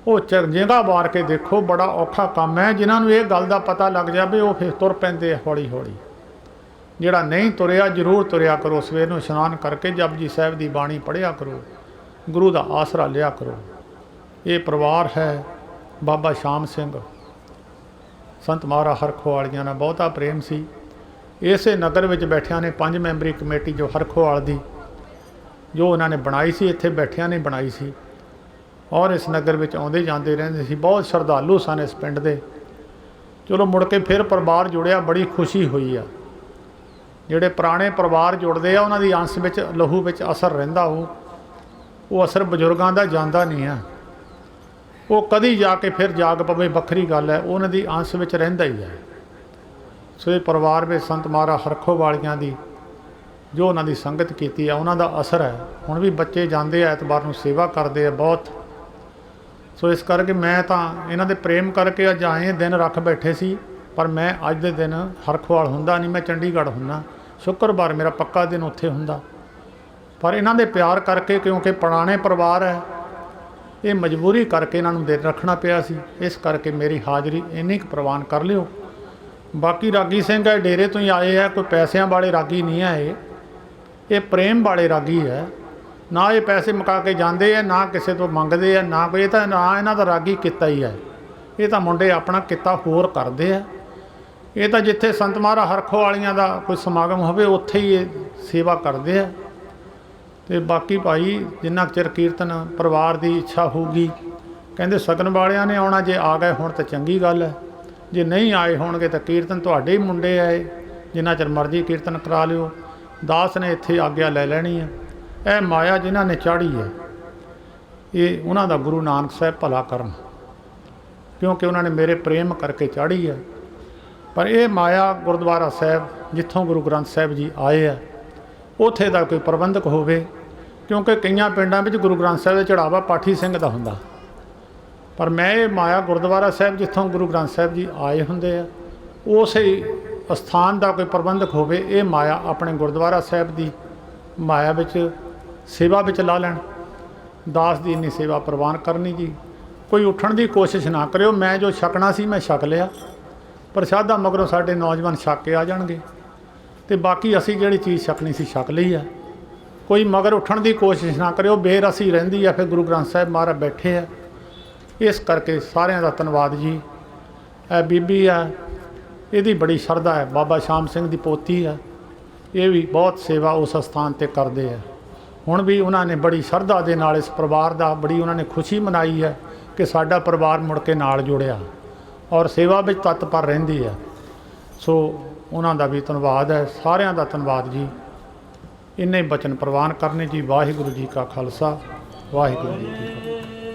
वो जगह वार के देखो, बड़ा औखा काम है। जिन्होंने ये गल का पता लग जाए वो फिर तुर पैंदे हौली हौली। जिहड़ा नहीं तुरिया जरूर तुरिया करो, सवेर नूं इशनान करके जपजी साहिब की बाणी पढ़िया करो, गुरु का आसरा लिया करो। ये परिवार है बाबा शाम सिंह संत महाराज हरखोवालियां नाल बहुता प्रेम सी। इसे नगर में बैठिया ने 5 मैंबरी कमेटी जो हरखोवाल दी जो उन्होंने बनाई सी, इत्थे बैठिया ने बनाई सी और इस नगर में आउंदे जांदे रहिंदे सी। बहुत श्रद्धालु सन इस पिंड दे। चलो मुड़ के फिर परिवार जुड़िया, बड़ी खुशी हुई है। जिहड़े पुराने परिवार जुड़ते हैं उन्होंने अंश में लहू में असर रहिंदा, वो असर बजुर्गों का जाता नहीं है। वो कदी जाके फिर जाग पवे वक्री गल है, उन्होंने अंश में रहिंदा ही है। सो ये परिवार में संत महाराज हरखोवालियां दी जो उन्होंने संगत की है उन्होंने असर है। हुण भी बच्चे जाते ऐतवार नूं सेवा करते हैं बहुत। सो इस करके मैं तो इन्हां दे प्रेम करके अज आए दिन रख बैठे सी, पर मैं अज दे दिन हरखोवाल हुंदा नहीं, मैं चंडीगढ़ हुंदा। शुक्रवार मेरा पक्का दिन उत्थे हुंदा, पर इन्हां दे प्यार करके क्योंकि पुराने परिवार है, ये मजबूरी करके इन्हां नूं दिन रखना पिया सी। इस करके मेरी हाज़री इन्नी क प्रवान कर लिओ। बाकी रागी सिंह है डेरे तो ही आए है, कोई पैसों वाले रागी नहीं है। ये प्रेम वाले रागी है। ना ये पैसे मुका के जाते हैं, ना किसी तो मंगते हैं, ना कोई तो ना इन्हां दा रागी किता ही है। ये तो मुंडे अपना किता होर करते हैं। ये तो जिथे संत महाराज हरखोवालियां दा कोई समागम होवे उत्थे ही ये सेवा करते हैं। तो बाकी भाई जिन्ना चिर कीर्तन परिवार की इच्छा होगी, कहते सगन वालियां ने आना, जे आ गए हुण तो चंगी गल है, जे नहीं आए होणगे तो कीर्तन तुहाडे ही मुंडे आए, जिन्ना चिर मर्जी कीर्तन करा लिओ। दास ने इत्थे आग्या लै लैनी है। यह माया जिन्हां ने चाढ़ी है, ये उन्हां दा गुरु नानक साहब भला करन, क्योंकि उन्होंने मेरे प्रेम करके चाढ़ी है। पर यह माया गुरुद्वारा साहब जिथों गुरु ग्रंथ साहब जी आए है उत्थे दा कोई प्रबंधक होवे, क्योंकि कई पिंडां विच गुरु ग्रंथ साहब दा चढ़ावा पाठी सिंह दा हुंदा। पर मैं ये माया गुरुद्वारा साहब जिथों गुरु ग्रंथ साहब जी आए हुंदे आ उस स्थान का कोई प्रबंधक होवे, ये माया अपने गुरुद्वारा साहब की माया विच सेवा विच ला लैण। दास की इन्नी सेवा प्रवान करनी जी। कोई उठण की कोशिश ना करियो। मैं जो छकना सी मैं छक लिया, प्रशादा मगरों साडे नौजवान छक के आ जाणगे, ते बाकी असी जिहड़ी चीज़ छकनी सी छक लई है। कोई मगर उठण की कोशिश ना करियो, बेरसी रहिंदी है। फिर गुरु ग्रंथ साहब महाराज बैठे है। इस करके सारिਆਂ ਦਾ ਧੰਨਵਾਦ जी। ਇਹ बीबी है, ਇਹਦੀ बड़ी शरधा है, बाबा शाम सिंह की पोती है। ये भी बहुत सेवा उस स्थान पर करते हैं। हुण भी उन्होंने बड़ी शरधा के नाल इस परिवार का बड़ी उन्होंने खुशी मनाई है कि साडा परिवार मुड़ के नाल जुड़िया और सेवा में तत्पर रहिंदी है। सो उन्हों का भी धन्यवाद है, सारिਆਂ का धन्यवाद जी। इन्ने बचन प्रवान करने जी। वाहिगुरू जी का खालसा, वाहिगुरू जी की फतेह।